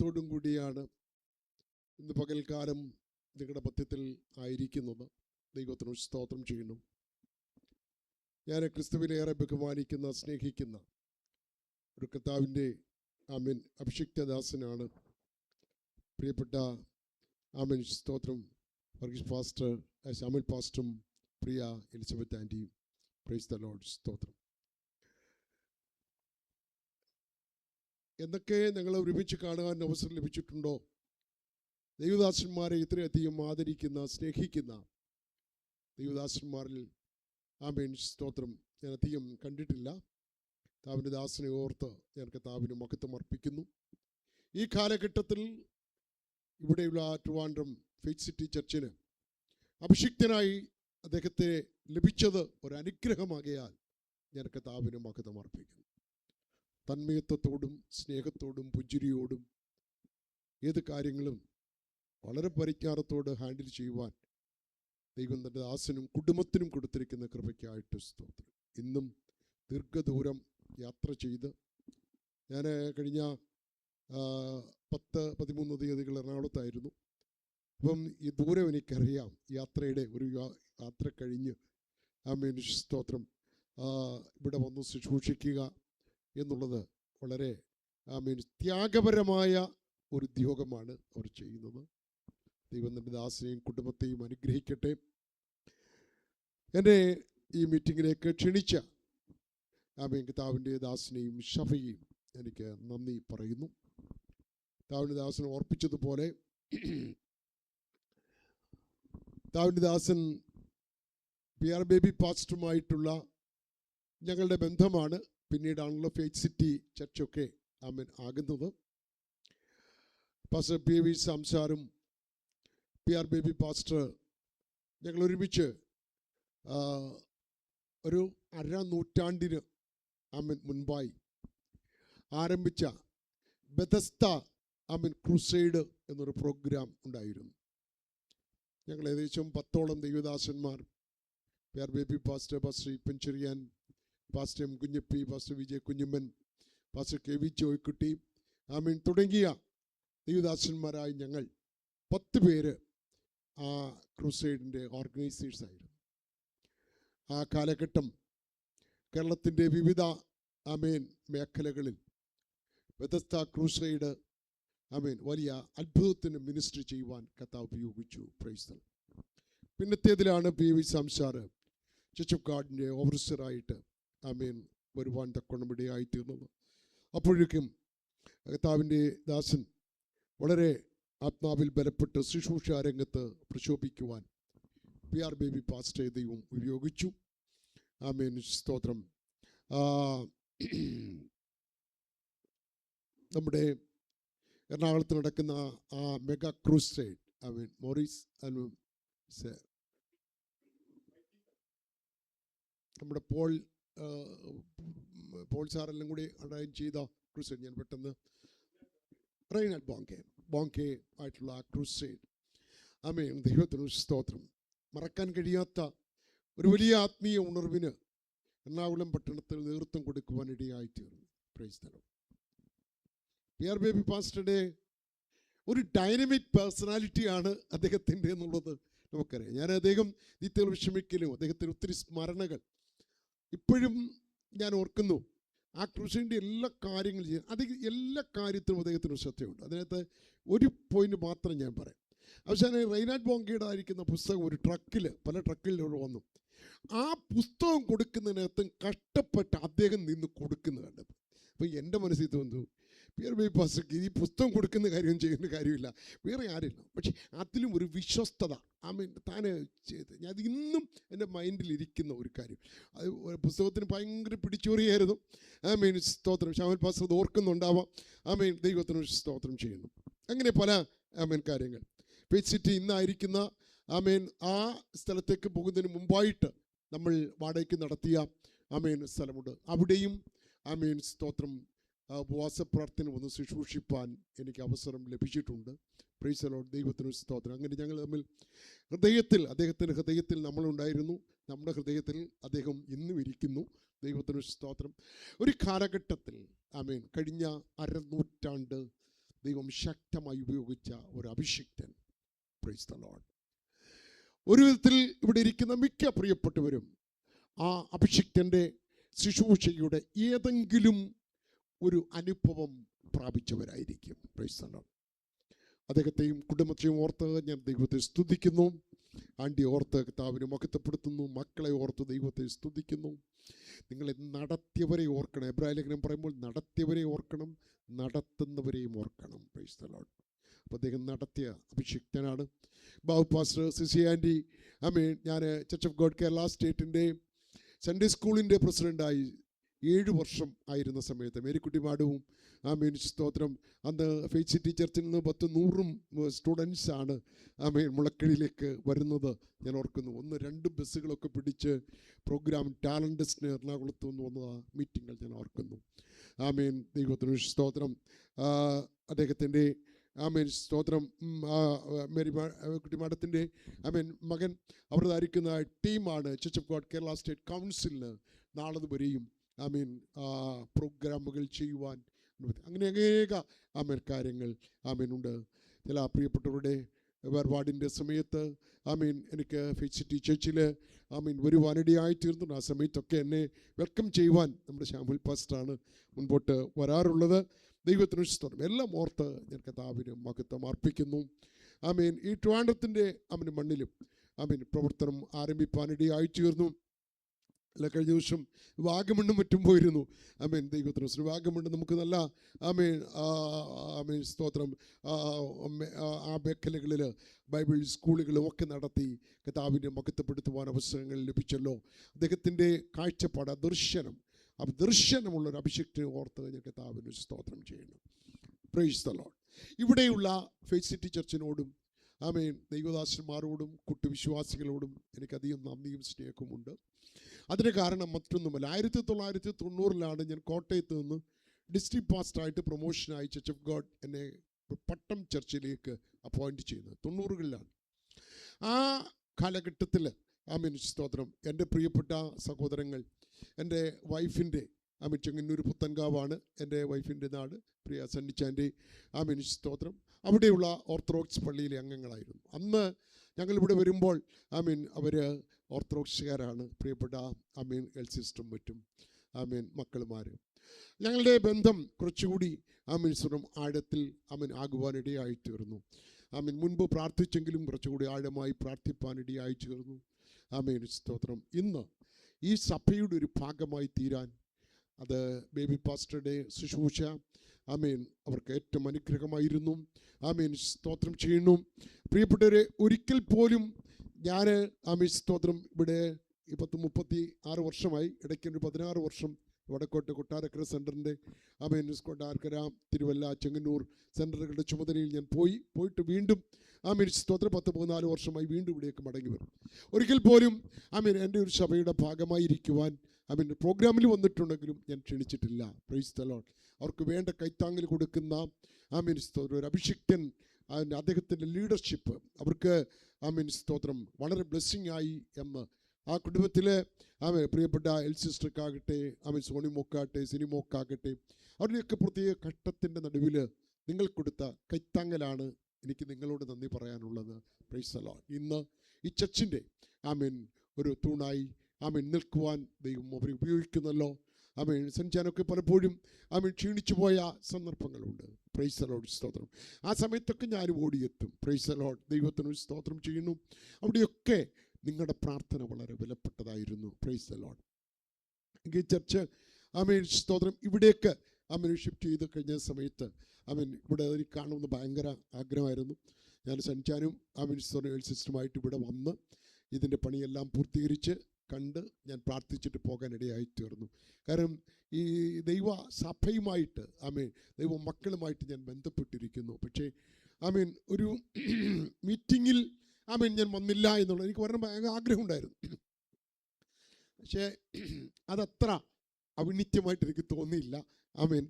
അനുഭവത്തോടും കൂടിയാണ് ഇന്ന് പകൽക്കാലം നിങ്ങളുടെ മധ്യത്തിൽ ആയിരിക്കുന്നത്. ദൈവത്തിന് സ്തോത്രം ചെയ്യുന്നു. ഞാൻ ക്രിസ്തുവിലേറെ ബഹുമാനിക്കുന്ന, സ്നേഹിക്കുന്ന ഒരു കർത്താവിൻ്റെ അഭിഷിക്തദാസനാണ് പ്രിയപ്പെട്ട സ്തോത്രം വർഗീസ് പാസ്റ്റർ, സാമുൽ പാസ്റ്ററും പ്രിയ എലിസബത്ത് ആൻറ്റിയും. Praise the Lord. സ്തോത്രം. എന്തൊക്കെ ഞങ്ങൾ ഒരുമിച്ച് കാണുവാൻ അവസരം ലഭിച്ചിട്ടുണ്ടോ, ദൈവദാസന്മാരെ ഇത്രയധികം ആദരിക്കുന്ന, സ്നേഹിക്കുന്ന ദൈവദാസന്മാരിൽ സ്തോത്രം ഞാൻ അധികം കണ്ടിട്ടില്ല. കർത്താവിൻ്റെ ദാസനെ ഓർത്ത് ഞാൻ കർത്താവിന് മഹത്വം അർപ്പിക്കുന്നു. ഈ കാലഘട്ടത്തിൽ ഇവിടെയുള്ള ട്രിവാൻഡ്രം ഫെയ്ത്ത് സിറ്റി ചർച്ചിന് അഭിഷിക്തനായി അദ്ദേഹത്തെ ലഭിച്ചത് ഒരു അനുഗ്രഹമാകയാൽ ഞാൻ കർത്താവിന് മഹത്വം അർപ്പിക്കുന്നു. തന്മയത്വത്തോടും സ്നേഹത്തോടും പുഞ്ചിരിയോടും ഏത് കാര്യങ്ങളും വളരെ പരിജ്ഞാനത്തോട് ഹാൻഡിൽ ചെയ്യുവാൻ ദൈവം തൻ്റെ ദാസനും കുടുംബത്തിനും കൊടുത്തിരിക്കുന്ന കൃപയ്ക്കായിട്ട് സ്തോത്രം. ഇന്നും ദീർഘദൂരം യാത്ര ചെയ്ത് ഞാൻ കഴിഞ്ഞ 10-13 തീയതികൾ എറണാകുളത്തായിരുന്നു. അപ്പം ഈ ദൂരം എനിക്കറിയാം. യാത്രയുടെ ഒരു യാത്ര കഴിഞ്ഞ് സ്തോത്രം ഇവിടെ വന്ന് ശുശ്രൂഷിക്കുക എന്നുള്ളത് വളരെ ത്യാഗപരമായ ഒരു ഉദ്യോഗമാണ് അവർ ചെയ്യുന്നത്. ദൈവം തൻ്റെ ദാസനെയും കുടുംബത്തെയും അനുഗ്രഹിക്കട്ടെ. എന്നെ ഈ മീറ്റിങ്ങിലേക്ക് ക്ഷണിച്ച കർത്താവിൻ്റെ ദാസനെയും ഷഫയെയും എനിക്ക് നന്ദി പറയുന്നു. കർത്താവിൻ്റെ ദാസനെ ഓർപ്പിച്ചതുപോലെ കർത്താവിൻ്റെ ദാസൻ PR ബേബി പാസ്റ്ററുമായിട്ടുള്ള ഞങ്ങളുടെ ബന്ധമാണ് പിന്നീടാണല്ലോ ഫെയ്ത്ത് സിറ്റി ചർച്ചൊക്കെ ആകുന്നത്. Pastor PV സംസാരും PR Baby pastor ഞങ്ങൾ ഒരുമിച്ച് ഒരു 1/2 നൂറ്റാണ്ടിന് മുൻപായി ആരംഭിച്ച ബെഥസ്ത ക്രൂസൈഡ് എന്നൊരു പ്രോഗ്രാം ഉണ്ടായിരുന്നു. ഞങ്ങൾ ഏകദേശം 10ഓളം ദൈവദാസന്മാർ, PR Baby pastor, pastor Ippan Cherian, pastor M Kunjappy, pastor Vijay Kunjumman, pastor KV Choikutty തുടങ്ങിയ ദൈവദാസന്മാരായി ഞങ്ങൾ 10 പേര് ആ ക്രൂസൈഡിൻ്റെ ഓർഗനൈസേഴ്സായിരുന്നു. ആ കാലഘട്ടം കേരളത്തിൻ്റെ വിവിധ മേഖലകളിൽ ബെഥസ്ത ക്രൂസൈഡ് വലിയ അത്ഭുതത്തിന് മിനിസ്റ്റർ ചെയ്യുവാൻ കർത്താവ് ഉപയോഗിച്ചു. Praise the Lord. പിന്നത്തേതിലാണ് PV സംസാർ ചർച്ച് ഓഫ് ഗാഡിൻ്റെ ഓഫീസറായിട്ട് വരുവാൻ തക്കോണമിടയായി തീർന്നത്. അപ്പോഴേക്കും കർത്താവിൻ്റെ ദാസൻ വളരെ ആത്മാവിൽ ബലപ്പെട്ട് ശുശ്രൂഷ രംഗത്ത് പ്രശോഭിക്കുവാൻ PR ബേബി പാസ്റ്ററെ ദൈവം ഉപയോഗിച്ചു. സ്തോത്രം. നമ്മുടെ എറണാകുളത്ത് നടക്കുന്ന ആ മെഗാ ക്രൂസൈഡ് മോറിസ് നമ്മുടെ പോൾ സാറെല്ലാം കൂടി അറേഞ്ച് ചെയ്ത ക്രൂസൈഡ്, ഞാൻ പെട്ടെന്ന് റെയ്നാഡ് ബോങ്കെ ആയിട്ടുള്ള ആ ക്രൂസൈഡ്. ദൈവത്തിന് സ്തോത്രം. മറക്കാൻ കഴിയാത്ത ഒരു വലിയ ആത്മീയ ഉണർവിന് എറണാകുളം പട്ടണത്തിൽ നേതൃത്വം കൊടുക്കുവാൻ ഇടയായിത്തീർന്നു. Praise the Lord. PR Baby പാസ്റ്ററുടെ ഒരു ഡൈനമിക് പേഴ്സണാലിറ്റിയാണ് അദ്ദേഹത്തിൻ്റെ എന്നുള്ളത് നമുക്കറിയാം. ഞാൻ അദ്ദേഹം നിത്യത്തിൽ വിഷമിക്കലും അദ്ദേഹത്തിന് ഒത്തിരി സ്മരണകൾ ഇപ്പോഴും ഞാൻ ഓർക്കുന്നു. ആ ക്രൂസൈഡിൻ്റെ എല്ലാ കാര്യങ്ങളും ചെയ്യാൻ എല്ലാ കാര്യത്തിലും അദ്ദേഹത്തിന് ശ്രദ്ധയുണ്ട്. അതിനകത്ത് ഒരു പോയിന്റ് മാത്രം ഞാൻ പറയാം. അവസാനം റെയ്നാഡ് ബോങ്കയുടെ ആയിരിക്കുന്ന പുസ്തകം ഒരു പല ട്രക്കിലൂടെ വന്നു. ആ പുസ്തകം കൊടുക്കുന്നതിനകത്തും കഷ്ടപ്പെട്ട് അദ്ദേഹം നിന്ന് കൊടുക്കുന്ന കണ്ടപ്പോൾ അപ്പോൾ എൻ്റെ മനസ്സിൽ തോന്നുന്നു, PR ബേബി പാസ്റ്റർക്ക് ഈ പുസ്തകം കൊടുക്കുന്ന കാര്യം ചെയ്യുന്ന കാര്യമില്ല, വേറെ ആരില്ല. പക്ഷെ അതിലും ഒരു വിശ്വസ്തത താൻ ചെയ്ത് അത് ഇന്നും എൻ്റെ മൈൻഡിലിരിക്കുന്ന ഒരു കാര്യം. അത് പുസ്തകത്തിന് ഭയങ്കര പിടിച്ചോറിയായിരുന്നു. സ്തോത്രം. ശാമുൽ പാസ്റ്റർ അത് ഓർക്കുന്നുണ്ടാവാം. ദൈവത്തിന് സ്തോത്രം ചെയ്യുന്നു. അങ്ങനെ പല കാര്യങ്ങൾ. ഫെയ്ത്ത് സിറ്റി ഇന്നായിരിക്കുന്ന ആ സ്ഥലത്തേക്ക് പോകുന്നതിന് മുമ്പായിട്ട് നമ്മൾ വാടകയ്ക്ക് നടത്തിയ സ്ഥലമുണ്ട്. അവിടെയും സ്തോത്രം ഉപവാസ പ്രാർത്ഥന ഒന്ന് ശുശ്രൂഷിപ്പാൻ എനിക്ക് അവസരം ലഭിച്ചിട്ടുണ്ട്. Price the Lord. ദൈവത്തിന് സ്തോത്രം. അങ്ങനെ ഞങ്ങൾ തമ്മിൽ അദ്ദേഹത്തിൻ്റെ ഹൃദയത്തിൽ നമ്മളുണ്ടായിരുന്നു, നമ്മുടെ ഹൃദയത്തിൽ അദ്ദേഹം ഇന്നും ഇരിക്കുന്നു. ദൈവത്തിന് സ്തോത്രം. ഒരു കാലഘട്ടത്തിൽ കഴിഞ്ഞ 1/2 നൂറ്റാണ്ട് ദൈവം ശക്തമായി ഉപയോഗിച്ച ഒരു അഭിഷിക്തൻ. Price the Lord. ഒരു വിധത്തിൽ ഇവിടെ ഇരിക്കുന്ന മിക്ക പ്രിയപ്പെട്ടവരും ആ അഭിഷിക്തൻ്റെ ശുശ്രൂഷയുടെ ഏതെങ്കിലും ഒരു അനുഭവം പ്രാപിച്ചവരായിരിക്കും. Price the Lord. അദ്ദേഹത്തെയും കുടുംബത്തെയും ഓർത്ത് ഞാൻ ദൈവത്തെ സ്തുതിക്കുന്നു. ആണ്ടി ഓർത്ത് കർത്താവിനെ മഹത്വപ്പെടുത്തുന്നു. മക്കളെ ഓർത്ത് ദൈവത്തെ സ്തുതിക്കുന്നു. നിങ്ങളെ നടത്തിയവരെ ഓർക്കണം. എബ്രായ ലേഖനം പറയുമ്പോൾ നടത്തിയവരെ ഓർക്കണം, നടത്തുന്നവരെയും ഓർക്കണം. Praise the Lord. അപ്പോൾ അദ്ദേഹം നടത്തിയ അഭിഷിക്തനാണ്. ബാബു പാസ്റ്റർ, സിസി ആൻറ്റി, ഞാൻ ചർച്ച് ഓഫ് ഗോഡ് കേരള സ്റ്റേറ്റിൻ്റെ സൺഡേ സ്കൂളിൻ്റെ പ്രസിഡൻ്റായി 7 വർഷം ആയിരുന്ന സമയത്ത് മേരിക്കുട്ടി മാഡവും സ്തോത്രം അന്ന് ഫെയ്ത്ത് സിറ്റി ചർച്ചിൽ നിന്ന് 100 സ്റ്റുഡൻസാണ് മുളക്കഴിയിലേക്ക് വരുന്നത്. ഞാൻ ഓർക്കുന്നു. 1-2 ബസ്സുകളൊക്കെ പിടിച്ച് പ്രോഗ്രാം ടാലൻറ്റസിന് എറണാകുളത്ത് നിന്ന് വന്ന മീറ്റിങ്ങൾ ഞാൻ ഓർക്കുന്നു. ദൈവത്തിന് സ്തോത്രം. അദ്ദേഹത്തിൻ്റെ സ്തോത്രം മേരിക്കുട്ടി മാഡത്തിൻ്റെ മകൻ അവരുതായിരിക്കുന്ന ടീമാണ് church of God Kerala state കൗൺസിലിന് നാളെ വരെയും പ്രോഗ്രാമുകൾ ചെയ്യുവാൻ അങ്ങനെ അനേക കാര്യങ്ങൾ ഉണ്ട്. ചില പ്രിയപ്പെട്ടവരുടെ വേർപാടിൻ്റെ സമയത്ത് എനിക്ക് ഫെയ്ത്ത് സിറ്റി ചർച്ചിൽ വരുവാനിടയായി തീർന്നു. ആ സമയത്തൊക്കെ എന്നെ വെൽക്കം ചെയ്യുവാൻ നമ്മുടെ ശാമുൽ പാസ്റ്ററാണ് മുൻപോട്ട് വരാറുള്ളത്. ദൈവത്തിന് സ്തോത്രം. എല്ലാം ഓർത്ത് ഞാൻ കർത്താവിന് മഹത്വം അർപ്പിക്കുന്നു. ഈ ട്രിവാൻഡ്രത്തിൻ്റെ മണ്ണിലും പ്രവർത്തനം ആരംഭിപ്പാനിടയായി തീർന്നു. അല്ല, കഴിഞ്ഞ ദിവസം വാഗമണ്ണും മറ്റും പോയിരുന്നു. ദൈവത്തിന് വാഗമണ്ണ് നമുക്ക് നല്ല സ്തോത്രം ആ മേഖലകളിൽ ബൈബിൾ സ്കൂളുകളും ഒക്കെ നടത്തി കർത്താവിനെ മഹത്വപ്പെടുത്തുവാൻ അവസരങ്ങൾ ലഭിച്ചല്ലോ. അദ്ദേഹത്തിൻ്റെ കാഴ്ചപ്പാട്, ദർശനമുള്ളൊരു അഭിഷിക്തനെ ഓർത്ത് ഞാൻ കർത്താവിന് സ്തോത്രം ചെയ്യുന്നു. Price the Lord. ഇവിടെയുള്ള ഫെയ്ത്ത് സിറ്റി ചർച്ചിനോടും ദൈവദാസന്മാരോടും കുട്ടിവിശ്വാസികളോടും എനിക്കധികം നന്ദിയും സ്നേഹവുമുണ്ട്. അതിന് കാരണം മറ്റൊന്നുമല്ല. 1990 ഞാൻ കോട്ടയത്ത് നിന്ന് ഡിസ്ട്രിക്ട് പാസ്റ്ററായിട്ട് പ്രൊമോഷനായി ചർച്ച് ഓഫ് ഗോഡ് എന്നെ പട്ടം ചർച്ചിലേക്ക് അപ്പോയിൻറ്റ് ചെയ്യുന്നത് 90കളിലാണ്. ആ കാലഘട്ടത്തിൽ സ്തോത്രം എൻ്റെ പ്രിയപ്പെട്ട സഹോദരങ്ങൾ, എൻ്റെ വൈഫിൻ്റെ ചെങ്ങന്നൂർ പുത്തൻകാവാണ് എൻ്റെ വൈഫിൻ്റെ നാട്, പ്രിയ സണ്ണിച്ചാൻ്റെ സ്തോത്രം. അവിടെയുള്ള ഓർത്തഡോക്സ് പള്ളിയിലെ അംഗങ്ങളായിരുന്നു. അന്ന് ഞങ്ങളിവിടെ വരുമ്പോൾ അവർ ഓർത്തഡോക്സുകാരാണ്. പ്രിയപ്പെട്ട എൽ സിസ്റ്ററും മറ്റും മക്കളുമാർ. ഞങ്ങളുടെ ബന്ധം കുറച്ചുകൂടി സ്വരം ആഴത്തിൽ ആകുവാനിടയായി തീർന്നു. മുൻപ് പ്രാർത്ഥിച്ചെങ്കിലും കുറച്ചുകൂടി ആഴമായി പ്രാർത്ഥിപ്പാനിടയായി തീർന്നു. സ്തോത്രം. ഇന്ന് ഈ സഭയുടെ ഒരു ഭാഗമായി തീരാൻ അത് ബേബി പാസ്റ്ററുടെ ശുശ്രൂഷ അവർക്ക് ഏറ്റവും അനുഗ്രഹമായിരുന്നു. സ്തോത്രം ചെയ്യുന്നു. പ്രിയപ്പെട്ടവരെ, ഒരിക്കൽ പോലും ഞാൻ സ്തോത്രം ഇവിടെ 36 വർഷമായി, ഇടയ്ക്ക് ഒരു 16 വർഷം വടക്കോട്ട് കൊട്ടാരക്കര സെൻറ്ററിൻ്റെ കൊട്ടാരക്കര, തിരുവല്ല, ചെങ്ങന്നൂർ സെൻറ്ററുകളുടെ ചുമതലയിൽ ഞാൻ പോയിട്ട് വീണ്ടും സ്തോത്രം 14 വർഷമായി വീണ്ടും ഇവിടേക്ക് മടങ്ങി വരും. ഒരിക്കൽ പോലും എൻ്റെ ഒരു സഭയുടെ ഭാഗമായിരിക്കുവാൻ പ്രോഗ്രാമിൽ വന്നിട്ടുണ്ടെങ്കിലും ഞാൻ ക്ഷണിച്ചിട്ടില്ല. Price the Lord. അവർക്ക് വേണ്ട കൈത്താങ്ങൽ കൊടുക്കുന്ന ഒരു അഭിഷിക്തൻ, അദ്ദേഹത്തിൻ്റെ ലീഡർഷിപ്പ് അവർക്ക് സ്തോത്രം വളരെ ബ്ലെസ്സിങ് ആയി എന്ന് ആ കുടുംബത്തിലെ പ്രിയപ്പെട്ട എൽ സിസ്റ്റർക്കാകട്ടെ, സോണിമോക്കാകട്ടെ, സിനിമോക്കാകട്ടെ, അവരുടെയൊക്കെ പ്രത്യേക ഘട്ടത്തിൻ്റെ നടുവിൽ നിങ്ങൾ കൊടുത്ത കൈത്താങ്ങലാണ് എനിക്ക് നിങ്ങളോട് നന്ദി പറയാനുള്ളത്. Price the Lord. ഇന്ന് ഈ ചർച്ചിൻ്റെ ഒരു തൂണായി നിൽക്കുവാൻ ദൈവം അവരെ ഉപയോഗിക്കുന്നല്ലോ. സഞ്ചാരമൊക്കെ പലപ്പോഴും ക്ഷീണിച്ചു പോയ സന്ദർഭങ്ങളുണ്ട്. Price the Lord. സ്തോത്രം. ആ സമയത്തൊക്കെ ഞാനും ഓടിയെത്തും. Price the Lord. ദൈവത്തിന് സ്തോത്രം ചെയ്യുന്നു. അവിടെയൊക്കെ നിങ്ങളുടെ പ്രാർത്ഥന വളരെ വിലപ്പെട്ടതായിരുന്നു. Praise the Lord. ഈ ചർച്ച് സ്തോത്രം ഇവിടേക്ക് ഷിഫ്റ്റ് ചെയ്ത് കഴിഞ്ഞ സമയത്ത് ഇവിടെ എനിക്ക് കാണുമെന്ന് ഭയങ്കര ആഗ്രഹമായിരുന്നു. ഞാൻ സഞ്ചാനും എൽ സിസ്റ്ററുമായിട്ട് ഇവിടെ വന്ന് ഇതിൻ്റെ പണിയെല്ലാം പൂർത്തീകരിച്ച് കണ്ട് ഞാൻ പ്രാർത്ഥിച്ചിട്ട് പോകാനിടയായി തീർന്നു. കാരണം ഈ ദൈവ സഭയുമായിട്ട് ദൈവ മക്കളുമായിട്ട് ഞാൻ ബന്ധപ്പെട്ടിരിക്കുന്നു. പക്ഷേ ഒരു മീറ്റിങ്ങിൽ ഞാൻ വന്നില്ല എന്നുള്ളത് എനിക്ക് വരണം ഭയങ്കര ആഗ്രഹമുണ്ടായിരുന്നു. പക്ഷേ അതത്ര അവിനിത്യമായിട്ട് എനിക്ക് തോന്നിയില്ല.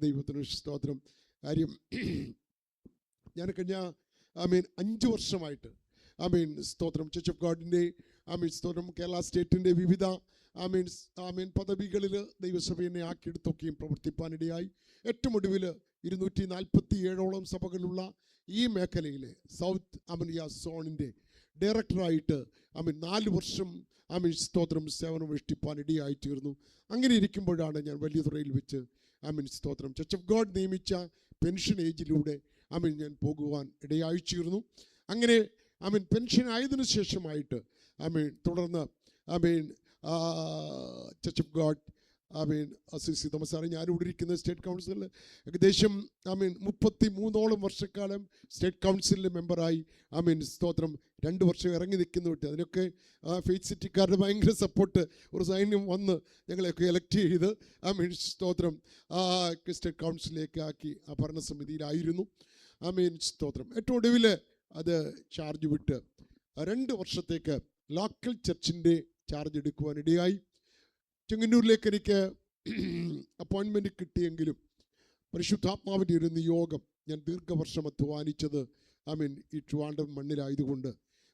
ദൈവത്തിന് സ്തോത്രം. കാര്യം ഞാൻ കഴിഞ്ഞ 5 വർഷമായിട്ട് സ്തോത്രം ചർച്ച് ഓഫ് ഗോഡിൻ്റെ സ്തോത്രം കേരള സ്റ്റേറ്റിൻ്റെ വിവിധ പദവികളിൽ ദൈവസഭയെ ആക്കിയെടുത്തൊക്കെയും പ്രവർത്തിപ്പാനിടയായി. ഏറ്റവും ഒടുവിൽ 247 സഭകളുള്ള ഈ മേഖലയിലെ സൗത്ത് അമനിയ സോണിൻ്റെ ഡയറക്ടറായിട്ട് 4 വർഷം സ്തോത്രം സേവനം അനുഷ്ഠിപ്പാൻ ഇടയായി തീർന്നു. അങ്ങനെ ഇരിക്കുമ്പോഴാണ് ഞാൻ വലിയതുറയിൽ വെച്ച് സ്തോത്രം ചർച്ച് ഓഫ് ഗോഡ് നിയമിച്ച പെൻഷൻ ഏജിലൂടെ ഞാൻ പോകുവാൻ ഇടയായി തീർന്നു. അങ്ങനെ പെൻഷൻ ആയതിനു ശേഷമായിട്ട് തുടർന്ന് church of God Assisi Thomas sir ഞാനിവിടെ ഇരിക്കുന്ന സ്റ്റേറ്റ് കൗൺസിലിൽ ഏകദേശം 33 വർഷക്കാലം സ്റ്റേറ്റ് കൗൺസിലിലെ മെമ്പറായി സ്തോത്രം 2 വർഷം ഇറങ്ങി നിൽക്കുന്നു വിട്ട് അതിനൊക്കെ ഫെയ്ത്ത് സിറ്റിക്കാരുടെ ഭയങ്കര സപ്പോർട്ട്, ഒരു സൈന്യം വന്ന് ഞങ്ങളെയൊക്കെ എലക്ട് ചെയ്ത് സ്തോത്രം സ്റ്റേറ്റ് കൗൺസിലിലേക്ക് ആക്കി ആ ഭരണസമിതിയിലായിരുന്നു. സ്തോത്രം ഏറ്റവും ഒടുവിൽ അത് ചാർജ് വിട്ട് 2 വർഷത്തേക്ക് ലോക്കൽ ചർച്ചിൻ്റെ ചാർജ് എടുക്കുവാനിടയായി. ചെങ്ങന്നൂരിലേക്ക് എനിക്ക് അപ്പോയിൻമെൻറ്റ് കിട്ടിയെങ്കിലും പരിശുദ്ധാത്മാവിൻ്റെ ഒരു നിയോഗം, ഞാൻ ദീർഘവർഷം അധ്വാനിച്ചത് ഈ ട്രിവാൻഡ്രം മണ്ണിലായതുകൊണ്ട്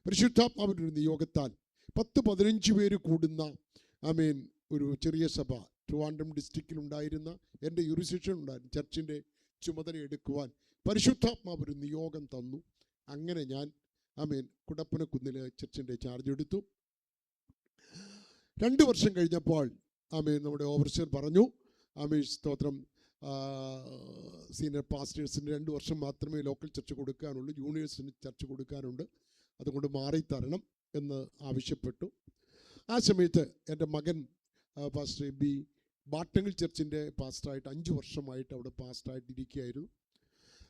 പരിശുദ്ധാത്മാവിൻ്റെ ഒരു നിയോഗത്താൽ 10-15 പേര് കൂടുന്ന ഒരു ചെറിയ സഭ ട്രിവാൻഡ്രം ഡിസ്ട്രിക്റ്റിലുണ്ടായിരുന്ന എൻ്റെ യൂറിസ്ഡിക്ഷൻ ഉണ്ടായിരുന്നു ചർച്ചിൻ്റെ ചുമതല എടുക്കുവാൻ പരിശുദ്ധാത്മാവ് ഒരു നിയോഗം തന്നു. അങ്ങനെ ഞാൻ കുടപ്പനക്കുന്നിൽ ചർച്ചിൻ്റെ ചാർജ് എടുത്തു. 2 വർഷം കഴിഞ്ഞപ്പോൾ നമ്മുടെ ഓവർസിയർ പറഞ്ഞു സ്തോത്രം സീനിയർ പാസ്റ്റേഴ്സിന് 2 വർഷം മാത്രമേ ലോക്കൽ ചർച്ച് കൊടുക്കാനുള്ളൂ, ജൂനിയേഴ്സിന് ചർച്ച് കൊടുക്കാനുണ്ട്, അതുകൊണ്ട് മാറിത്തരണം എന്ന് ആവശ്യപ്പെട്ടു. ആ സമയത്ത് എൻ്റെ മകൻ പാസ്റ്റർ ബി ബാട്ടങ്ങൾ ചർച്ചിൻ്റെ പാസ്റ്ററായിട്ട് 5 വർഷമായിട്ട് അവിടെ പാസ്റ്ററായിട്ട് ഇരിക്കുകയായിരുന്നു.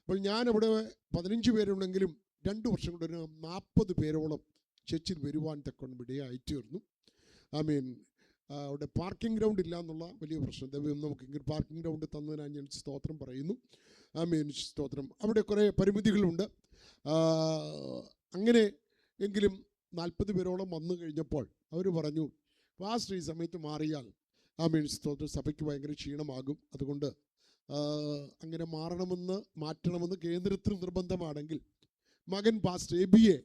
അപ്പോൾ ഞാനവിടെ 15 പേരുണ്ടെങ്കിലും 2 വർഷം കൊണ്ട് 40 പേരോളം ചർച്ചിൽ വരുവാൻ തക്കൊണ്ട് ഇടയായി തീർന്നു. അവിടെ പാർക്കിംഗ് ഗ്രൗണ്ട് ഇല്ല എന്നുള്ള വലിയ പ്രശ്നം. ദൈവം നമുക്ക് ഇങ്ങനെ പാർക്കിംഗ് ഗ്രൗണ്ട് തന്നതിനായി ഞാൻ സ്തോത്രം പറയുന്നു. സ്തോത്രം. അവിടെ കുറേ പരിമിതികളുണ്ട്. അങ്ങനെ എങ്കിലും 40 പേരോളം വന്നു കഴിഞ്ഞപ്പോൾ അവർ പറഞ്ഞു, പാസ്റ്റർ ഈ സമയത്ത് മാറിയാൽ സ്തോത്രം സഭയ്ക്ക് ഭയങ്കര ക്ഷീണമാകും, അതുകൊണ്ട് അങ്ങനെ മാറ്റണമെന്ന് കേന്ദ്രത്തിൽ നിർബന്ധമാണെങ്കിൽ മകൻ പാസ്റ്റർ എബിയെ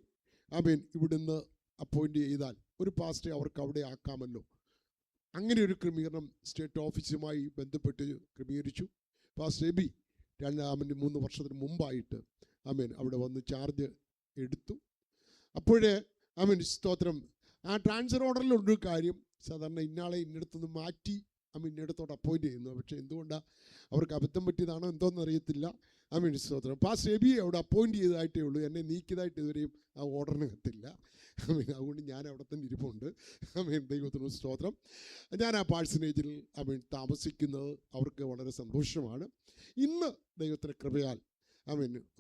ഇവിടുന്ന് അപ്പോയിൻ്റ് ചെയ്താൽ ഒരു പാസ്റ്ററെ അവർക്ക് അവിടെ ആക്കാമല്ലോ. അങ്ങനെ ഒരു ക്രമീകരണം സ്റ്റേറ്റ് ഓഫീസുമായി ബന്ധപ്പെട്ട് ക്രമീകരിച്ചു. പാസ്റ്റർ എബി 3 വർഷത്തിന് മുമ്പായിട്ട് അവിടെ വന്ന് ചാർജ് എടുത്തു. അപ്പോഴേ സ്തോത്രം ആ ട്രാൻസ്ഫർ ഓർഡറിലൊരു കാര്യം, സാധാരണ ഇന്നാളെ ഇന്നടത്തുനിന്ന് മാറ്റി ഇന്നടത്തോട്ട് അപ്പോയിൻ്റ് ചെയ്യുന്നു. പക്ഷേ എന്തുകൊണ്ടാണ് അവർക്ക് അബദ്ധം പറ്റിയതാണോ എന്തോന്നറിയത്തില്ല. സ്തോത്രം പാസ്റ്റർ എബിയെ അവിടെ അപ്പോയിൻ്റ് ചെയ്തതായിട്ടേ ഉള്ളൂ, എന്നെ നീക്കിയതായിട്ട് ഇതുവരെയും ആ ഓർഡറിനകത്തില്ല. അതുകൊണ്ട് ഞാൻ അവിടെ തന്നെ ഇരിപ്പുണ്ട്. ദൈവത്തിന് സ്തോത്രം. ഞാൻ ആ പാഴ്സനേജിൽ താമസിക്കുന്നത് അവർക്ക് വളരെ സന്തോഷമാണ്. ഇന്ന് ദൈവത്തിൻ്റെ കൃപയാൽ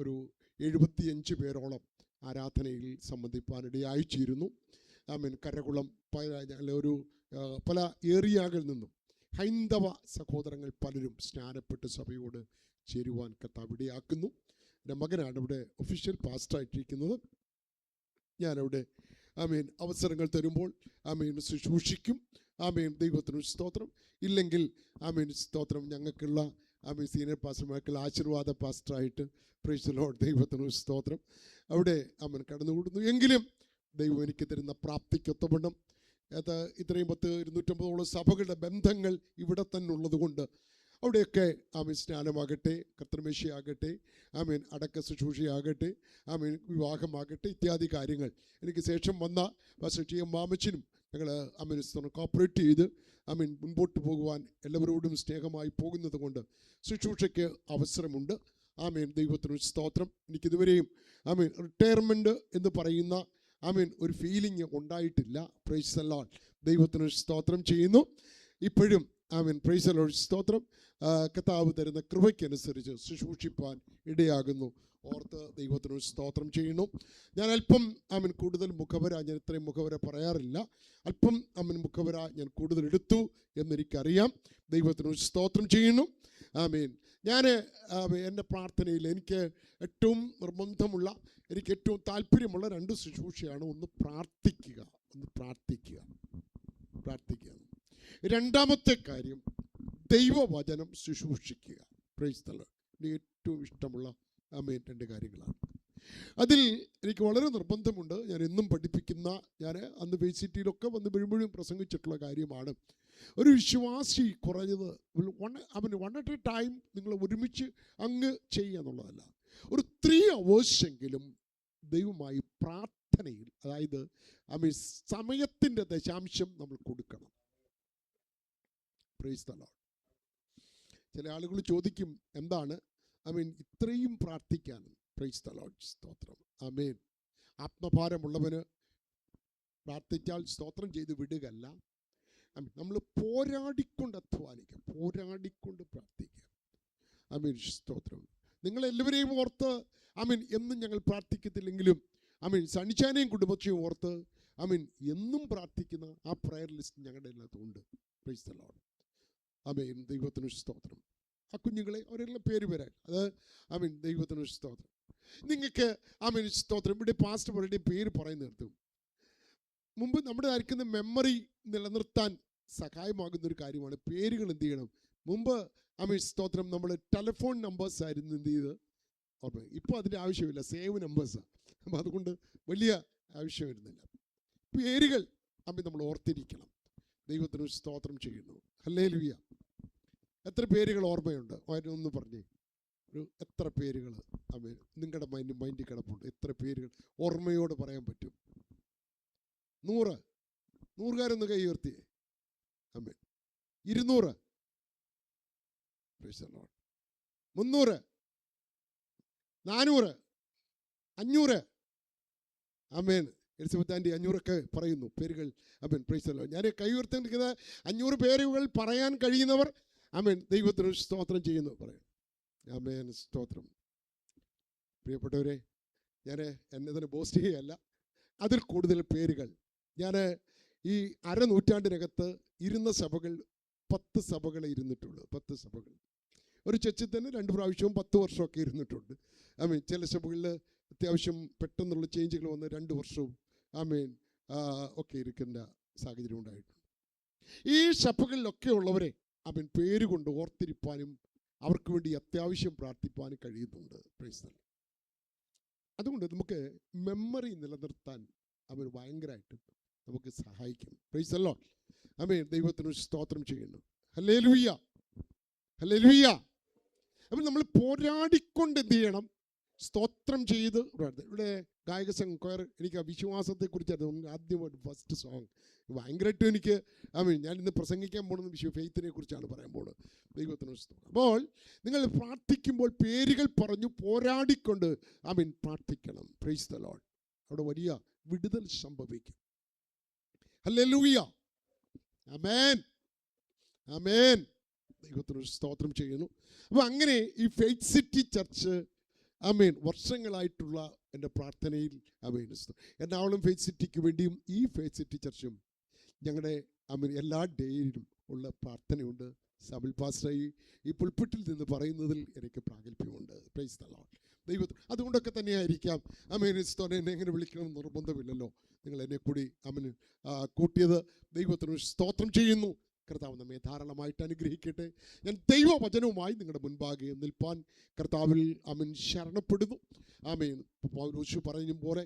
ഒരു 75 പേരോളം ആരാധനയിൽ സംബന്ധിപ്പാനിടയായി ചേരുന്നു. കരകുളം പല ഏരിയകളിൽ നിന്നും ഹൈന്ദവ സഹോദരങ്ങൾ പലരും സ്നാനപ്പെട്ട് സഭയോട് ചേരുവാൻ കർത്താവ് ഇടയാക്കുന്നു. എൻ്റെ മകനാണ് ഇവിടെ ഒഫീഷ്യൽ പാസ്റ്ററായിട്ടിരിക്കുന്നത്. ഞാനവിടെ അവസരങ്ങൾ തരുമ്പോൾ ശുശ്രൂഷിക്കും. ദൈവത്തിന് സ്തോത്രം. ഇല്ലെങ്കിൽ സ്തോത്രം ഞങ്ങൾക്കുള്ള സീനിയർ പാസ്റ്റർമാർക്കുള്ള ആശീർവാദ പാസ്റ്ററായിട്ട് പ്രൈസ് ദി ലോർഡ്, ദൈവത്തിന് സ്തോത്രം അവിടെ കടന്നുകൂടുന്നു. എങ്കിലും ദൈവം എനിക്ക് തരുന്ന പ്രാപ്തിക്കൊത്തവണ്ണം ഇത്രയും 250 സഭകളുടെ ബന്ധങ്ങൾ ഇവിടെ തന്നെ ഉള്ളത് കൊണ്ട് അവിടെയൊക്കെ സ്നാനമാകട്ടെ, കർത്തൃമേശയാകട്ടെ, അടക്ക ശുശ്രൂഷയാകട്ടെ, വിവാഹമാകട്ടെ, ഇത്യാദി കാര്യങ്ങൾ എനിക്ക് ശേഷം വന്ന പാസ്റ്റർ ടി എം മാമച്ചനും ഞങ്ങൾ കോപ്പറേറ്റ് ചെയ്ത് മുൻപോട്ട് പോകുവാൻ എല്ലാവരോടും സ്നേഹമായി പോകുന്നത് കൊണ്ട് ശുശ്രൂഷയ്ക്ക് അവസരമുണ്ട്. ദൈവത്തിന് സ്തോത്രം. എനിക്കിതുവരെയും റിട്ടയർമെൻറ്റ് എന്ന് പറയുന്ന ഒരു ഫീലിംഗ് ഉണ്ടായിട്ടില്ല. പ്രൈസ് ദി ലോർഡ്, ദൈവത്തിന് സ്തോത്രം ചെയ്യുന്നു. ഇപ്പോഴും പ്രൈസ് ദി ലോർഡ് സ്തോത്രം. കർത്താവ് തരുന്ന കൃപയ്ക്കനുസരിച്ച് ശുശ്രൂഷിപ്പാൻ ഇടയാകുന്നു. ഓർത്ത് ദൈവത്തിന് സ്തോത്രം ചെയ്യുന്നു. ഞാൻ അല്പം കൂടുതൽ മുഖവര, ഞാൻ ഇത്രയും മുഖവര പറയാറില്ല, അല്പം മുഖവര ഞാൻ കൂടുതൽ എടുത്തു എന്നെനിക്കറിയാം. ദൈവത്തിന് സ്തോത്രം ചെയ്യുന്നു. ഞാൻ എൻ്റെ പ്രാർത്ഥനയിൽ എനിക്ക് ഏറ്റവും നിർബന്ധമുള്ള, എനിക്ക് ഏറ്റവും താല്പര്യമുള്ള 2 ശുശ്രൂഷയാണ്. ഒന്ന് പ്രാർത്ഥിക്കുക. രണ്ടാമത്തെ കാര്യം ദൈവവചനം ശുശ്രൂഷിക്കുക. Price the Lord. എനിക്ക് ഏറ്റവും ഇഷ്ടമുള്ള 2 കാര്യങ്ങളാണ്. അതിൽ എനിക്ക് വളരെ നിർബന്ധമുണ്ട്. ഞാൻ എന്നും പഠിപ്പിക്കുന്ന, ഞാൻ അന്ന് ഫെയ്ത്ത് സിറ്റിയിലൊക്കെ വന്ന് വീഴുമ്പോഴും പ്രസംഗിച്ചിട്ടുള്ള കാര്യമാണ്. ഒരു വിശ്വാസി കുറഞ്ഞത് വൺ അറ്റ് എ ടൈം നിങ്ങൾ ഒരുമിച്ച് അങ്ങ് ചെയ്യുക എന്നുള്ളതല്ല. ഒരു 3 hours എങ്കിലും ദൈവമായി പ്രാർത്ഥനയിൽ, അതായത് സമയത്തിൻ്റെ ദശാംശം നമ്മൾ കൊടുക്കണം. Price the Lord. ചില ആളുകൾ ചോദിക്കും, എന്താണ് ഇത്രയും പ്രാർത്ഥിക്കാൻ? Price the Lord. സ്തോത്രം. ആമേൻ. ആത്മഭാരമുള്ളവന് പ്രാർത്ഥിച്ചാൽ സ്തോത്രം ചെയ്ത് വിടുകയല്ല, നമ്മൾ പോരാടിക്കൊണ്ട് അധ്വാനിക്കാം, പോരാടിക്കൊണ്ട് പ്രാർത്ഥിക്കാം. സ്തോത്രം. നിങ്ങളെല്ലാവരെയും ഓർത്ത് എന്നും ഞങ്ങൾ പ്രാർത്ഥിക്കത്തില്ലെങ്കിലും സണിച്ചാനെയും കുടുംബത്തെയും ഓർത്ത് എന്നും പ്രാർത്ഥിക്കുന്ന ആ പ്രയർ ലിസ്റ്റ് ഞങ്ങളുടെ എല്ലാത്തുണ്ട്. Price the Lord. ദൈവത്തിന് സ്തോത്രം. ആ കുഞ്ഞുങ്ങളെ അവരെല്ലാം പേര് വരാൻ, അത് ദൈവത്തിന് സ്തോത്രം. നിങ്ങൾക്ക് സ്തോത്രം. ഇവിടെ പാസ്റ്റർ അവരുടെ പേര് പറയുന്ന നിർത്തും. മുമ്പ് നമ്മുടെ ആയിരിക്കുന്ന മെമ്മറി നിലനിർത്താൻ സഹായമാകുന്നൊരു കാര്യമാണ് പേരുകൾ എന്ത് ചെയ്യണം. മുമ്പ് സ്തോത്രം നമ്മൾ ടെലിഫോൺ നമ്പേഴ്സ് ആയിരുന്നു എന്ത് ചെയ്ത് ഓർമ്മ. ഇപ്പോൾ അതിൻ്റെ ആവശ്യമില്ല, സേവ് നമ്പേഴ്സാണ്. അപ്പം അതുകൊണ്ട് വലിയ ആവശ്യം വരുന്നില്ല. പേരുകൾ നമ്മൾ ഓർത്തിരിക്കണം. ദൈവത്തിന് സ്തോത്രം ചെയ്യുന്നു. ഹല്ലേലൂയ. എത്ര പേരുകൾ ഓർമ്മയുണ്ട്? അതിനൊന്ന് പറഞ്ഞേ. എത്ര പേരുകൾ നിങ്ങളുടെ മൈൻഡിൽ കിടപ്പുണ്ട്? എത്ര പേരുകൾ ഓർമ്മയോട് പറയാൻ പറ്റും? 100. 100 കൈ ഉയർത്തിയേ. 200. 300. 400. 500. ആമേൻ. എലിസബത്താൻ്റെ 500 പറയുന്നു പേരുകൾ. Price the Lord. ഞാൻ കൈ ഉയർത്തിയിരിക്കുന്നത് 500 പേരുകൾ പറയാൻ കഴിയുന്നവർ ദൈവത്തിന് സ്തോത്രം ചെയ്യുന്നു പറയും. ആമേൻ. സ്തോത്രം. പ്രിയപ്പെട്ടവരെ, ഞാൻ എന്നെ തന്നെ ബോസ്റ്റ് ചെയ്യുകയല്ല, അതിൽ കൂടുതൽ പേരുകൾ. ഞാൻ ഈ അരനൂറ്റാണ്ടിനകത്ത് ഇരുന്ന സഭകൾ 10 സഭകളെ ഇരുന്നിട്ടുള്ളൂ. 10 സഭകൾ. ഒരു ചർച്ചിൽ തന്നെ 2 പ്രാവശ്യവും 10 വർഷമൊക്കെ ഇരുന്നിട്ടുണ്ട്. ചില സഭകളിൽ അത്യാവശ്യം പെട്ടെന്നുള്ള ചേഞ്ചുകൾ വന്ന് 2 വർഷവും ഒക്കെ ഇരിക്കേണ്ട സാഹചര്യം ഉണ്ടായിട്ടുണ്ട്. ഈ സഭകളിലൊക്കെ ഉള്ളവരെ പേര് കൊണ്ട് ഓർത്തിരിപ്പാനും അവർക്ക് വേണ്ടി അത്യാവശ്യം പ്രാർത്ഥിപ്പാനും കഴിയുന്നുണ്ട്. Price the Lord. അതുകൊണ്ട് നമുക്ക് മെമ്മറി നിലനിർത്താൻ ഭയങ്കരമായിട്ട് നമുക്ക് സഹായിക്കും. Price the Lord. ദൈവത്തിന് സ്തോത്രം ചെയ്യുന്നു. ഹല്ലേലൂയ. ഹല്ലേലൂയ. അപ്പം നമ്മൾ പോരാടിക്കൊണ്ട് എന്ത് ചെയ്യണം? സ്തോത്രം ചെയ്ത്. ഇവിടെ ഗായക സംഘം കൊയർ എനിക്ക് ആ വിശ്വാസത്തെക്കുറിച്ചായിരുന്നു ആദ്യമായിട്ട് ഫസ്റ്റ് സോങ്. ഭയങ്കരമായിട്ടും എനിക്ക് ഞാൻ ഇന്ന് പ്രസംഗിക്കാൻ പോകുന്നത് ഫെയ്ത്തിനെ കുറിച്ചാണ് പറയാൻ പോകുന്നത്. ദൈവത്തിന് സ്തോത്രം. അപ്പോൾ നിങ്ങൾ പ്രാർത്ഥിക്കുമ്പോൾ പേരുകൾ പറഞ്ഞു പോരാടിക്കൊണ്ട് പ്രാർത്ഥിക്കണം. Price the Lord. അവിടെ വലിയ വിടുതൽ സംഭവിക്കും. ഹല്ലേലൂയ. ആമേൻ. ആമേൻ. ദൈവത്തിന് സ്തോത്രം ചെയ്യുന്നു. അപ്പോൾ അങ്ങനെ ഈ ഫെയ്ത്ത് സിറ്റി ചർച്ച് വർഷങ്ങളായിട്ടുള്ള എൻ്റെ പ്രാർത്ഥനയിൽ എറണാകുളം ഫെയ്ത്ത് സിറ്റിക്ക് വേണ്ടിയും ഈ ഫെയ്ത്ത് സിറ്റി ചർച്ചും ഞങ്ങളുടെ എല്ലാ ഡേയിലും ഉള്ള പ്രാർത്ഥനയുണ്ട്. സബിൽ പാസ്റ്റർ ഈ പുൽപ്പിട്ടിൽ നിന്ന് പറയുന്നതിൽ എനിക്ക് പ്രാഗൽഭ്യമുണ്ട്. Price the Lord. ദൈവത്തിന് അതുകൊണ്ടൊക്കെ തന്നെയായിരിക്കാം എന്നെ എങ്ങനെ വിളിക്കണമെന്ന് നിർബന്ധമില്ലല്ലോ. നിങ്ങൾ എന്നെ കൂടി കൂട്ടിയത്. ദൈവത്തിന് സ്തോത്രം ചെയ്യുന്നു. കർത്താവ് നമ്മെ ധാരാളമായിട്ട് അനുഗ്രഹിക്കട്ടെ. ഞാൻ ദൈവവചനവുമായി നിങ്ങളുടെ മുൻപാകെ നിൽപ്പാൻ കർത്താവിൽ ശരണപ്പെടുന്നു. പൗലോസ് പറയും പോലെ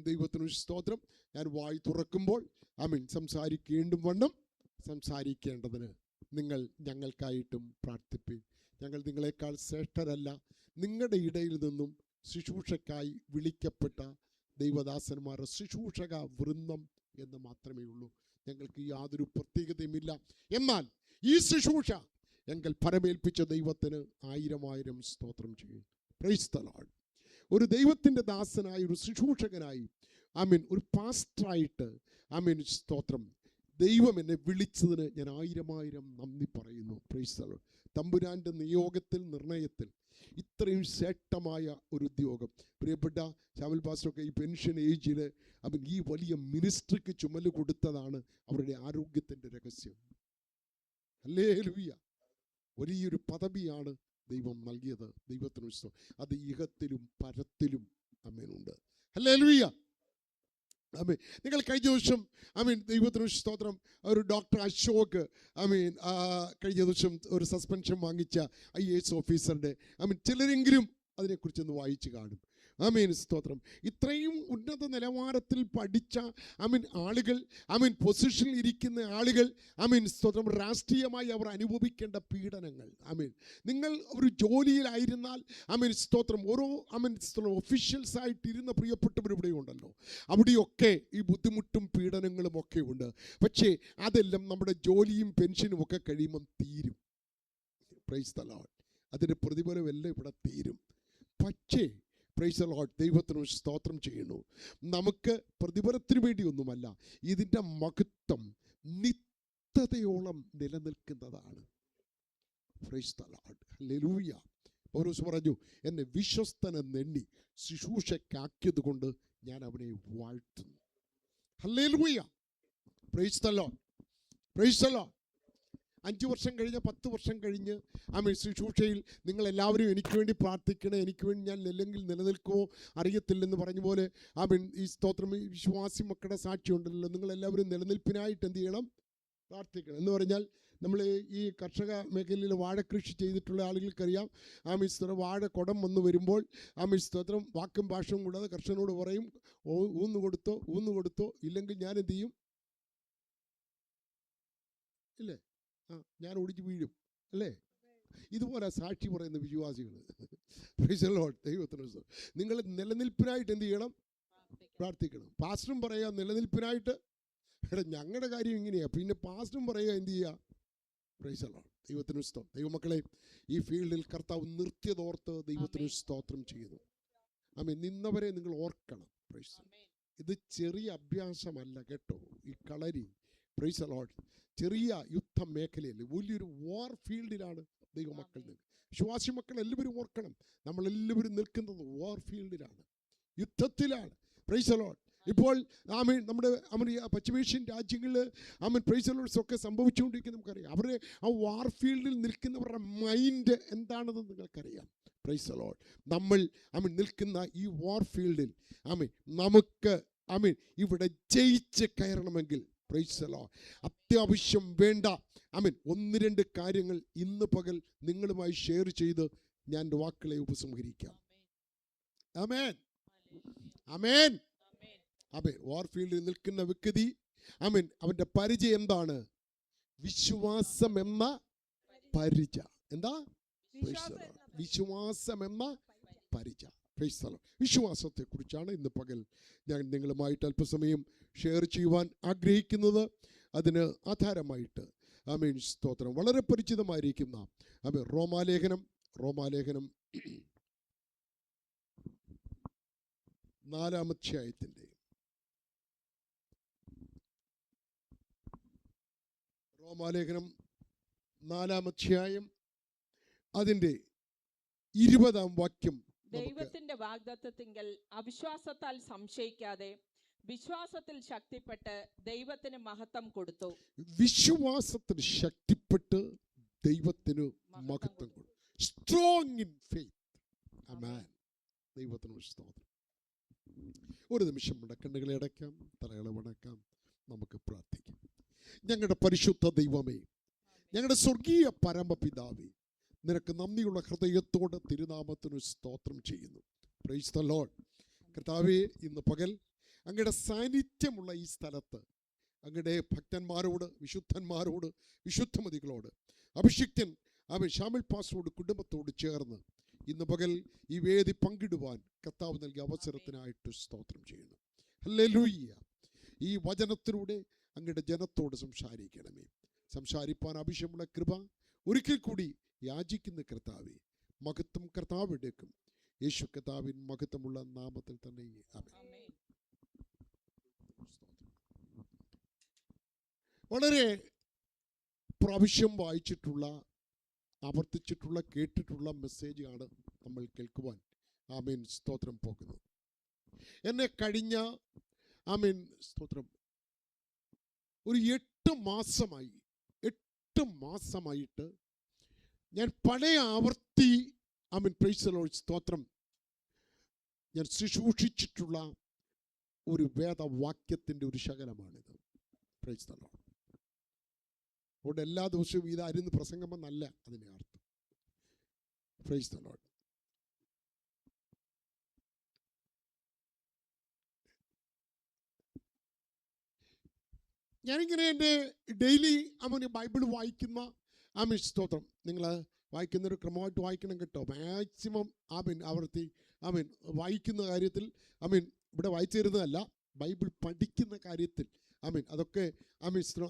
ദൈവത്തിന് സ്തോത്രം. ഞാൻ വായി തുറക്കുമ്പോൾ സംസാരിക്കേണ്ടും വണ്ണം സംസാരിക്കേണ്ടതിന് നിങ്ങൾ ഞങ്ങൾക്കായിട്ടും പ്രാർത്ഥിപ്പിൻ. ഞങ്ങൾ നിങ്ങളെക്കാൾ ശ്രേഷ്ഠരല്ല. നിങ്ങളുടെ ഇടയിൽ നിന്നും ശുശ്രൂഷക്കായി വിളിക്കപ്പെട്ട ദൈവദാസന്മാരുടെ ശുശ്രൂഷക വൃന്ദം എന്ന് മാത്രമേ ഉള്ളൂ. ഞങ്ങൾക്ക് യാതൊരു പ്രത്യേകതയുമില്ല. എന്നാൽ ഈ ശുശ്രൂഷ ഞങ്ങൾ പരമേൽപ്പിച്ച ദൈവത്തിന് 1000 സ്തോത്രം ചെയ്യും. Price the Lord. ഒരു ദൈവത്തിൻ്റെ ദാസനായി, ഒരു ശുശ്രൂഷകനായി, ഒരു പാസ്റ്ററായിട്ട് സ്തോത്രം ദൈവം എന്നെ വിളിച്ചതിന് ഞാൻ 1000 നന്ദി പറയുന്നു. Price the Lord. തമ്പുരാൻ്റെ നിയോഗത്തിൽ, നിർണയത്തിൽ ഇത്രയും ശ്രേഷ്ഠമായ ഒരു ഉദ്യോഗം പ്രിയപ്പെട്ട ശാമിൽ പാസ്റ്ററൊക്കെ ഈ പെൻഷൻ ഏജിൽ ഈ വലിയ മിനിസ്ട്രിക്ക് ചുമല് കൊടുത്തതാണ് അവരുടെ ആരോഗ്യത്തിൻ്റെ രഹസ്യം. ഹല്ലേലൂയ. വലിയൊരു പദവിയാണ് ദൈവം നൽകിയത്. ദൈവത്തിന് സ്തോത്രം. അത് ഇഹത്തിലും പരത്തിലും ഉണ്ട്. ഹല്ലേലൂയ. നിങ്ങൾ കഴിഞ്ഞ ദിവസം ദൈവത്തിന് സ്തോത്രം ഒരു ഡോക്ടർ അശോക് കഴിഞ്ഞ ദിവസം ഒരു സസ്പെൻഷൻ വാങ്ങിച്ച IAS ഓഫീസറുടെ ചിലരെങ്കിലും അതിനെക്കുറിച്ചൊന്ന് വായിച്ചു കാണും. ആമേൻ സ്തോത്രം. ഇത്രയും ഉന്നത നിലവാരത്തിൽ പഠിച്ച ആളുകൾ, പൊസിഷനിൽ ഇരിക്കുന്ന ആളുകൾ, സ്തോത്രം, രാഷ്ട്രീയമായി അവർ അനുഭവിക്കേണ്ട പീഡനങ്ങൾ. നിങ്ങൾ ഒരു ജോലിയിലായിരുന്നാൽ സ്തോത്രം, ഓരോ ഒഫീഷ്യൽസ് ആയിട്ടിരുന്ന പ്രിയപ്പെട്ടവർ ഇവിടെ ഉണ്ടല്ലോ, അവിടെയൊക്കെ ഈ ബുദ്ധിമുട്ടും പീഡനങ്ങളും ഒക്കെ ഉണ്ട്. പക്ഷേ അതെല്ലാം നമ്മുടെ ജോലിയും പെൻഷനും ഒക്കെ കഴിയുമ്പം തീരും. Price the Lord. അതിൻ്റെ പ്രതിഫലം എല്ലാം ഇവിടെ തീരും. പക്ഷേ പ്രൈസ് ദി ലോർഡ്, ദൈവത്തിന് സ്തോത്രം ചെയ്യുന്നു. നമുക്ക് പ്രതിഫലത്തിന് വേണ്ടിയൊന്നുമല്ല, ഇതിൻ്റെ മഹത്വം നിത്യതയോളം നിലനിൽക്കുന്നതാണ്. Praise the Lord. Hallelujah. Paulose പറഞ്ഞു, എന്നെ വിശ്വസ്തനെന്നെണ്ണി ശുശ്രൂഷയ്ക്കാക്കിയത് കൊണ്ട് ഞാൻ അവനെ വാഴ്ത്തുന്നു. Hallelujah. Praise the Lord. Praise the Lord. 5 വർഷം കഴിഞ്ഞ് 10 വർഷം കഴിഞ്ഞ് ശുശ്രൂഷയിൽ നിങ്ങളെല്ലാവരും എനിക്ക് വേണ്ടി പ്രാർത്ഥിക്കണേ, എനിക്ക് വേണ്ടി ഞാൻ അല്ലെങ്കിൽ നിലനിൽക്കുമോ അറിയത്തില്ലെന്ന് പറഞ്ഞ പോലെ ഈ സ്തോത്രം, വിശ്വാസി മക്കളുടെ സാക്ഷിയുണ്ടല്ലോ, നിങ്ങളെല്ലാവരും നിലനിൽപ്പിനായിട്ട് എന്ത് ചെയ്യണം? പ്രാർത്ഥിക്കണം. എന്ന് പറഞ്ഞാൽ നമ്മൾ ഈ കർഷക മേഖലയിൽ വാഴക്കൃഷി ചെയ്തിട്ടുള്ള ആളുകൾക്കറിയാം, സ്തോത്രം, വാഴ കുടം വന്ന് വരുമ്പോൾ സ്തോത്രം വാക്കും ഭാഷയും കൂടാതെ കർഷകനോട് പറയും, ഊന്ന് കൊടുത്തോ ഇല്ലെങ്കിൽ ഞാൻ എന്ത് ചെയ്യും? ഇല്ലേ? ഞാൻ ഒടിച്ച് വീഴും അല്ലേ? ഇതുപോലെ സാക്ഷി പറയുന്ന വിശ്വാസികൾ. Price the Lord. ദൈവത്തിന് നിങ്ങൾ നിലനിൽപ്പിനായിട്ട് എന്ത് ചെയ്യണം? പ്രാർത്ഥിക്കണം. പാസ്റ്ററും പറയുക നിലനിൽപ്പിനായിട്ട്, ഞങ്ങളുടെ കാര്യം ഇങ്ങനെയാ, പിന്നെ പാസ്റ്ററും പറയുക എന്ത് ചെയ്യുക? Price the Lord. ദൈവത്തിന് സ്തോത്രം. ദൈവമക്കളെ, ഈ ഫീൽഡിൽ കർത്താവ് നിർത്തിയതോർത്ത് ദൈവത്തിന് സ്തോത്രം ചെയ്യുന്നു. നിന്നവരെ നിങ്ങൾ ഓർക്കണം. പ്രൈസ്. ഇത് ചെറിയ അഭ്യാസമല്ല കേട്ടോ, ഈ കളരി. Price the Lord. ചെറിയ യുദ്ധ മേഖലയിൽ വലിയൊരു വാർ ഫീൽഡിലാണ് ദൈവമക്കൾ നിൽക്കുന്നത്. വിശ്വാസി മക്കൾ എല്ലാവരും ഓർക്കണം, നമ്മളെല്ലാവരും നിൽക്കുന്നത് വാർ ഫീൽഡിലാണ്, യുദ്ധത്തിലാണ്. Praise the Lord. ഇപ്പോൾ നമ്മുടെ പശ്ചിമേഷ്യൻ രാജ്യങ്ങളിൽ പ്രൈസ് ദി ലോർഡ്സ് ഒക്കെ സംഭവിച്ചുകൊണ്ടിരിക്കുന്നത് നമുക്കറിയാം. അവരുടെ ആ വാർ ഫീൽഡിൽ നിൽക്കുന്നവരുടെ മൈൻഡ് എന്താണെന്ന് നിങ്ങൾക്കറിയാം. Price the Lord. നമ്മൾ നിൽക്കുന്ന ഈ വാർ ഫീൽഡിൽ നമുക്ക് ഇവിടെ ജയിച്ച് കയറണമെങ്കിൽ പ്രൈസ് ദി ലോർഡ് അത്യാവശ്യം വേണ്ട 1-2 കാര്യങ്ങൾ ഇന്ന് പകൽ നിങ്ങളുമായി ഷെയർ ചെയ്ത് ഞാൻ എൻ്റെ വാക്കുകളെ ഉപസംഹരിക്കാം. ആമേൻ, ആമേൻ, ആമേൻ. വാർ ഫീൽഡിൽ നിൽക്കുന്ന വ്യക്തി അവൻ്റെ പരിചയം എന്താണ്? വിശ്വാസം എന്ന പരിച. എന്താ? വിശ്വാസം എന്ന പരിച. വിശ്വാസത്തെക്കുറിച്ചാണ് ഇന്ന് പകൽ ഞാൻ നിങ്ങളുമായിട്ട് അല്പസമയം ഷെയർ ചെയ്യുവാൻ ആഗ്രഹിക്കുന്നത്. അതിന് ആധാരമായിട്ട് സ്തോത്രം, വളരെ പരിചിതമായിരിക്കുന്ന റോമാലേഖനം 4-ാം അധ്യായത്തിൻ്റെ റോമാലേഖനം 4-ാം അധ്യായം അതിൻ്റെ 20-ാം വാക്യം. ദൈവത്തിന്റെ വാഗ്ദത്തത്തിങ്കൽ അവിശ്വാസത്താൽ സംശയിക്കാതെ വിശ്വാസത്തിൽ ശക്തിപ്പെട്ട് ദൈവത്തിന് മഹത്വം കൊടുത്തു. വിശ്വാസത്തിൽ ശക്തിപ്പെട്ട് ദൈവത്തിന് മഹത്വം കൊടുത്തു. Strong in faith. ആമേൻ. ദൈവത്തിന് സ്തോത്രം. ഒരു നിമിഷം നമ്മുടെ കണ്ണുകളെ അടയ്ക്കാം, തലകളെ വണക്കാം, നമുക്ക് പ്രാർത്ഥിക്കാം. ഞങ്ങളുടെ പരിശുദ്ധ ദൈവമേ, ഞങ്ങളുടെ സ്വർഗീയ പരമപിതാവേ, നിനക്ക് നന്ദിയുള്ള ഹൃദയത്തോടെ തിരുനാമത്തിന് സ്തോത്രം ചെയ്യുന്നു. Price the Lord. കർത്താവേ, ഇന്ന് പകൽ അങ്ങയുടെ സാന്നിധ്യമുള്ള ഈ സ്ഥലത്ത് അങ്ങയുടെ ഭക്തന്മാരോട്, വിശുദ്ധന്മാരോട്, വിശുദ്ധമതികളോട്, അഭിഷിക്തൻ ഷാമിൽ പാസ്റ്ററോട്, കുടുംബത്തോട് ചേർന്ന് ഇന്ന് പകൽ ഈ വേദി പങ്കിടുവാൻ കർത്താവ് നൽകിയ അവസരത്തിനായിട്ട് സ്തോത്രം ചെയ്യുന്നു. ഹല്ലേലൂയ. ഈ വചനത്തിലൂടെ അങ്ങയുടെ ജനത്തോട് സംസാരിക്കണമേ. സംസാരിപ്പാൻ ആവശ്യമുള്ള കൃപ ഒരിക്കൽ കൂടി യാചിക്കുന്ന കർത്താവേ, മഹത്വം കർത്താവ് എടുക്കും. യേശു കർത്താവിൻ മഹത്വമുള്ള നാമത്തിൽ തന്നെ ആമേൻ. വളരെ പ്രാവശ്യം വായിച്ചിട്ടുള്ള, ആവർത്തിച്ചിട്ടുള്ള, കേട്ടിട്ടുള്ള മെസ്സേജാണ് നമ്മൾ കേൾക്കുവാൻ ആമേൻ സ്തോത്രം പോകുന്നത്. എന്നെ കഴിഞ്ഞ ആമേൻ സ്തോത്രം ഒരു 8 മാസമായിട്ട് ഞാൻ പഴയ ആവർത്തി ആമേൻ പ്രൈസ് ദി ലോർഡ് സ്തോത്രം ഞാൻ ശുശ്രൂഷിച്ചിട്ടുള്ള ഒരു വേദവാക്യത്തിൻ്റെ ഒരു ശകലമാണിത്. Price the Lord. അതുകൊണ്ട് എല്ലാ ദിവസവും ഇതായിരുന്നു പ്രസംഗമെന്നല്ല അതിൻ്റെ അർത്ഥം. Price the Lord. ഞാനിങ്ങനെ എൻ്റെ ഡെയിലി ബൈബിൾ വായിക്കുന്ന സ്തോത്രം, നിങ്ങൾ വായിക്കുന്നൊരു ക്രമമായിട്ട് വായിക്കണം കേട്ടോ. മാക്സിമം ആവർത്തി വായിക്കുന്ന കാര്യത്തിൽ ഇവിടെ വായിച്ചു തരുന്നതല്ല, ബൈബിൾ പഠിക്കുന്ന കാര്യത്തിൽ അതൊക്കെ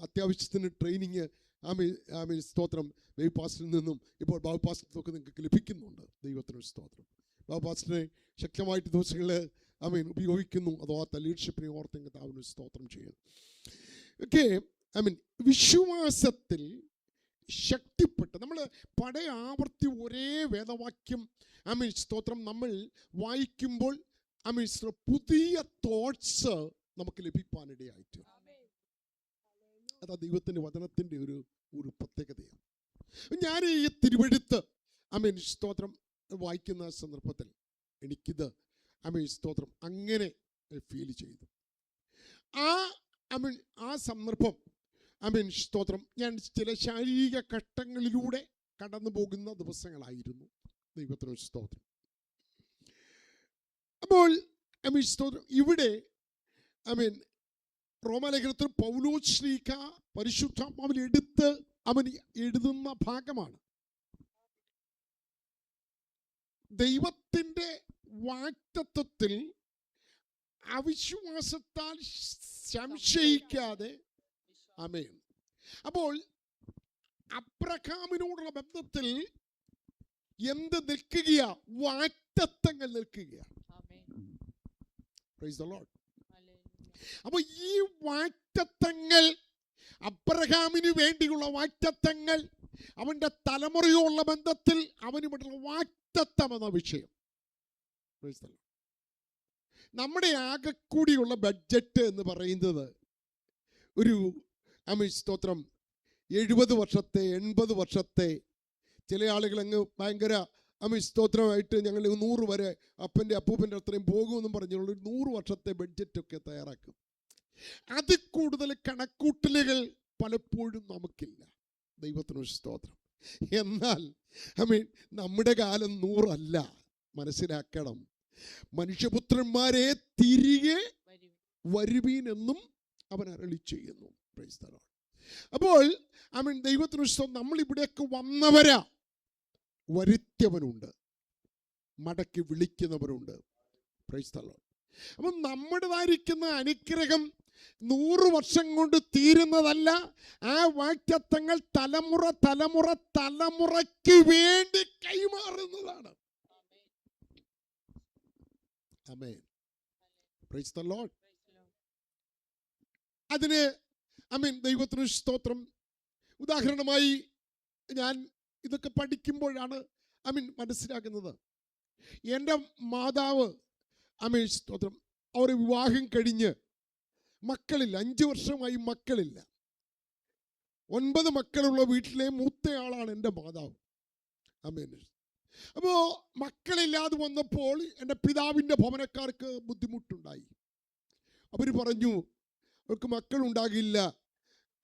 അത്യാവശ്യത്തിന് ട്രെയിനിങ് സ്തോത്രം ബൈബിൾ പാസ്റ്ററിൽ നിന്നും ഇപ്പോൾ ബാബു പാസ്റ്റർക്ക് നിങ്ങൾക്ക് ലഭിക്കുന്നുണ്ട്. ദൈവത്തിന് സ്തോത്രം. ബാബു പാസ്റ്ററിനെ ശക്തമായിട്ട് ദിവസങ്ങളിൽ ഉപയോഗിക്കുന്നു. അതോർത്ത ലീഡർഷിപ്പിനെ ഓർത്ത് താവിന് സ്തോത്രം ചെയ്യുന്നു. ഓക്കെ, വിശ്വാസത്തിൽ ശക്തിപ്പെട്ട് നമ്മൾ പഴയ ആവർത്തി ഒരേ വേദവാക്യം സ്തോത്രം നമ്മൾ വായിക്കുമ്പോൾ പുതിയ തോട്ട്സ് നമുക്ക് ലഭിക്കാനിടയായിട്ട്, അതാ ദൈവത്തിൻ്റെ വചനത്തിൻ്റെ ഒരു പ്രത്യേകതയാണ്. ഞാൻ ഈ തിരുവെഴുത്ത് സ്തോത്രം വായിക്കുന്ന സന്ദർഭത്തിൽ എനിക്കിത് സ്തോത്രം അങ്ങനെ ഫീൽ ചെയ്തു. ആ സന്ദർഭം സ്തോത്രം ഞാൻ ചില ശാരീരിക ഘട്ടങ്ങളിലൂടെ കടന്നു പോകുന്ന ദിവസങ്ങളായിരുന്നു. ദൈവത്തിന് സ്തോത്രം. അപ്പോൾ സ്തോത്രം ഇവിടെ റോമാലേഖനത്തിൽ പൗലോസ് ശ്ലീഹ പരിശുദ്ധാത്മാവിൽ എടുത്ത് എഴുതുന്ന ഭാഗമാണ്. ദൈവത്തിൻ്റെ വാഗ്ദത്തത്തിൽ അവിശ്വാസത്താൽ സംശയിക്കാതെ. ആമേൻ. അപ്പോൾ അബ്രഹാമിനോടുള്ള ബന്ധത്തിൽ എന്ത് നിൽക്കുകയാ? വാഗ്ദത്തങ്ങൾ നിൽക്കുകയാണ്. Price the Lord. അപ്പോൾ ഈ വാഗ്ദത്തങ്ങൾ, അബ്രഹാമിന് വേണ്ടിയുള്ള വാഗ്ദത്തങ്ങൾ, അവന്റെ തലമുറയുള്ള ബന്ധത്തിൽ അവനുമായിട്ടുള്ള വാഗ്ദത്തം എന്ന വിഷയം. Price the Lord. നമ്മുടെ ആകെക്കൂടിയുള്ള ബഡ്ജറ്റ് എന്ന് പറയുന്നത് ഒരു സ്തോത്രം 70 വർഷത്തെ 80 വർഷത്തെ, ചില ആളുകൾ അങ്ങ് ഭയങ്കര സ്തോത്രമായിട്ട് ഞങ്ങൾ 100 വരെ അപ്പൻ്റെ അപ്പൂപ്പൻ്റെ അത്രയും പോകുമെന്നും പറഞ്ഞുള്ള 100 വർഷത്തെ ബഡ്ജറ്റൊക്കെ തയ്യാറാക്കും. അതിൽ കൂടുതൽ കണക്കൂട്ടലുകൾ പലപ്പോഴും നമുക്കില്ല. ദൈവത്തിന് സ്തോത്രം. എന്നാൽ നമ്മുടെ കാലം 100 അല്ല. മനസ്സിലാക്കണം, മനുഷ്യപുത്രന്മാരെ തിരികെ വരുവീൻ എന്നും അവൻ അരുളി ചെയ്യുന്നു. Price the Lord. അപ്പോൾ ദൈവത്തിന് സ്തോത്രം. നമ്മളിവിടേക്ക് വന്നവരാ, വരുത്തിയവനുണ്ട്, മടക്കി വിളിക്കുന്നവരുണ്ട്. Price the Lord. അപ്പം നമ്മുടേതായിരിക്കുന്ന അനുഗ്രഹം 100 വർഷം കൊണ്ട് തീരുന്നതല്ല. ആ വാഗ്ദത്തങ്ങൾ തലമുറയ്ക്ക് വേണ്ടി കൈമാറുന്നതാണ്. ആമേൻ. Praise the Lord. അതിന് ദൈവത്തിന് സ്തോത്രം. ഉദാഹരണമായി ഞാൻ ഇതൊക്കെ പഠിക്കുമ്പോഴാണ് മനസ്സിലാക്കുന്നത്. എൻ്റെ മാതാവ് സ്തോത്രം, അവർ വിവാഹം കഴിഞ്ഞ് മക്കളില്ല, 5 വർഷമായി മക്കളില്ല. 9 മക്കളുള്ള വീട്ടിലെ മൂത്തയാളാണ് എൻ്റെ മാതാവ്. ആമേൻ. അപ്പോൾ മക്കളില്ലാതെ വന്നപ്പോൾ എൻ്റെ പിതാവിൻ്റെ ഭവനക്കാർക്ക് ബുദ്ധിമുട്ടുണ്ടായി. അവർ പറഞ്ഞു, അവർക്ക് മക്കളുണ്ടാകില്ല,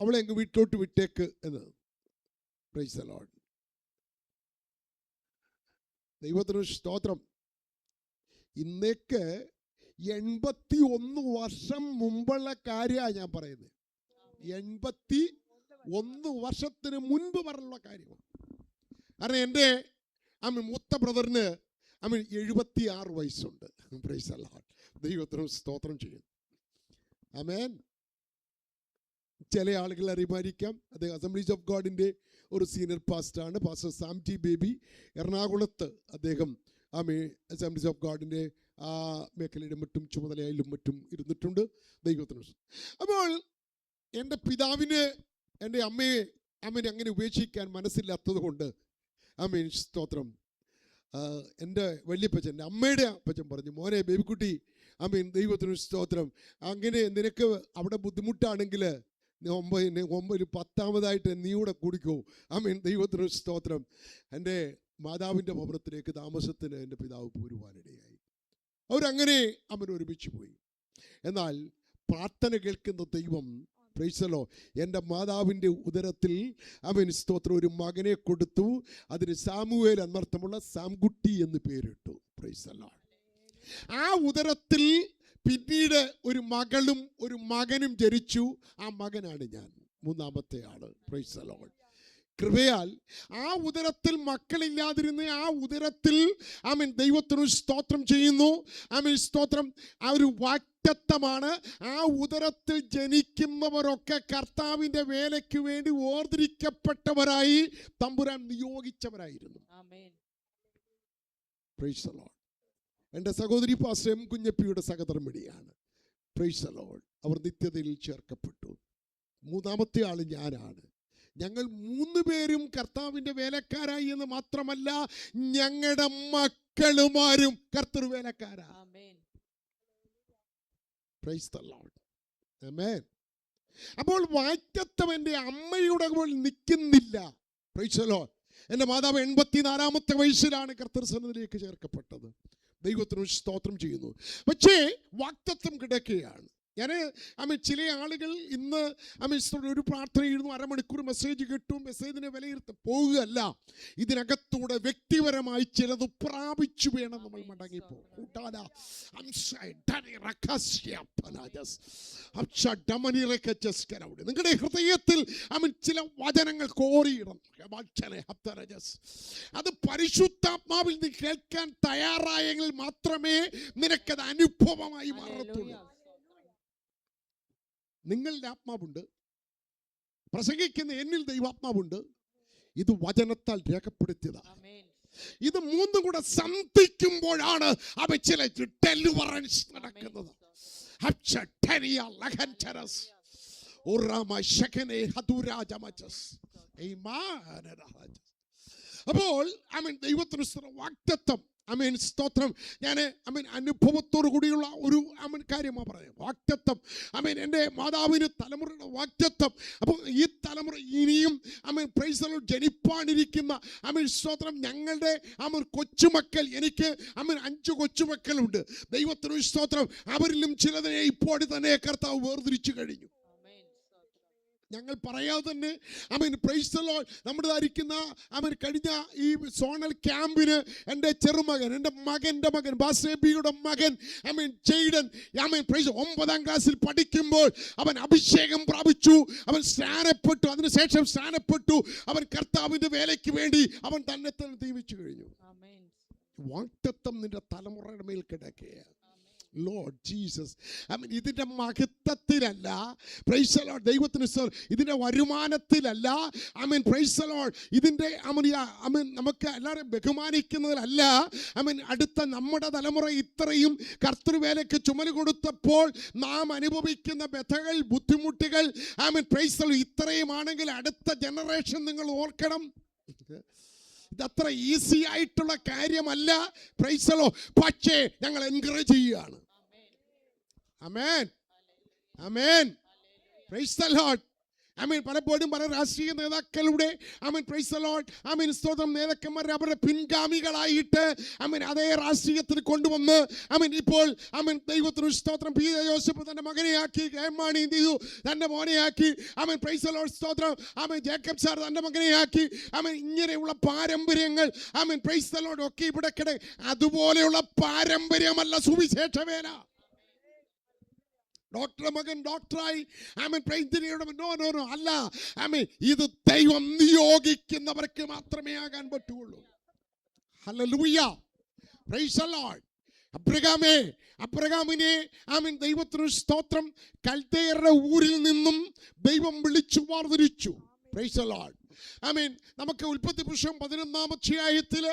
അവളെ അങ്ങ് വീട്ടിലോട്ട് വിട്ടേക്ക് എന്ന്. Price the Lord. ദൈവത്തിന് സ്തോത്രം. ഇന്നേക്ക് 81 വർഷം മുമ്പുള്ള കാര്യമാണ് ഞാൻ പറയുന്നത്. 81 വർഷത്തിന് മുൻപ് പറഞ്ഞുള്ള കാര്യമാണ്. കാരണം എൻ്റെ മൂത്ത ബ്രദറിന് 76 വയസ്സുണ്ട്. Price the Lord. ദൈവത്തിന് സ്തോത്രം ചെയ്യുന്നു. ആമേൻ. ചില ആളുകൾ അറിയുമായിരിക്കാം, അദ്ദേഹം അസംബ്ലീസ് ഓഫ് ഗോഡിൻ്റെ ഒരു സീനിയർ പാസ്റ്ററാണ്, പാസ്റ്റർ സാം ടി ബേബി. എറണാകുളത്ത് അദ്ദേഹം അസംബ്ലീസ് ഓഫ് ഗോഡിൻ്റെ ആ മേഖലയുടെ മറ്റും ചുമതലയിലും മറ്റും ഇരുന്നിട്ടുണ്ട്. ദൈവത്തിന്. അപ്പോൾ എൻ്റെ പിതാവിന് എൻ്റെ അമ്മയെ അങ്ങനെ ഉപേക്ഷിക്കാൻ മനസ്സില്ലാത്തത് കൊണ്ട് സ്തോത്രം, എൻ്റെ വല്യപ്പച്ചൻ, എൻ്റെ അമ്മയുടെ അപ്പച്ചൻ പറഞ്ഞു, മോനെ ബേബിക്കുട്ടി, ദൈവത്തിന് സ്തോത്രം, അങ്ങനെ നിനക്ക് അവിടെ ബുദ്ധിമുട്ടാണെങ്കിൽ 9 10ാമതായിട്ട് നീ കൂടെ കുടിക്കൂ. ദൈവത്തിന് സ്തോത്രം. എൻ്റെ മാതാവിൻ്റെ ഭവനത്തിലേക്ക് താമസത്തിന് എൻ്റെ പിതാവ് പോരുവാനിടയായി. അവരങ്ങനെ ഒരുമിച്ച് പോയി. എന്നാൽ പ്രാർത്ഥന കേൾക്കുന്ന ദൈവം, പ്രൈസ് ദി ലോർഡ്, എൻ്റെ മാതാവിൻ്റെ ഉദരത്തിൽ സ്തോത്രം ഒരു മകനെ കൊടുത്തു. അതിന് സാമുവേൽ എന്നർത്ഥമുള്ള സാംകുട്ടി എന്ന് പേരിട്ടു. Price the Lord. ആ ഉദരത്തിൽ പിന്നീട് ഒരു മകളും ഒരു മകനും ജനിച്ചു. ആ മകനാണ് ഞാൻ, മൂന്നാമത്തെ ആള്. Price the Lord. കൃപയാൽ ആ ഉദരത്തിൽ മക്കളില്ലാതിരുന്ന ആ ഉദരത്തിൽ ആമേൻ ദൈവത്തിന് സ്തോത്രം ചെയ്യുന്നു. ആമേൻ സ്തോത്രം. ആ ഒരു വാഗ്ദത്തമാണ്. ആ ഉദരത്തിൽ ജനിക്കുന്നവരൊക്കെ കർത്താവിൻ്റെ വേലയ്ക്ക് വേണ്ടി വേർതിരിക്കപ്പെട്ടവരായി തമ്പുരാൻ നിയോഗിച്ചവരായിരുന്നു. Price the Lord. എൻ്റെ സഹോദരി പാസ്റ്റർ എം കുഞ്ഞപ്പിയുടെ സഹധർമ്മിണിയാണ്. Praise the Lord. അവർ നിത്യതയിൽ ചേർക്കപ്പെട്ടു. മൂന്നാമത്തെ ആൾ ഞാനാണ്. ഞങ്ങൾ 3 പേരും കർത്താവിൻ്റെ വേലക്കാരായി എന്ന് മാത്രമല്ല, ഞങ്ങളുടെ മക്കളുമാരും കർത്തൃ വേലക്കാരാ. Praise the Lord. ആമേൻ. അപ്പോൾ വാഗ്ദത്തം എൻ്റെ അമ്മയുടെ മുകളിൽ നിൽക്കുന്നില്ല. Praise the Lord. എൻ്റെ മാതാവ് 84-ാമത്തെ വയസ്സിലാണ് കർത്തൃ സന്നിധിയിലേക്ക് ചേർക്കപ്പെട്ടത്. ദൈവത്തിന് സ്തോത്രം ചെയ്യുന്നു. പക്ഷേ വാഗ്ദത്തം കിടക്കുകയാണ്. ചില ആളുകൾ ഇന്ന് ഒരു പ്രാർത്ഥന എഴുതുന്നു, അരമണിക്കൂർ മെസ്സേജ് കിട്ടും, മെസ്സേജിനെ വിലയിരുത്ത പോവുകയല്ല. ഇതിനകത്തൂടെ വ്യക്തിപരമായി ചിലത് പ്രാപിച്ചു വേണം നമ്മൾ മടങ്ങിപ്പോകും. നിങ്ങളുടെ ഹൃദയത്തിൽ ചില വചനങ്ങൾ കോറിയിടണം. അത് പരിശുദ്ധാത്മാവിൽ നീ കേൾക്കാൻ തയ്യാറായെങ്കിൽ മാത്രമേ നിനക്കത് അനുഭവമായി മാറത്തുള്ളൂ. നിങ്ങളുടെ ആത്മാവുണ്ട്, പ്രസംഗിക്കുന്ന എന്നിൽ ദൈവാത്മാവുണ്ട്. ഇത് വചനത്താൽ രേഖപ്പെടുത്തിയതാണ്. ഇത് 3 കൂടെ സന്ധിക്കുമ്പോഴാണ് അവ ചില ഡെലിവറൻസ് നടക്കുന്നത്. അപ്പോൾ ദൈവത്തിന് വാഗ്ദത്തം. സ്തോത്രം. ഞാൻ അനുഭവത്തോടു കൂടിയുള്ള ഒരു കാര്യമാണ് പറയുന്നത്. വാഗ്ദത്തം. എൻ്റെ മാതാവിന് തലമുറയുടെ വാഗ്ദത്തം. അപ്പോൾ ഈ തലമുറ ഇനിയും പ്രൈസ് ദി ലോർഡ് ജനിപ്പാനിരിക്കുന്ന സ്തോത്രം ഞങ്ങളുടെ കൊച്ചുമക്കൾ. എനിക്ക് 5 കൊച്ചുമക്കളുണ്ട്. ദൈവത്തിന് സ്തോത്രം. അവരിലും ചിലതിനെ ഇപ്പോൾ തന്നെ കർത്താവ് വേർതിരിച്ചു കഴിഞ്ഞു. ഞങ്ങൾ പറയാതെ തന്നെ പ്രൈസ് ദി ലോർഡ് നമ്മുടെ ധരിക്കുന്ന കഴിഞ്ഞ ഈ സോണൽ ക്യാമ്പിന് എൻ്റെ ചെറുമകൻ, എൻ്റെ മകൻ്റെ മകൻ, ബാസേബിയുടെ മകൻ ജെയ്ഡൻ പ്രൈസ് 9ാം ക്ലാസ്സിൽ പഠിക്കുമ്പോൾ അവൻ അഭിഷേകം പ്രാപിച്ചു. അവൻ സ്നാനപ്പെട്ടു. അതിനുശേഷം സ്നാനപ്പെട്ടു. അവൻ കർത്താവിൻ്റെ വേലയ്ക്ക് വേണ്ടി അവൻ തന്നെ ദൈവിച്ചു കഴിഞ്ഞു. വാഗ്ദത്തം നിന്റെ തലമുറയുടെ മേൽ കിടക്കുകയാണ്. Lord Jesus. ഇതിൻ്റെ മഹത്വത്തിലല്ല. Price the Lord. ദൈവത്തിന് ഇതിൻ്റെ വരുമാനത്തിലല്ല. Price the Lord. ഇതിൻ്റെ നമുക്ക് എല്ലാവരും ബഹുമാനിക്കുന്നതിലല്ല. അടുത്ത നമ്മുടെ തലമുറ ഇത്രയും കർത്തൃവേലയ്ക്ക് ചുമല് കൊടുത്തപ്പോൾ നാം അനുഭവിക്കുന്ന വ്യഥകൾ, ബുദ്ധിമുട്ടുകൾ പ്രൈസ് ദി ലോർഡ് ഇത്രയുമാണെങ്കിൽ അടുത്ത ജനറേഷൻ നിങ്ങൾ ഓർക്കണം. ഇതത്ര ഈസി ആയിട്ടുള്ള കാര്യമല്ല. Praise the Lord. പക്ഷേ ഞങ്ങൾ എൻകറേജ് ചെയ്യുകയാണ്. Amen, amen. Praise the Lord. പലപ്പോഴും പല രാഷ്ട്രീയ നേതാക്കളുടെ പ്രൈസ് ദി ലോർഡ് സ്തോത്രം നേതാക്കന്മാർ അവരുടെ പിൻഗാമികളായിട്ട് അതേ രാഷ്ട്രീയത്തിൽ കൊണ്ടുവന്ന് ഇപ്പോൾ ദൈവത്തിന് സ്തോത്രം പി ജോസഫ് തന്റെ മകനെയാക്കി, കെ മാണി ചെയ്തു തന്റെ മോനെയാക്കി, പ്രൈസ് ദി ലോർഡ് സ്തോത്രം ജേക്കബ് സാർ തന്റെ മകനെയാക്കി. ഇങ്ങനെയുള്ള പാരമ്പര്യങ്ങൾ പ്രൈസ് ദി ലോർഡ് ഒക്കെ ഇവിടെ അതുപോലെയുള്ള പാരമ്പര്യമല്ല സുവിശേഷ വേല. ഡോക്ടറുടെ മകൻ ഡോക്ടറായി നോ അല്ല. ഇത് ദൈവം നിയോഗിക്കുന്നവർക്ക് മാത്രമേ ആകാൻ പറ്റുള്ളൂ. ഹല്ലേലൂയ. Praise the Lord. അബ്രഹാമിനെ ദൈവത്തിന് സ്തോത്രം കൽദയരുടെ ഊരിൽ നിന്നും ദൈവം വിളിച്ചു വേർതിരിച്ചു. Price the Lord. നമുക്ക് ഉൽപ്പത്തി പുസ്തകം 11-ാം അധ്യായത്തില്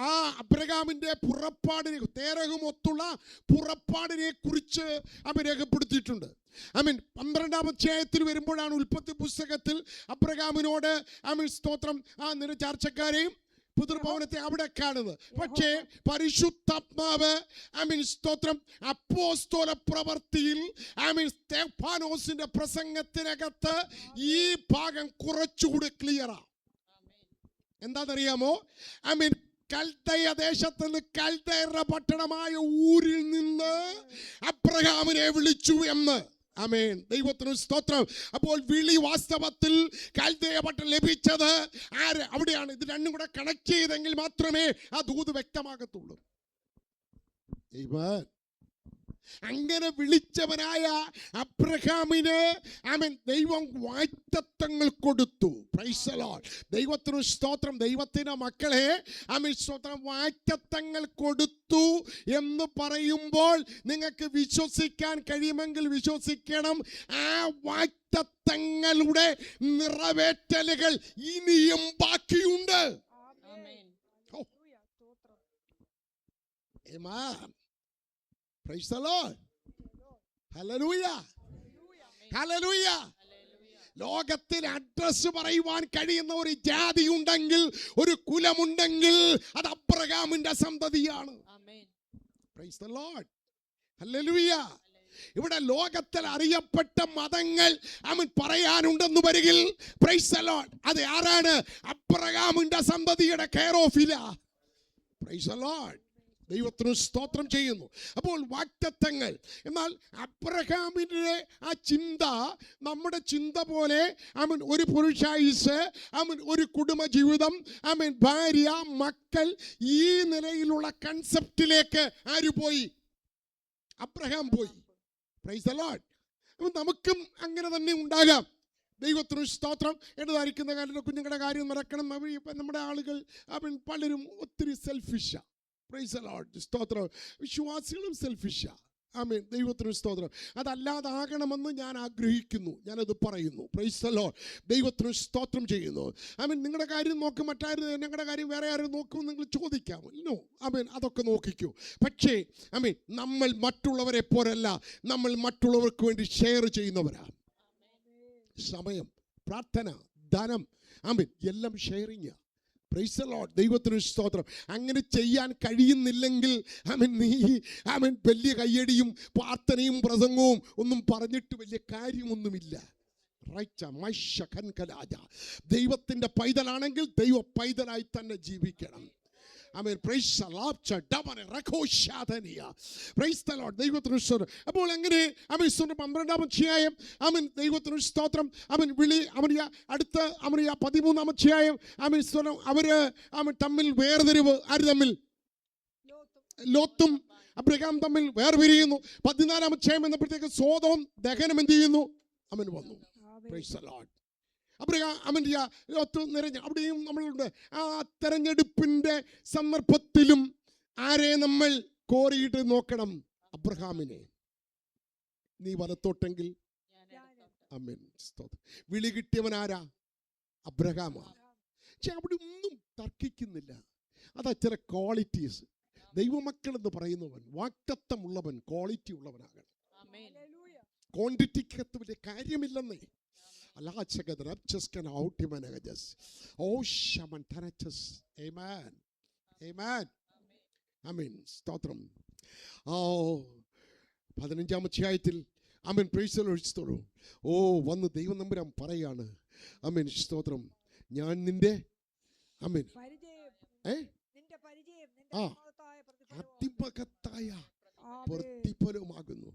ആ അബ്രഹാമിന്റെ പുറപ്പാടിനെ, തേരഹുമൊത്തുള്ള പുറപ്പാടിനെ കുറിച്ച് രേഖപ്പെടുത്തിയിട്ടുണ്ട്. 12-ാം അധ്യായത്തിൽ വരുമ്പോഴാണ് ഉൽപ്പത്തി പുസ്തകത്തിൽ അബ്രഹാമിനോട് സ്തോത്രം നിന്റെ ചാർച്ചക്കാരെയും പിതൃഭവനത്തെ അവിടെ കാണുന്നത്. പക്ഷേ പരിശുദ്ധാത്മാവ് സ്തോത്രം അപ്പോസ്തല പ്രവൃത്തിയിൽ സ്തെഫാനോസിന്റെ പ്രസംഗത്തിനകത്ത് ഈ ഭാഗം കുറച്ചുകൂടി ക്ലിയറാ. എന്താണെന്നറിയാമോ? കൽദയ ദേശത്ത് നിന്ന്, കൽദയരുടെ പട്ടണമായ ഊരിൽ നിന്ന് അബ്രഹാമിനെ വിളിച്ചു എന്ന്. ആമേൻ. ദൈവത്തിന് സ്തോത്രം. അപ്പോൾ വിളി വാസ്തവത്തിൽ കൽദയ പട്ടണം ലഭിച്ചത് ആര്? അവിടെയാണ്. ഇത് രണ്ടും കൂടെ കണക്ട് ചെയ്തെങ്കിൽ മാത്രമേ ആ ദൂത് വ്യക്തമാകത്തുള്ളൂ. അങ്ങനെ വിളിച്ചവനായ അബ്രഹാമിന് ദൈവം വാഗ്ദത്തങ്ങൾ കൊടുത്തു. Price the Lord. ദൈവത്തിന് സ്തോത്രം. ദൈവത്തിന്റെ മക്കളെ സ്തോത്രം, വാഗ്ദത്തങ്ങൾ കൊടുത്തു എന്ന് പറയുമ്പോൾ നിങ്ങൾക്ക് വിശ്വസിക്കാൻ കഴിയുമെങ്കിൽ വിശ്വസിക്കണം. ആ വാഗ്ദത്തങ്ങളുടെ നിറവേറ്റലുകൾ ഇനിയും ബാക്കിയുണ്ട്. Amen. Praise the Lord. Hallelujah. Hallelujah. ലോകത്തിൽ അഡ്രസ് പറയുവാൻ കഴിയുന്ന ഒരു ജാതി ഉണ്ടെങ്കിൽ, ഒരു കുലമുണ്ടെങ്കിൽ അത് അബ്രഹാമിന്റെ സന്തതിയാണ്. Praise the Lord. Hallelujah. ഇവിടെ ലോകത്തിൽ അറിയപ്പെട്ട മതങ്ങൾ പറയാനുണ്ടെന്ന് വരികിൽ, പ്രൈസ് ദി ലോർഡ്, അത് ആരാണ്? അബ്രഹാമിന്റെ സന്തതിയുടെ കെയർ ഓഫിലാ. Praise the Lord. ദൈവത്തിന് സ്തോത്രം ചെയ്യുന്നു. അപ്പോൾ വാഗ്ദത്തങ്ങൾ. എന്നാൽ അബ്രഹാമിന്റെ ആ ചിന്ത നമ്മുടെ ചിന്ത പോലെ ഒരു പുരുഷായുസ്, ഒരു കുടുംബ ജീവിതം, ഭാര്യ, മക്കൾ, ഈ നിലയിലുള്ള കൺസെപ്റ്റിലേക്ക് ആര് പോയി? അബ്രഹാം പോയി. Price the Lord. നമുക്കും അങ്ങനെ തന്നെ ഉണ്ടാകാം. ദൈവത്തിന് സ്തോത്രം. എന്നതായിരിക്കുന്ന കാര്യം കുഞ്ഞുങ്ങളുടെ കാര്യം മറക്കണം. നമ്മുടെ ആളുകൾ പലരും ഒത്തിരി സെൽഫിഷാ. Price the Lord. സ്തോത്രം. വിശ്വാസികളും സെൽഫിഷാ. ആമേൻ. ദൈവത്തിന് സ്തോത്രം. അതല്ലാതാകണമെന്ന് ഞാൻ ആഗ്രഹിക്കുന്നു, ഞാനത് പറയുന്നു. Price the Lord. ദൈവത്തിന് സ്തോത്രം ചെയ്യുന്നു. ആമേൻ. നിങ്ങളുടെ കാര്യം നോക്കും, മറ്റാരും ഞങ്ങളുടെ കാര്യം വേറെ ആരും നോക്കും നിങ്ങൾ ചോദിക്കാമല്ലോ. ആമേൻ. അതൊക്കെ നോക്കിക്കൂ. പക്ഷേ ആമേൻ, നമ്മൾ മറ്റുള്ളവരെ പോലല്ല. നമ്മൾ മറ്റുള്ളവർക്ക് വേണ്ടി ഷെയർ ചെയ്യുന്നവരാണ്. സമയം, പ്രാർത്ഥന, ധനം, ആമേൻ, എല്ലാം ഷെയറിങ്. Price the Lord. ദൈവത്തിന് സ്തോത്രം. അങ്ങനെ ചെയ്യാൻ കഴിയുന്നില്ലെങ്കിൽ നീ വലിയ കയ്യടിയും പ്രാർത്ഥനയും പ്രസംഗവും ഒന്നും പറഞ്ഞിട്ട് വലിയ കാര്യമൊന്നുമില്ല. ദൈവത്തിന്റെ പൈതലാണെങ്കിൽ ദൈവ പൈതലായി തന്നെ ജീവിക്കണം. Amen. Praise the Lord. Praise the Lord. ദൈവത്തിന് സ്തോത്രം. അപ്പോൾ എങ്ങനെ 12-ാം അധ്യായം ദൈവത്തിന് സ്തോത്രം വിളി അടുത്ത 13-ാം അധ്യായം അവര് തമ്മിൽ വേർതിരിവ്. ആര് തമ്മിൽ? ലോത്തും അബ്രഹാം തമ്മിൽ വേർപിരിയുന്നു. 14-ാം അധ്യായം എന്നപ്പോഴത്തേക്ക് സോദോം ദഹനം എന്ത് ചെയ്യുന്നു? വന്നു. Price the Lord. ലോത്ത് നിറഞ്ഞ അവിടെയും നമ്മളുണ്ട്. ആ തെരഞ്ഞെടുപ്പിന്റെ സന്ദർഭത്തിലും ആരെ നമ്മൾ കോറിയിട്ട് നോക്കണം? അബ്രഹാമിനെ. നീ വലത്തോട്ടെങ്കിൽ ആമേൻ. വിളി കിട്ടിയവൻ ആരാ? അബ്രഹാമാണ്. പക്ഷെ അവിടെ ഒന്നും തർക്കിക്കുന്നില്ല. അതാ ചില ക്വാളിറ്റീസ്. ദൈവമക്കൾ എന്ന് പറയുന്നവൻ വാഗ്ദത്തമുള്ളവൻ, ക്വാളിറ്റി ഉള്ളവനാകണം. ക്വാണ്ടിറ്റിക്കകത്ത് വലിയ കാര്യമില്ലെന്നേ. സ്തോത്രം. 15-ാം അധ്യായത്തിൽ പ്രൈസ്തോളൂ. വന്ന് ദൈവം നമ്പുരാൻ പറയാണ്. സ്തോത്രം. ഞാൻ നിന്റെ അതിമഹത്തായ പ്രതിഫലമാകുന്നു.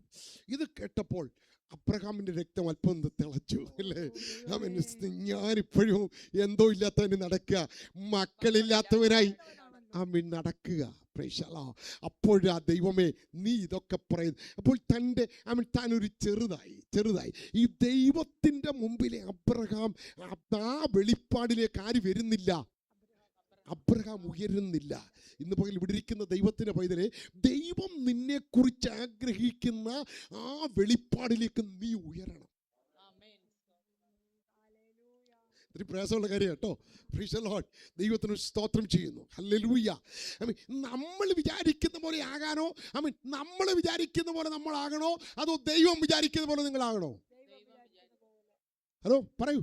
ഇത് കേട്ടപ്പോൾ അബ്രഹാമിന്റെ രക്തം അല്പം തിളച്ചു അല്ലേ? ഞാനിപ്പോഴും എന്തോ ഇല്ലാത്തവന് നടക്കുക, മക്കളില്ലാത്തവനായി നടക്കുക. അപ്പോഴാ ദൈവമേ നീ ഇതൊക്കെ പറയുന്നു. അപ്പോൾ താനൊരു ചെറുതായി ഈ ദൈവത്തിന്റെ മുമ്പിലെ അബ്രഹാം ആ വെളിപ്പാടിലേക്ക് ആര് വരുന്നില്ല? അബ്രഹാം ഉയരുന്നില്ല. ഇന്ന് പകൽ ഇവിടെ ഇരിക്കുന്ന ദൈവത്തിന്റെ പൈതലെ, ദൈവം നിന്നെ കുറിച്ച് ആഗ്രഹിക്കുന്ന ആ വെളിപ്പാടിലേക്ക് നീ ഉയരണം. ഇത്തിരി പ്രയാസമുള്ള കാര്യം കേട്ടോ. Price the Lord. ദൈവത്തിന് സ്തോത്രം ചെയ്യുന്നു. ഹല്ലേലൂയ. നമ്മൾ വിചാരിക്കുന്ന പോലെ ആകാനോ, നമ്മൾ വിചാരിക്കുന്ന പോലെ നമ്മളാകണോ, അതോ ദൈവം വിചാരിക്കുന്ന പോലെ നിങ്ങളാകണോ? ഹലോ പറയൂ.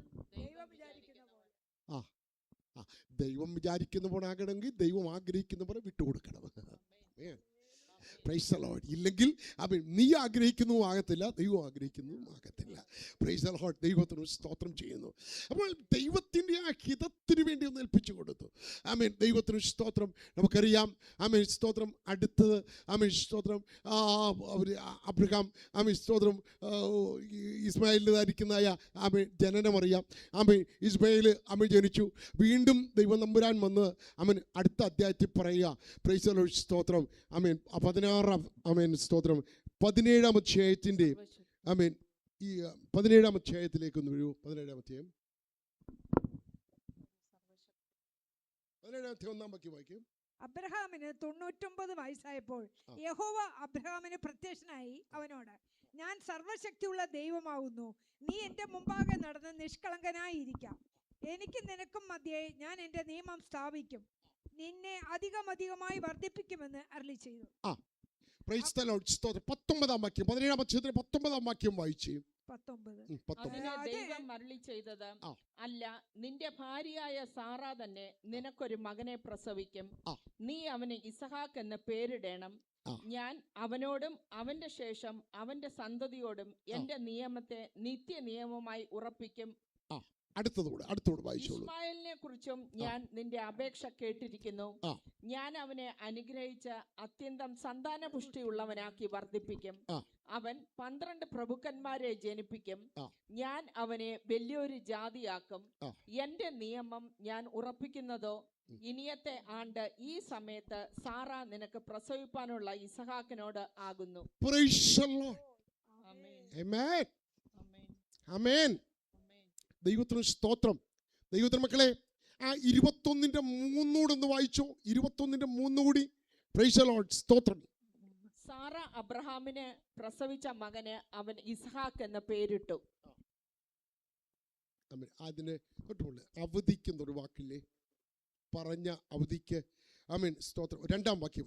ദൈവം വിചാരിക്കുന്ന പോലെ ആകണമെങ്കിൽ ദൈവം ആഗ്രഹിക്കുന്ന പോലെ വിട്ടുകൊടുക്കണം. Price the Lord. ഇല്ലെങ്കിൽ നീ ആഗ്രഹിക്കുന്നതും ആകത്തില്ല, ദൈവം ആഗ്രഹിക്കുന്നതും ആകത്തില്ല. Praise the Lord. ദൈവത്തിന് സ്തോത്രം ചെയ്യുന്നു. അപ്പോൾ ദൈവത്തിൻ്റെ ആ ഹിതത്തിന് വേണ്ടി ഒന്ന് ഏൽപ്പിച്ചു കൊടുത്തു. ദൈവത്തിന് സ്തോത്രം. നമുക്കറിയാം. സ്തോത്രം. അടുത്തത് സ്തോത്രം അബ്രഹാം സ്തോത്രം ഇസ്മായിലിനായിരിക്കുന്നതായ ജനനം അറിയാം. ഇസ്മായിൽ ജനിച്ചു. വീണ്ടും ദൈവം നമ്പുരാൻ വന്ന് അടുത്ത അധ്യായത്തിൽ പറയുക. Price the Lord. സ്തോത്രം. 16-ാം സ്തോത്രം 17-ാം അധ്യായത്തിന്റെ ആമേൻ ഈ 17-ാം അധ്യായത്തിലേക്ക് ഒന്ന് വരൂ. 17-ാം അധ്യായം 17-ാം അധ്യായം 1-ാം വാക്യം വായിക്കും. അബ്രഹാമിന് 99 വയസ്സായപ്പോൾ യഹോവ അബ്രഹാമിന് പ്രത്യക്ഷനായി അവനോട്, ഞാൻ സർവശക്തിയുള്ള ദൈവമാകുന്നു, നീ എന്റെ മുമ്പാകെ നടന്ന് നിഷ്കളങ്കനായിരിക്കാം. എനിക്ക് നിനക്കും മധ്യേ ഞാൻ എന്റെ നിയമം സ്ഥാപിക്കും, നിന്നെ അധികമായി വർദ്ധിപ്പിക്കുമെന്ന് അരുളി ചെയ്തു. Price the Lord. സ്തോത്രം. 19-ാം വാക്യം 17-ാം അധ്യായത്തിലെ 19-ാം വാക്യം വായിച്ചു. 19 അതിന് ദൈവം അരുളി ചെയ്തത്, അല്ല, നിന്റെ ഭാര്യയായ സാറ തന്നെ നിനക്കൊരു മകനെ പ്രസവിക്കും. നീ അവന് ഇസഹാക്ക് എന്ന് പേരിടേണം. ഞാൻ അവനോടും അവന്റെ ശേഷം അവന്റെ സന്തതിയോടും എന്റെ നിയമത്തെ നിത്യ നിയമമായി ഉറപ്പിക്കും. അടുത്തോട് വായിച്ചോളൂ. ഇസ്മായിലിനെ കുറിച്ചും ഞാൻ നിന്റെ അപേക്ഷ കേട്ടിരിക്കുന്നു. ഞാൻ അവനെ അനുഗ്രഹിച്ച് അത്യന്തം സന്താനപുഷ്ടിയുള്ളവനാക്കി വർദ്ധിപ്പിക്കും. അവൻ 12 പ്രഭുക്കന്മാരെ ജനിപ്പിക്കും. ഞാൻ അവനെ വലിയൊരു ജാതിയാക്കും. എന്റെ നിയമം ഞാൻ ഉറപ്പിക്കുന്നതോ ഇനിയത്തെ ആണ്ട് ഈ സമയത്ത് സാറ നിനക്ക് പ്രസവിപ്പാനുള്ള ഇസഹാക്കിനോട് ആകുന്നു. ദൈവത്തിന് സ്തോത്രം. ദൈവത്തിന് മക്കളെ, ആ 21-ന്റെ 3 വായിച്ചോ. 21-ന്റെ 3 കൂടി. Price the Lord. സ്തോത്രം. സാറ അബ്രഹാമിന് പ്രസവിച്ച മകന് അവൻ ഇസ്ഹാക്ക് എന്ന് പേരിട്ടു. അതിന് അവധിക്കുന്ന ഒരു വാക്കില്ലേ, പറഞ്ഞ അവധിക്ക്. ആമേൻ. സ്തോത്രം. 2-ാം വാക്യം.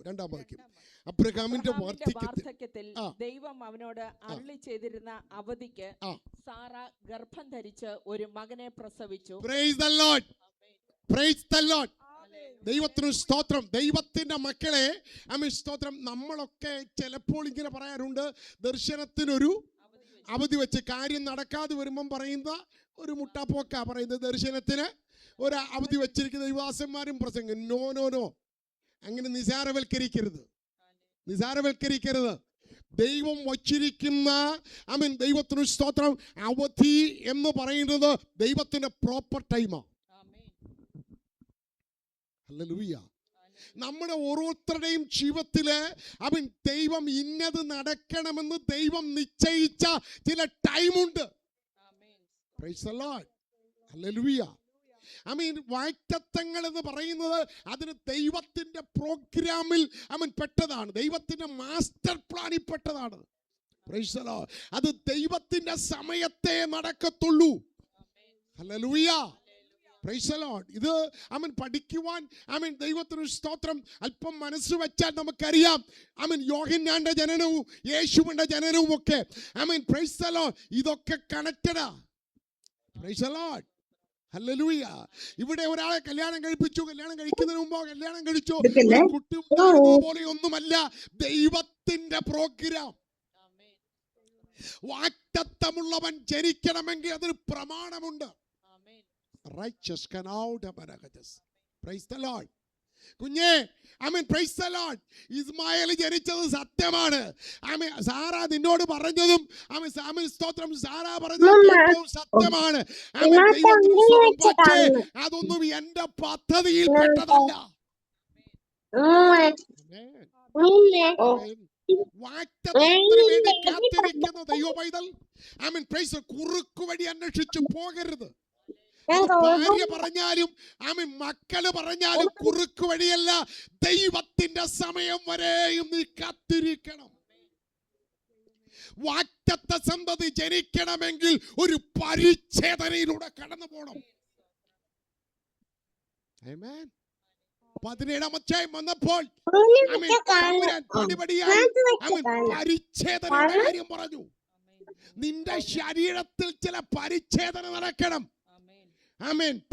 അബ്രഹാമിന്റെ വാർദ്ധക്യത്തിൽ ദൈവം അവനോട് അരുളി ചെയ്തിരുന്ന അവധിക്ക് സാറ ഗർഭം ധരിച്ച് ഒരു മകനെ പ്രസവിച്ചു. Price the Lord. Praise the Lord. ദൈവത്തിന് സ്തോത്രം. ദൈവത്തിന്റെ മക്കളെ, ആമേൻ. സ്തോത്രം. നമ്മളൊക്കെ ചിലപ്പോൾ ഇങ്ങനെ പറയാറുണ്ട്, ദർശനത്തിനൊരു അവധി വെച്ച് കാര്യം നടക്കാതെ വരുമ്പം പറയുന്ന ഒരു മുട്ടാപ്പോക്ക പറയുന്നത്, ദർശനത്തിന് ഒരു അവധി വെച്ചിരിക്കുന്ന ദൈവദാസന്മാരും പ്രസംഗം. നോ, അങ്ങനെ നിസാരവൽക്കരിക്കരുത്. ദൈവം വച്ചിരിക്കുന്ന ആമേൻ ദൈവത്തിന് സ്തോത്രം അവധി എന്ന് പറയുന്നത് ദൈവത്തിന്റെ പ്രോപ്പർ ടൈമാണ്. ഹല്ലേലൂയ. നമ്മുടെ ഓരോരുത്തരുടെയും ജീവിതത്തില് അവൻ ദൈവം ഇന്നത് നടക്കണമെന്ന് ദൈവം നിശ്ചയിച്ച ചില ടൈമുണ്ട്. Praise the Lord. ഹല്ലേലൂയ. വാഗ്ദത്തങ്ങൾ എന്ന് പറയുന്നത് അതിന് ദൈവത്തിന്റെ പ്രോഗ്രാമിൽ പെട്ടതാണ്, ദൈവത്തിന്റെ മാസ്റ്റർ പ്ലാനിൽ പെട്ടതാണ്. Price the Lord. അത് ദൈവത്തിന്റെ സമയത്തെ നടക്കത്തുള്ളൂ. ഹല്ലേലൂയ. Praise the Lord. ഇത് പഠിക്കുവാൻ ദൈവത്തിന് സ്തോത്രം അല്പം മനസ്സ് വെച്ചാൽ നമുക്കറിയാം. യോഹന്നാന്റെ ജനനവും യേശുവിന്റെ ജനനവും ഒക്കെ പ്രൈസ് ദി ലോർഡ് ഇതൊക്കെ കണക്റ്റഡാ. Praise the Lord. ഹല്ലേലൂയ. ഇവിടെ ഒരാളെ കല്യാണം കഴിപ്പിച്ചു, കല്യാണം കഴിക്കുന്നതിന് മുമ്പോ കല്യാണം കഴിച്ചു, കുട്ടി പോലെയൊന്നുമല്ല ദൈവത്തിന്റെ പ്രോഗ്രാം. വാഗ്ദത്തമുള്ളവൻ ജനിക്കണമെങ്കിൽ അതിന് പ്രമാണമുണ്ട്. Righteous can out of Maragajas. Praise the Lord. കുഞ്ഞേ, പ്രൈസ് ദി ലോർഡ്. ഇസ്മായേൽ ജനിച്ചത് സത്യമാണ്. സാറ നിന്നോട് പറഞ്ഞതും സ്തോത്രം സാറ പറഞ്ഞതും സത്യമാണ്. പക്ഷേ അതൊന്നും എന്റെ പദ്ധതിയിൽ പെട്ടതല്ല. വാഗ്ദത്തത്തിന് വേണ്ടി കാത്തിരിക്കുന്ന ദൈവ പൈതൽ കുറുക്കു വഴി അന്വേഷിച്ചു പോകരുത്. ഭാര്യ പറഞ്ഞാലും മക്കള് പറഞ്ഞാലും കുറുക്ക് വഴിയല്ല, ദൈവത്തിന്റെ സമയം വരെയും നീ കാത്തിരിക്കണം. വാഗ്ദത്ത സന്തതി ജനിക്കണമെങ്കിൽ ഒരു പരിച്ഛേദനയിലൂടെ കടന്നു പോകണം. 17-ാം അധ്യായം വന്നപ്പോൾ പടിപടിയായി പരിച്ഛേദനയുടെ കാര്യം പറഞ്ഞു. നിന്റെ ശരീരത്തിൽ ചില പരിച്ഛേദന നടക്കണം.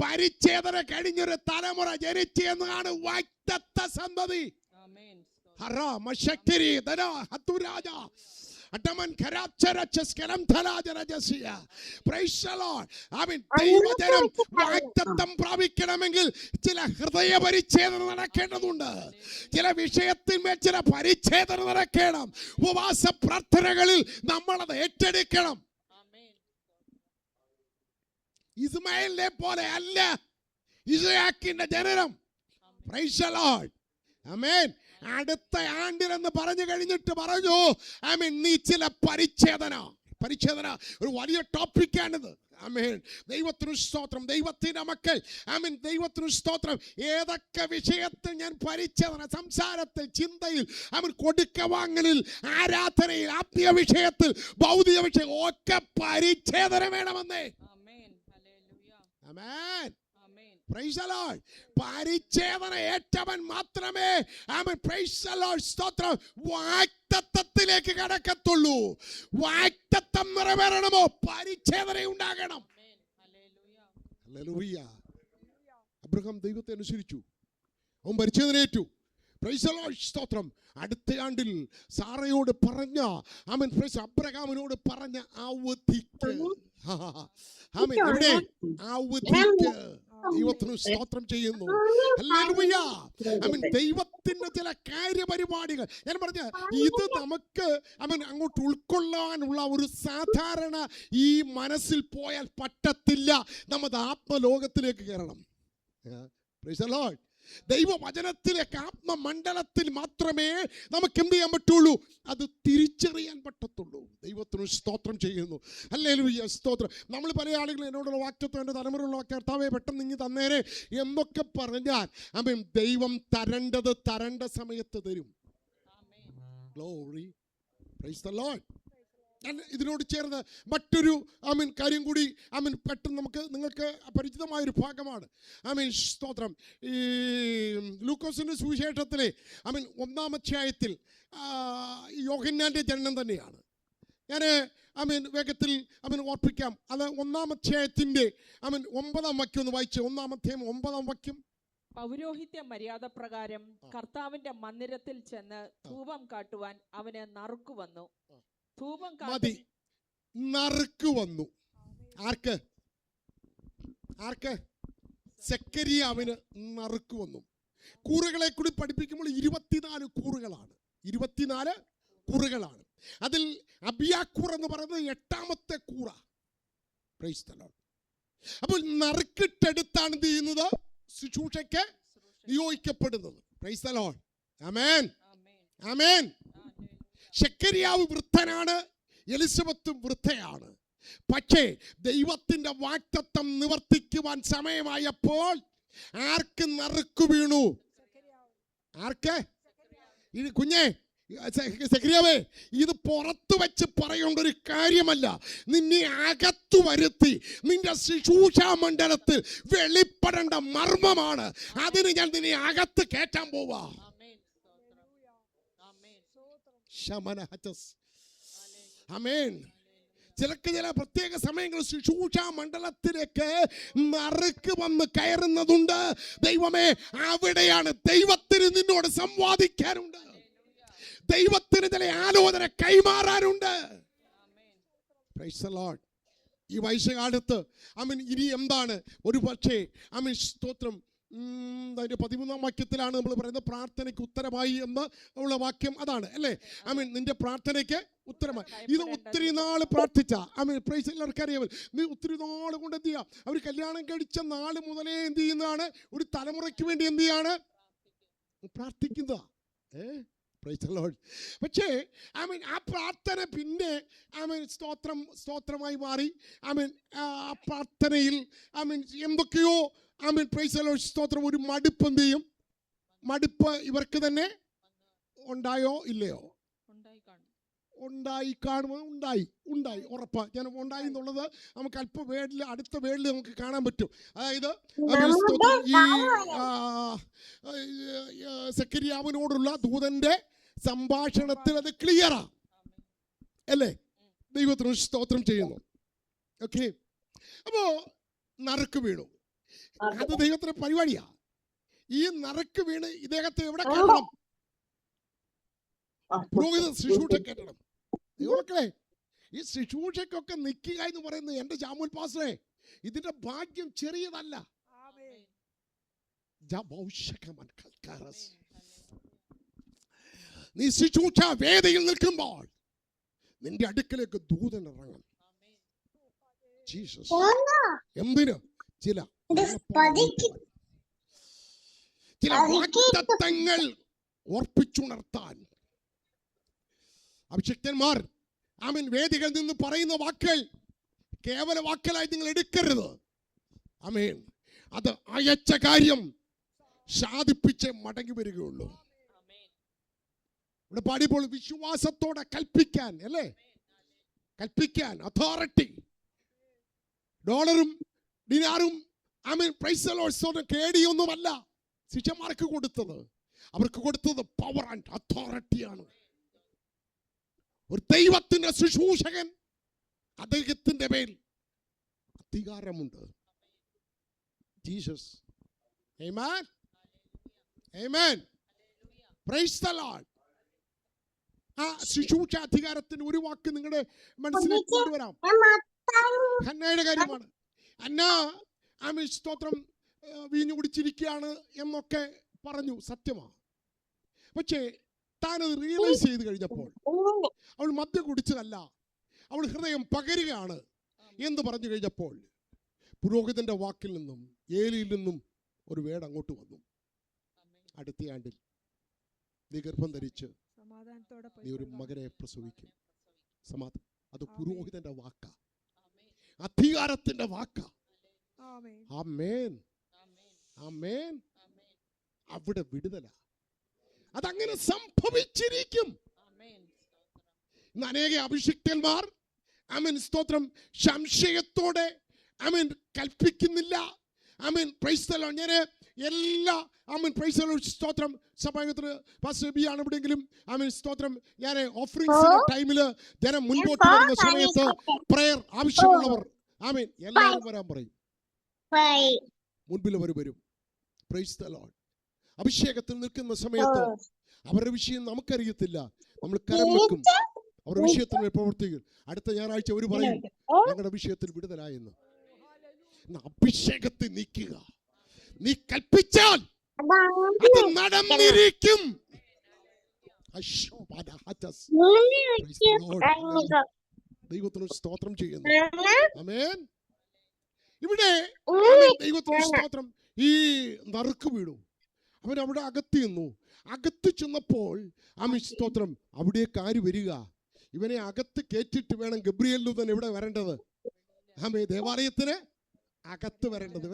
പരിച്ഛേദന കഴിഞ്ഞൊരു തലമുറ ജനിച്ചു എന്നതാണ് വാഗ്ദത്ത സന്തതി. ദൈവജനം വാഗ്ദത്തം പ്രാപിക്കണമെങ്കിൽ ചില ഹൃദയ പരിച്ഛേദന നടക്കേണ്ടതുണ്ട്. ചില വിഷയത്തിന്മേൽ ചില പരിച്ഛേദന നടക്കണം. ഉപവാസ പ്രാർത്ഥനകളിൽ നമ്മളത് ഏറ്റെടുക്കണം. ഇസ്മായേലിനെ പോലെ അല്ല ഇസ്ഹാക്കിന്റെ ജനനം. Praise the Lord. ആമേൻ. അടുത്ത ആണ്ടിലെന്ന് പറഞ്ഞു കഴിഞ്ഞിട്ട് പറഞ്ഞു, നീ ചില പരിച്ഛേദന ഒരു വലിയ ടോപ്പിക്കാണിത്. ദൈവത്തിനു സ്തോത്രം. ദൈവത്തിന്റെ മക്കൾ, ദൈവത്തിനു സ്തോത്രം. ഏതൊക്കെ വിഷയത്തിൽ ഞാൻ പരിച്ഛേദന, സംസാരത്തിൽ, ചിന്തയിൽ, കൊടുക്കവാങ്ങലിൽ, ആരാധനയിൽ, ആത്മീയ വിഷയത്തിൽ, ഭൗതിക വിഷയം ഒക്കെ പരിച്ഛേദന വേണമെന്നേ. ആമേൻ. Praise the Lord. പരിച്ഛേദന ഏറ്റവൻ മാത്രമേ praise the Lord സ്തോത്രം വാഗ്ദത്തത്തിലേക്ക് കടക്കത്തുള്ളൂ. വാഗ്ദത്തം നിറവേറണമോ പരിച്ഛേദന ഉണ്ടാകണം. ഹല്ലേലൂയ. അബ്രഹാം ദൈവത്തെ അനുസരിച്ചു, അവൻ പരിച്ഛേദനയേറ്റു. Praise the Lord സ്തോത്രം. അടുത്ത ആണ്ടിൽ സാറയോട് പറഞ്ഞ അബ്രഹാമിനോട് പറഞ്ഞ അവധിക്ക് ദൈവത്തിന് സ്തോത്രം ചെയ്യുന്നു. ഹല്ലേലൂയ. ദൈവത്തിന്റെ ചില കാര്യപരിപാടികൾ ഞാൻ പറഞ്ഞ ഇത് നമുക്ക് അങ്ങോട്ട് ഉൾക്കൊള്ളാനുള്ള ഒരു സാധാരണ ഈ മനസ്സിൽ പോയാൽ പറ്റത്തില്ല. നമ്മുടെ ആത്മലോകത്തിലേക്ക് കയറണം. Praise the Lord. ദൈവവചനത്തിലേക്ക് ആത്മമണ്ഡലത്തിൽ മാത്രമേ നമുക്ക് എന്ത് ചെയ്യാൻ പറ്റുള്ളൂ, അത് തിരിച്ചറിയാൻ പറ്റത്തുള്ളൂ. ദൈവത്തിന് സ്തോത്രം ചെയ്യുന്നു. ഹല്ലേലൂയ സ്തോത്രം. നമ്മൾ പല ആളുകളും എന്നോടുള്ള വാക്യത്വം, എൻ്റെ തലമുറയുള്ള വാക്യം, കർത്താവേ പെട്ടെന്ന് ഇങ്ങ് തന്നേരെ എന്നൊക്കെ പറഞ്ഞാൽ ദൈവം തരേണ്ടത് തരേണ്ട സമയത്ത് തരും. ഗ്ലോറി. Price the Lord. ഞാൻ ഇതിനോട് ചേർന്ന് മറ്റൊരു കാര്യം കൂടി പെട്ടെന്ന് നിങ്ങൾക്ക് പരിചിതമായൊരു ഭാഗമാണ്. സ്തോത്രം. ഈ ലൂക്കോസിന്റെ സുവിശേഷത്തിലെ 1-ാം അധ്യായത്തിൽ യോഹന്നാന്റെ ജനനം തന്നെയാണ്. ഞാൻ വേഗത്തിൽ ഓർപ്പിക്കാം. അത് 1-ാം അധ്യായത്തിന്റെ 9-ാം വാക്യം ഒന്ന് വായിച്ച്. 1-ാം അധ്യായം 9-ാം വാക്യം. പൗരോഹിത്യ മര്യാദ പ്രകാരം കർത്താവിന്റെ മന്ദിരത്തിൽ ചെന്ന് ധൂപം കാട്ടുവാൻ അവന് നറുക്കു വന്നു. മതി, നറുക്ക് വന്നു. ആർക്ക്? സെക്കരിയാവിന് നറുക്ക് വന്നു. കൂറുകളെ കൂടി പഠിപ്പിക്കുമ്പോൾ 24 കൂറുകളാണ്. 24 കൂറുകളാണ്. അതിൽ അബിയാക്കൂർ എന്ന് പറയുന്നത് 8-ാമത്തെ കൂറ. Praise the Lord. അപ്പോൾ നറുക്കിട്ടെടുത്താണ് എന്ത് ചെയ്യുന്നത്, ശുശ്രൂഷയ്ക്ക് നിയോഗിക്കപ്പെടുന്നത്. Praise the Lord. Amen, amen. സെക്കരിയാവ് വൃദ്ധനാണ്, എലിസബത്തും വൃദ്ധയാണ്. പക്ഷേ ദൈവത്തിന്റെ വാഗ്ദത്തം നിവർത്തിക്കുവാൻ സമയമായപ്പോൾ ആർക്ക് നറുക്കു വീണു? ആർക്ക്? കുഞ്ഞേ സെക്കരിയാവേ, ഇത് പുറത്തു വെച്ച് പറയേണ്ട ഒരു കാര്യമല്ല. നിന്നെ അകത്തു വരുത്തി നിന്റെ ശുശ്രൂഷാ മണ്ഡലത്തിൽ വെളിപ്പെടേണ്ട മർമ്മമാണ്. അതിന് ഞാൻ നിന്നെ അകത്ത് കയറ്റാൻ പോവാ. ആമേൻ. ചില പ്രത്യേക സമയങ്ങളിൽ ശുശ്രൂഷാ മണ്ഡലത്തിലേക്ക് നറുക്ക് വന്ന് കയറുന്നതുണ്ട്. ദൈവമേ, അവിടെയാണ് ദൈവത്തിന് നിന്നോട് സംവാദിക്കാനുണ്ട്. ദൈവത്തിന് ചില ആലോചന കൈമാറാനുണ്ട്. Price the Lord. ഈ വയസ്സുകാലത്ത് ഇനി എന്താണ് ഒരു പക്ഷേ സ്തോത്രം അതിന്റെ 13-ാം വാക്യത്തിലാണ് നമ്മൾ പറയുന്നത്, പ്രാർത്ഥനയ്ക്ക് ഉത്തരമായി എന്ന് ഉള്ള വാക്യം അതാണ് അല്ലേ? നിന്റെ പ്രാർത്ഥനയ്ക്ക് ഉത്തരമായി. ഇത് ഒത്തിരി നാൾ പ്രാർത്ഥിച്ച പ്രൈസ് എല്ലാവർക്കും അറിയാമല്ലോ. നീ ഒത്തിരി നാൾ കൊണ്ട് എന്ത് ചെയ്യാം, അവർ കല്യാണം കഴിച്ച നാൾ മുതലേ എന്ത് ചെയ്യുന്നതാണ്, ഒരു തലമുറയ്ക്ക് വേണ്ടി എന്ത് ചെയ്യാണ്, പ്രാർത്ഥിക്കുന്നതാ. Price the Lord. പക്ഷേ ആ പ്രാർത്ഥന പിന്നെ സ്തോത്രമായി മാറി. ആ പ്രാർത്ഥനയിൽ എന്തൊക്കെയോ പ്രൈസ് ദി ലോർഡ് സ്തോത്രം ഒരു മടുപ്പ് എന്ത് ചെയ്യും, മടുപ്പ് ഇവർക്ക് തന്നെ ഉണ്ടായോ ഇല്ലയോ? ഉണ്ടായി കാണുമോ? ഉണ്ടായി ഉറപ്പാ. ഞാൻ ഉണ്ടായി എന്നുള്ളത് നമുക്ക് അല്പ വേർഡിൽ, അടുത്ത വേർഡിൽ നമുക്ക് കാണാൻ പറ്റും. അതായത് ഈ സെക്കരിയാവിനോടുള്ള ദൂതന്റെ സംഭാഷണത്തിൽ അത് ക്ലിയറാ അല്ലേ? ദൈവത്തിന് സ്തോത്രം ചെയ്യുന്നു. ഓക്കെ. അപ്പോ നറുക്ക് വീണു. അത് ദൈവത്തിന്റെ പരിപാടിയാ. ഈ നറുക്ക് വീണ് ഇദ്ദേഹത്തെ എവിടെ കേട്ടണം? പുരോഹിത ശുശ്രൂഷ കേട്ടണം. ദൈവമക്കളെ, ഈ ശുശ്രൂഷയ്ക്കൊക്കെ നിൽക്കുക എന്ന് പറയുന്നത് എന്റെ ജാമുൽ പാസ്റ്ററെ, ഇതിന്റെ ഭാഗ്യം ചെറിയതല്ല. നീ ശുശ്രൂഷ വേദിയിൽ നിൽക്കുമ്പോൾ നിന്റെ അടുക്കലേക്ക് ദൂതൻ ഇറങ്ങും. ജീസസ്. എന്തിന്? ചില വാഗ്ദത്തങ്ങൾ ഓർപ്പിച്ചുണർത്താൻ അഭിഷിക്തന്മാർ ആമേൻ വേദികളിൽ നിന്ന് പറയുന്ന വാക്കുകൾ കേവല വാക്കുകളായി നിങ്ങൾ എടുക്കരുത്. ആമേൻ. അത് അയച്ച കാര്യം സാധിപ്പിച്ച് മടങ്ങി വരികയുള്ളൂ. ഇവിടെ പാടിയപ്പോൾ വിശ്വാസത്തോടെ കൽപ്പിക്കാൻ, അല്ലേ? കൽപ്പിക്കാൻ അതോറിറ്റി. ഡോളറും ദിനാറും ആമേൻ പ്രൈസ് ദി ലോർഡ് കേടിയൊന്നുമല്ല ശിഷ്യന്മാർക്ക് കൊടുത്തത്. അവർക്ക് കൊടുത്തത് പവർ ആൻഡ് അതോറിറ്റിയാണ്. ഒരു ദൈവത്തിന്റെ ശുശ്രൂഷകൻ, അദ്ദേഹത്തിന്റെ മേൽ അധികാരമുണ്ട്. Jesus. Amen. Amen. Praise the Lord. ആ ശുശ്രൂഷ അധികാരത്തിന് ഒരു വാക്ക് നിങ്ങളുടെ മനസ്സിലേക്ക് കൊണ്ടുവരാം. ഹന്നയുടെ കാര്യമാണ്. ഹന്ന ആമേൻ സ്തോത്രം വീഞ്ഞു കുടിച്ചിരിക്കുകയാണ് എന്നൊക്കെ പറഞ്ഞു, സത്യമാണ്. പക്ഷേ താനത് റിയലൈസ് ചെയ്ത് കഴിഞ്ഞപ്പോൾ അവൾ മദ്യം കുടിച്ചതല്ല, അവൾ ഹൃദയം പകരുകയാണ് എന്ന് പറഞ്ഞു കഴിഞ്ഞപ്പോൾ പുരോഹിതന്റെ വാക്കിൽ നിന്നും ഏലിയിൽ നിന്നും ഒരു വേട് അങ്ങോട്ട് വന്നു. അടുത്ത ആണ്ടിൽ നീ ഗർഭം ധരിച്ച് നീ ഒരു മകനെ പ്രസവിക്കും. സമാധാനം. അത് പുരോഹിതന്റെ വാക്കാ, അധികാരത്തിന്റെ വാക്കാ. ആമേൻ. ആമേൻ. അവിടെ വിടുതല. അതങ്ങനെ സംഭവിച്ചിരിക്കും. ഇന്ന് അനേക അഭിഷിക്തന്മാർ ആമേൻ സ്തോത്രം സംശയത്തോടെ ആമേൻ കൽപ്പിക്കുന്നില്ല. ആമേൻ പ്രൈസ് ദി ലോർഡ്. ഞാൻ എല്ലാ ആമേൻ പ്രൈസ് ദി ലോർഡ് സ്തോത്രം സഭാംഗത്തിന് പാസ്റ്റർ ബി ആണ് എവിടെയെങ്കിലും ആമേൻ സ്തോത്രം ഞാൻ ഓഫറിംഗ്സിന്റെ ടൈമിൽ ജനം മുൻപോട്ട് വരുന്ന സമയത്ത് പ്രയർ ആവശ്യമുള്ളവർ ആമേൻ എല്ലാവരും വരാൻ പറയും. മുൻപിൽ അവർ വരും. Price the Lord. അഭിഷേകത്തിൽ നിൽക്കുന്ന സമയത്ത് അവരുടെ വിഷയം നമുക്കറിയത്തില്ല, നമ്മൾ കരം വെക്കും. അവരുടെ വിഷയത്തിൽ പ്രവർത്തിക്കും. അടുത്ത ഞായറാഴ്ച അവർ പറയും ഞങ്ങളുടെ വിഷയത്തിൽ വിടുതലായെന്ന്. അഭിഷേകത്തിൽ നിൽക്കുക. നീ കൽപ്പിച്ചാൽ അത് നടന്നിരിക്കും. ദൈവത്തിന് സ്തോത്രം ചെയ്യുന്നു. ആമേൻ. ഇവിടെ ദൈവത്തിന് സ്തോത്രം. ഈ നറുക്ക് വീണു. അവരവിടെ അകത്ത് ചെന്നു. അകത്ത് ചെന്നപ്പോൾ ആമേൻ സ്തോത്രം അവിടേക്ക് ആര് വരിക? ഇവനെ അകത്ത് കയറ്റിട്ട് വേണം ഗബ്രിയേൽ ദൂതൻ ഇവിടെ വരേണ്ടത്. ആമേൻ. ദേവാലയത്തിന് അകത്ത് വരേണ്ടത്.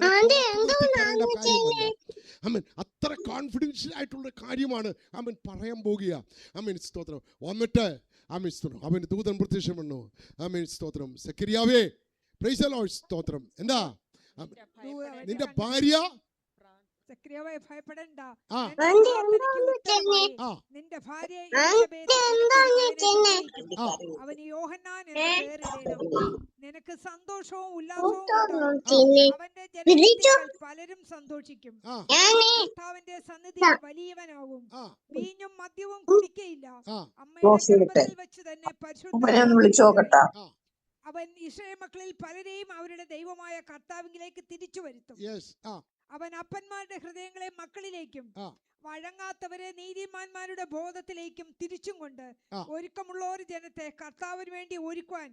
ആമേൻ. അത്ര കോൺഫിഡൻഷ്യൽ ആയിട്ടുള്ള കാര്യമാണ് ആമേൻ പറയാൻ പോകുക. ആമേൻ സ്തോത്രം. വന്നിട്ട് ആമേൻ സ്തോത്രം അവൻ ദൂതൻ പ്രത്യക്ഷം വന്നു. ആമേൻ സ്തോത്രം. സെക്കറിയാവേ പ്രൈസ് ദി ലോർഡ് സ്തോത്രം. എന്താ നിന്റെ ഭാര്യ ഭയപ്പെടണ്ട, ആ നിന്റെ ഭാര്യ ആ അവന് യോഹന്നാൻ എന്ന് പേരിടണം. നിനക്ക് സന്തോഷവും ഉല്ലാസവും അവന്റെ ജനത്തിൽ പലരും സന്തോഷിക്കും. കർത്താവിന്റെ സന്നിധിയിൽ വലിയവനാകും. വീഞ്ഞും മദ്യവും കുടിക്കയില്ല. അമ്മയുടെ വെച്ച് തന്നെ പരിശുദ്ധ അവൻ ഇസ്രായേൽ മക്കളിൽ പലരെയും അവരുടെ ദൈവമായ കർത്താവിലേക്ക് തിരിച്ചു വരുത്തും. അവൻ അപ്പന്മാരുടെ ഹൃദയങ്ങളെ മക്കളിലേക്കും വഴങ്ങാത്തവരെ നീതിമാന്മാരുടെ ബോധത്തിലേക്കും തിരിച്ചും കൊണ്ട് ഒരുക്കമുള്ള ഒരു ജനത്തെ കർത്താവിന് വേണ്ടി ഒരുക്കുവാൻ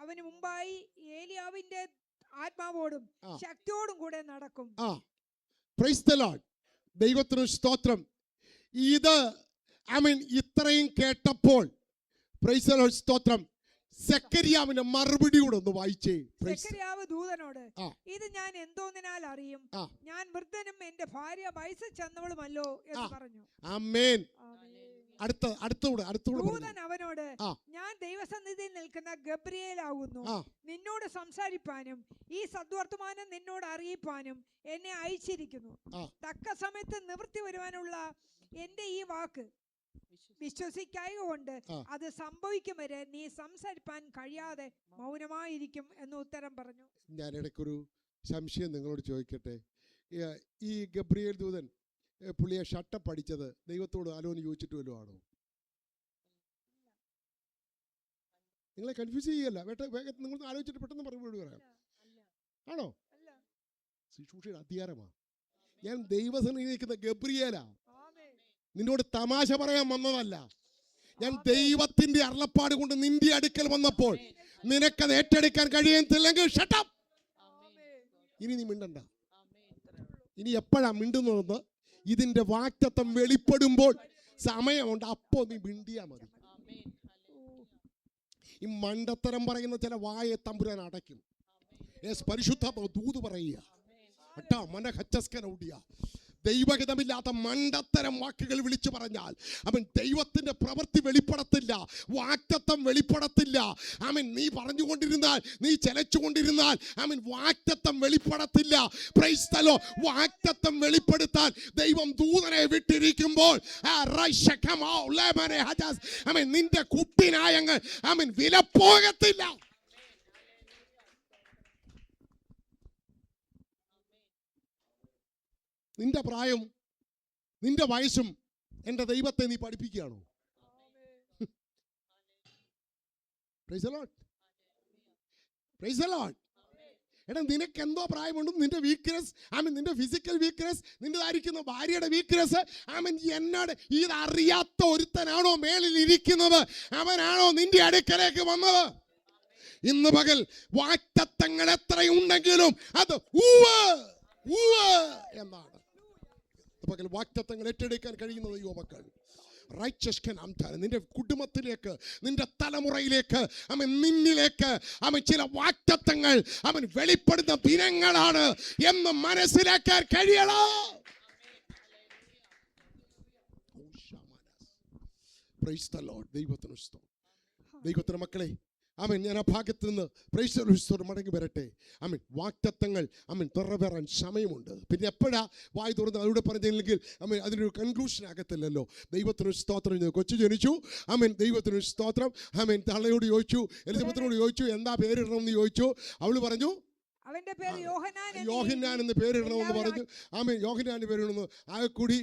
അവന് മുമ്പായി ഏലിയാവിന്റെ ആത്മാവോടും ശക്തിയോടും കൂടെ നടക്കും. Price the Lord. ദൈവത്തിന് സ്തോത്രം. ഇത് ആമേൻ ഇത്രയും കേട്ടപ്പോൾ പ്രൈസ് ദി ലോർഡ് സ്തോത്രം സെക്കറിയാവിന്റെ മറുപടി കൂടെ ഒന്ന് വായിച്ചേ. സെക്കറിയാവ് ദൂതനോട് ഇത് ഞാൻ എന്തോന്നിനാൽ അറിയും? ഞാൻ വൃദ്ധനും എന്റെ ഭാര്യ വയസ്സ് ചെന്നവളുമല്ലോ എന്ന് പറഞ്ഞു. ആമേൻ. ദൂതൻ അവനോട് ഞാൻ ദൈവസന്നിധിയിൽ നിൽക്കുന്ന ഗബ്രിയേലാകുന്നു. നിന്നോട് സംസാരിപ്പാനും ഈ സദ്വർത്തമാനം നിന്നോട് അറിയിപ്പാനും എന്നെ അയച്ചിരിക്കുന്നു. തക്ക സമയത്ത് നിവൃത്തി വരുവാനുള്ള എന്റെ ഈ വാക്ക് വിശ്വസിക്കായ കൊണ്ട് അത് സംഭവിക്കും വരെ നീ സംസാരിപ്പാൻ കഴിയാതെ മൗനമായിരിക്കും എന്ന് ഉത്തരം പറഞ്ഞു. ഞാൻ ഇടയ്ക്കൊരു സംശയം നിങ്ങളോട് ചോദിക്കട്ടെ. ഈ ഗബ്രിയേൽ ദൂതൻ പുള്ളിയെ ഷട്ടപ്പ് അടിച്ചത് ദൈവത്തോട് ആലോചന ചോദിച്ചിട്ട് വല്ലതും ആണോ? നിങ്ങളെ കൺഫ്യൂസ് ചെയ്യല്ല. നിങ്ങൾ ആലോചിച്ചിട്ട് പെട്ടെന്ന് മറുപടി പറയാം. ആണോ? ശുശ്രൂഷയുടെ അധികാരമാണ്. ഞാൻ ദൈവസന്നിധിയിൽ നിൽക്കുന്ന ഗബ്രിയേലാ. നിന്നോട് തമാശ പറയാൻ വന്നതല്ല. ഞാൻ ദൈവത്തിന്റെ അരുളപ്പാട് കൊണ്ട് നിന്റെ അടുക്കൽ വന്നപ്പോൾ നിനക്കത് ഏറ്റെടുക്കാൻ കഴിയുന്നില്ലെങ്കിൽ ഷട്ടപ്പ്. ഇനി നീ മിണ്ടണ്ട. ഇനി എപ്പോഴാ മിണ്ടുന്നതെന്ന് ഇതിന്റെ വാക്തത്വം വെളിപ്പെടുമ്പോൾ സമയമുണ്ട്, അപ്പോൾ നീ മിണ്ടിയാ മതി. ആമേൻ. ഈ മണ്ടത്തരം പറയുന്ന ചില വായെ തമ്പുരാൻ അടയ്ക്കും. പരിശുദ്ധാത്മാവ് ദൂത് പറയുക. ദൈവഹിതമില്ലാത്ത മണ്ടത്തരം വാക്കുകൾ വിളിച്ചു പറഞ്ഞാൽ അവൻ ദൈവത്തിന്റെ പ്രവൃത്തി വെളിപ്പെടത്തില്ല, വാക്തത്വം വെളിപ്പെടത്തില്ല. അവൻ നീ പറഞ്ഞുകൊണ്ടിരുന്നാൽ, നീ ചെലച്ചുകൊണ്ടിരുന്നാൽ അവൻ വാക്തത്വം വെളിപ്പെടത്തില്ല. Price the Lord. വാക്തത്വം വെളിപ്പെടുത്താൻ ദൈവം ദൂതനെ വിട്ടിരിക്കുമ്പോൾ അവൻ നിന്റെ കുട്ടിനായങ്ങൾ അവൻ വില പോകത്തില്ല. നിന്റെ പ്രായം, നിന്റെ വയസ്സും എൻ്റെ ദൈവത്തെ നീ പഠിപ്പിക്കുകയാണോ? Praise the Lord. Praise the Lord. എടാ, നിനക്ക് എന്തോ പ്രായമുണ്ട്, നിന്റെ വീക്ക്നെസ്, നിന്റെ ഫിസിക്കൽ വീക്ക്നെസ്, നിന്റെതായിരിക്കുന്ന ഭാര്യയുടെ വീക്ക്നെസ്, എന്നോട് ഇതറിയാത്ത ഒരുത്തനാണോ മേളിൽ ഇരിക്കുന്നത്? അവനാണോ നിന്റെ അടുക്കലേക്ക് വന്നത്? ഇന്ന് പകൽ വാക്തത്വങ്ങൾ എത്രയുണ്ടെങ്കിലും അത് എന്നാണ്. പകൽ വാക്തത്വങ്ങൾ ഏറ്റെടുക്കാൻ കഴിയുന്ന ദൈവമക്കൾ നിന്റെ കുടുംബത്തിലേക്ക്, നിന്റെ തലമുറയിലേക്ക്, നിന്നിലേക്ക് ചില വാക്തത്വങ്ങൾ വെളിപ്പെടുന്ന ദിനങ്ങളാണ് എന്ന് മനസ്സിലാക്കാൻ കഴിയണം. Price the Lord. ദൈവത്തിന് സ്തോത്രം. ദൈവത്തിന്റെ മക്കളെ, ഞാൻ ആ ഭാഗത്ത് നിന്ന് പ്രൈസ് മടങ്ങി വരട്ടെ. വാക്തത്വങ്ങൾ നിറവേറാൻ സമയമുണ്ട്. പിന്നെ എപ്പോഴാ വായി തുറന്ന് അതിലൂടെ പറഞ്ഞില്ലെങ്കിൽ അതിനൊരു കൺക്ലൂഷൻ ആകത്തില്ലല്ലോ. ദൈവത്തിന് സ്തോത്രം. കൊച്ചു ജനിച്ചു, ദൈവത്തിന് സ്തോത്രം. തള്ളയോട് ചോദിച്ചു, എലിസബത്തിനോട് ചോദിച്ചു എന്താ പേരിടണം എന്ന് ചോദിച്ചു. അവള് പറഞ്ഞു അവന്റെ പേര് യോഹന്നാൻ എന്ന് പേരിടണമെന്ന് പറഞ്ഞു. യോഹന്നാൻ പേരിടുന്നു. ആകെ കൂടി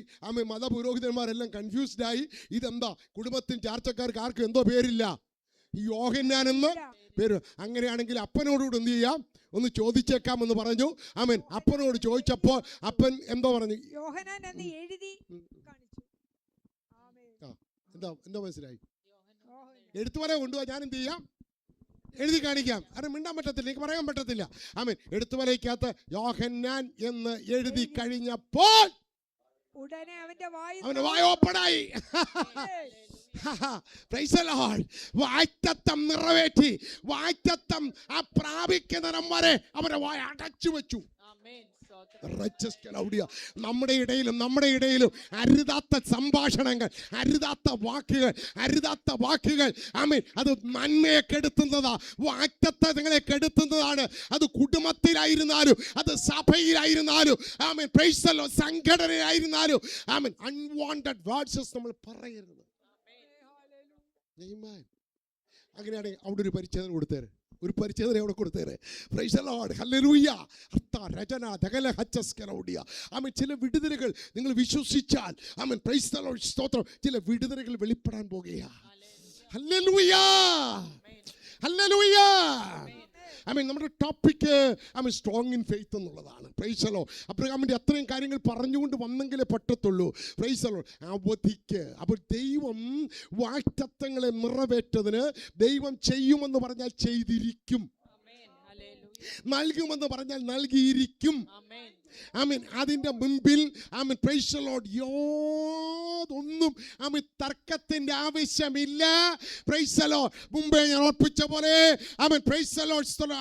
മതപുരോഹിതന്മാരെല്ലാം കൺഫ്യൂസ്ഡ് ആയി. ഇതെന്താ കുടുംബത്തിൽ ചാർച്ചക്കാർക്ക് ആർക്കും എന്തോ പേരില്ല, യോഹന്നാൻ എന്ന് പേര്. അങ്ങനെയാണെങ്കിൽ അപ്പനോടുകൂടെ എന്ത് ചെയ്യാം, ഒന്ന് ചോദിച്ചേക്കാമെന്ന് പറഞ്ഞു. അപ്പനോട് ചോദിച്ചപ്പോൾ അപ്പൻ എന്തോ പറഞ്ഞു, യോഹന്നാൻ എന്ന് എഴുതി കാണിച്ചു. എന്തോ മനസ്സിലായി? എഴുത്തുവരെ കൊണ്ടുപോവാ, ഞാൻ എന്ത് ചെയ്യാം, എഴുതി കാണിക്കാം. അത് മിണ്ടാൻ പറ്റത്തില്ല, എനിക്ക് പറയാൻ പറ്റത്തില്ല. എഴുത്തുവരയ്ക്കകത്ത് യോഹന്നാൻ എന്ന് എഴുതി കഴിഞ്ഞപ്പോൾ ഉടനെ അവന്റെ വായ ഓപ്പണായി. വാക്തത്വം നിറവേറ്റി, വാക്തത്വം പ്രാപിക്കുന്നിടം വരെ അവരെ വായ അടച്ചു വെച്ചു. നമ്മുടെ ഇടയിലും അരുതാത്ത സംഭാഷണങ്ങൾ, അരുതാത്ത വാക്കുകൾ അത് നന്മയെ കെടുത്തുന്നതാ, വാക്തത്വങ്ങളെ കെടുത്തുന്നതാണ്. അത് കുടുംബത്തിലായിരുന്നാലും, അത് സഭയിലായിരുന്നാലും, സംഘടനയായിരുന്നാലും അൺവാണ്ടഡ് വേർഡ്സ് നമ്മൾ പറയരുത്. അങ്ങനെയാണെങ്കിൽ അവിടെ ഒരു പരിച്ഛേദന കൊടുത്തേരെ, ഒരു പരിച്ഛേദന അവിടെ കൊടുത്തേരെ. Praise the Lord. ഹല്ലേലൂയ. ചില വിടുതലുകൾ നിങ്ങൾ വിശ്വസിച്ചാൽ പ്രൈസ് ദി ലോർഡ് സ്തോത്രം, ചില വിടുതലുകൾ വെളിപ്പെടാൻ പോകുകയാണ്. ഹല്ലേലൂയ. ഹല്ലേലൂയ. നമ്മുടെ ടോപ്പിക്ക് സ്ട്രോങ് ഇൻ ഫെയ്ത്ത് എന്നുള്ളതാണ്. Price the Lord. അബ്രഹാമിന്റെ അത്രയും കാര്യങ്ങൾ പറഞ്ഞുകൊണ്ട് വന്നെങ്കിലേ പറ്റത്തുള്ളൂ. Price the Lord. അവധിക്ക് അപ്പോൾ ദൈവം വാക്തത്വങ്ങളെ നിറവേറ്റതിന് ദൈവം ചെയ്യുമെന്ന് പറഞ്ഞാൽ ചെയ്തിരിക്കും, നൽകുമെന്ന് പറഞ്ഞാൽ നൽകിയിരിക്കും. അതിന്റെ മുൻപിൽ പ്രൈസ് ദി ലോർഡ് യാതൊന്നും തർക്കത്തിന്റെ ആവശ്യമില്ല. Price the Lord. മുമ്പേ ഞാൻ ഓർപ്പിച്ച പോലെ പ്രൈസ് ദി ലോർഡ്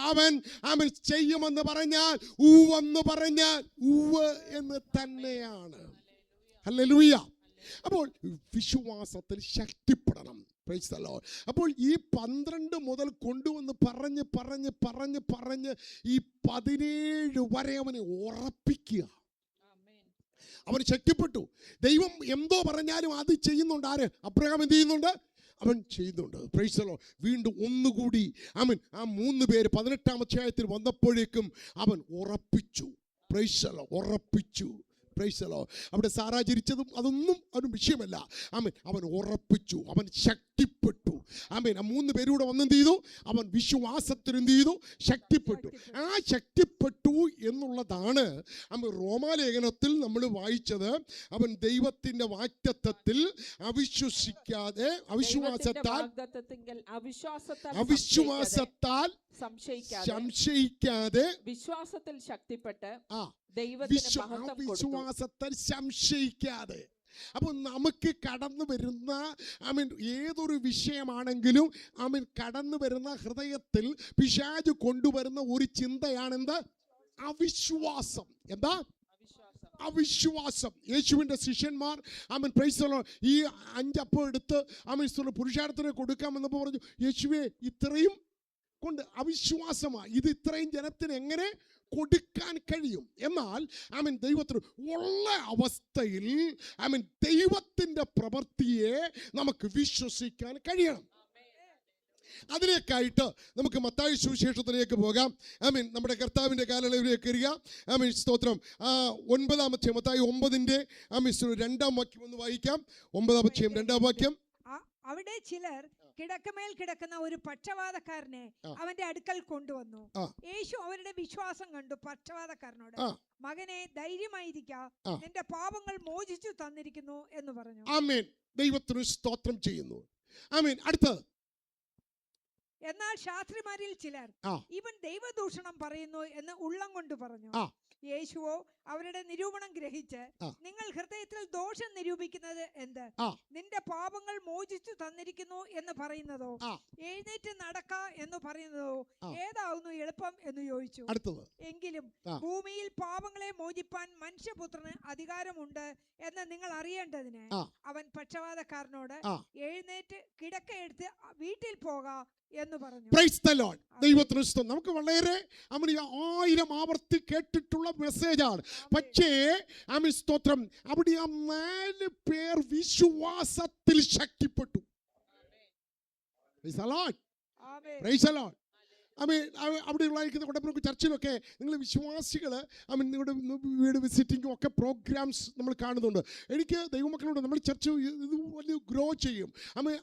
അവൻ ചെയ്യുമെന്ന് പറഞ്ഞാൽ ഊവെന്ന് പറഞ്ഞാൽ ഊവ് എന്ന് തന്നെയാണ്. ഹല്ലേലൂയ. അപ്പോൾ വിശ്വാസത്തിൽ ശക്തിപ്പെടണം. Praise the Lord. അപ്പോൾ ഈ 12 മുതൽ കൊണ്ടുവന്ന് പറഞ്ഞ് ഈ 17 വരെ അവനെ ഉറപ്പിക്കുക. അവൻ ശക്തിപ്പെട്ടു. ദൈവം എന്തോ പറഞ്ഞാലും അത് ചെയ്യുന്നുണ്ട്. ആര്? അബ്രഹാം എന്ത് ചെയ്യുന്നുണ്ട്? അവൻ ചെയ്യുന്നുണ്ട്. Price the Lord. വീണ്ടും ഒന്നുകൂടി ആ 3 പേര് 18-ാം അധ്യായത്തിൽ വന്നപ്പോഴേക്കും അവൻ ഉറപ്പിച്ചു. Praise the Lord. ഉറപ്പിച്ചു. Praise the Lord. അവിടെ സാറാ ചിരിച്ചതും അതൊന്നും ഒരു വിഷയമല്ല. അവൻ ഉറപ്പിച്ചു, അവൻ ശക്തിപ്പെട്ടു. ആ 3 പേരൂടെ വന്നെന്ത് ചെയ്തു? അവൻ വിശ്വാസത്തിൽ എന്ത് ചെയ്തു? ശക്തിപ്പെട്ടു. ആ ശക്തിപ്പെട്ടു എന്നുള്ളതാണ് റോമാലേഖനത്തിൽ നമ്മൾ വായിച്ചത്. അവൻ ദൈവത്തിന്റെ വാക്തത്വത്തിൽ അവിശ്വാസത്താൽ സംശയിക്കാതെ വിശ്വാസത്തിൽ ശക്തിപ്പെട്ട് വിശ്വാസത്തിൽ സംശയിക്കാതെ അപ്പോൾ നമുക്ക് കടന്നു വരുന്ന ഏതൊരു വിഷയമാണെങ്കിലും കടന്നു വരുന്ന ഹൃദയത്തിൽ പിശാച് കൊണ്ടുവരുന്ന ഒരു ചിന്തയാണെന്ത്? അവിശ്വാസം. എന്താ? അവിശ്വാസം. യേശുവിൻ്റെ ശിഷ്യന്മാർ പ്രൈസ് ദി ലോർഡ് ഈ 5 അപ്പം എടുത്ത് പുരുഷാരത്തിന് കൊടുക്കാമെന്നപ്പോൾ പറഞ്ഞു, യേശുവേ ഇത്രയും കൊണ്ട് അവിശ്വാസമാണ്, ഇത് ഇത്രയും ജനത്തിന് എങ്ങനെ കൊടുക്കാൻ കഴിയും? എന്നാൽ ദൈവത്തിന് ഉള്ള അവസ്ഥയിൽ ദൈവത്തിൻ്റെ പ്രവൃത്തിയെ നമുക്ക് വിശ്വസിക്കാൻ കഴിയണം. അതിലേക്കായിട്ട് നമുക്ക് മത്തായി സുവിശേഷത്തിലേക്ക് പോകാം. നമ്മുടെ കർത്താവിൻ്റെ കാലയളവിലേക്ക് വരിക. സ്തോത്രം. 9-ാമത്തെ മത്തായി 9-ന്റെ 2-ാം വാക്യം ഒന്ന് വായിക്കാം. 9-ാം അധ്യായം 2-ാം വാക്യം. അവിടെ ചിലർ കിടക്കമേൽ കിടക്കുന്ന ഒരു പക്ഷവാതക്കാരനെ അവന്റെ അടുക്കൽ കൊണ്ടുവന്നു. യേശു അവരുടെ വിശ്വാസം കണ്ടു പക്ഷവാതക്കാരനോട്, മകനെ ധൈര്യമായിരിക്കാം, നിന്റെ പാപങ്ങൾ മോചിച്ചു തന്നിരിക്കുന്നു എന്ന് പറഞ്ഞു. ആമേൻ. ദൈവത്തിന് സ്തോത്രം ചെയ്യുന്നു. ആമേൻ. അടുത്തത്. എന്നാൽ ശാസ്ത്രിമാരിൽ ചിലർ ഇവൻ ദൈവദൂഷണം പറയുന്നു എന്ന് ഉള്ളം കൊണ്ട് പറഞ്ഞു. യേശുവോ അവരുടെ നിരൂപണം ഗ്രഹിച്ച്, നിങ്ങൾ ഹൃദയത്തിൽ ദോഷം നിരൂപിക്കുന്നത് എന്ത്? നിന്റെ പാപങ്ങൾ മോചിച്ചു തന്നിരിക്കുന്നു എന്ന് പറയുന്നതോ എഴുന്നേറ്റ് നടക്ക എന്ന് പറയുന്നതോ ഏതാവുന്നു എളുപ്പം എന്ന് ചോദിച്ചു. എങ്കിലും ഭൂമിയിൽ പാപങ്ങളെ മോചിപ്പാൻ മനുഷ്യപുത്രന് അധികാരമുണ്ട് എന്ന് നിങ്ങൾ അറിയേണ്ടതിന് അവൻ പക്ഷവാതക്കാരനോട് എഴുന്നേറ്റ് കിടക്കയെടുത്ത് വീട്ടിൽ പോക എന്ന് പറഞ്ഞു. Price the Lord. ദൈവത്തിന് സ്തോത്രം. നമുക്ക് വളരെ 1000 ആവർത്തി കേട്ടിട്ടുള്ള മെസ്സേജാണ്. പക്ഷേ സ്തോത്രം, അവിടെ 4 പേർ വിശ്വാസത്തിൽ ശക്തിപ്പെട്ടു. Praise the Lord. Praise the Lord. അവിടെയുള്ള കുടപ്പുറം ചർച്ചിലൊക്കെ നിങ്ങൾ വിശ്വാസികൾ നിങ്ങളുടെ വീട് വിസിറ്റിങ്ങും ഒക്കെ പ്രോഗ്രാംസ് നമ്മൾ കാണുന്നുണ്ട്. എനിക്ക് ദൈവമക്കളോട് നമ്മൾ ചർച്ച ഇത് വലിയ ഗ്രോ ചെയ്യും.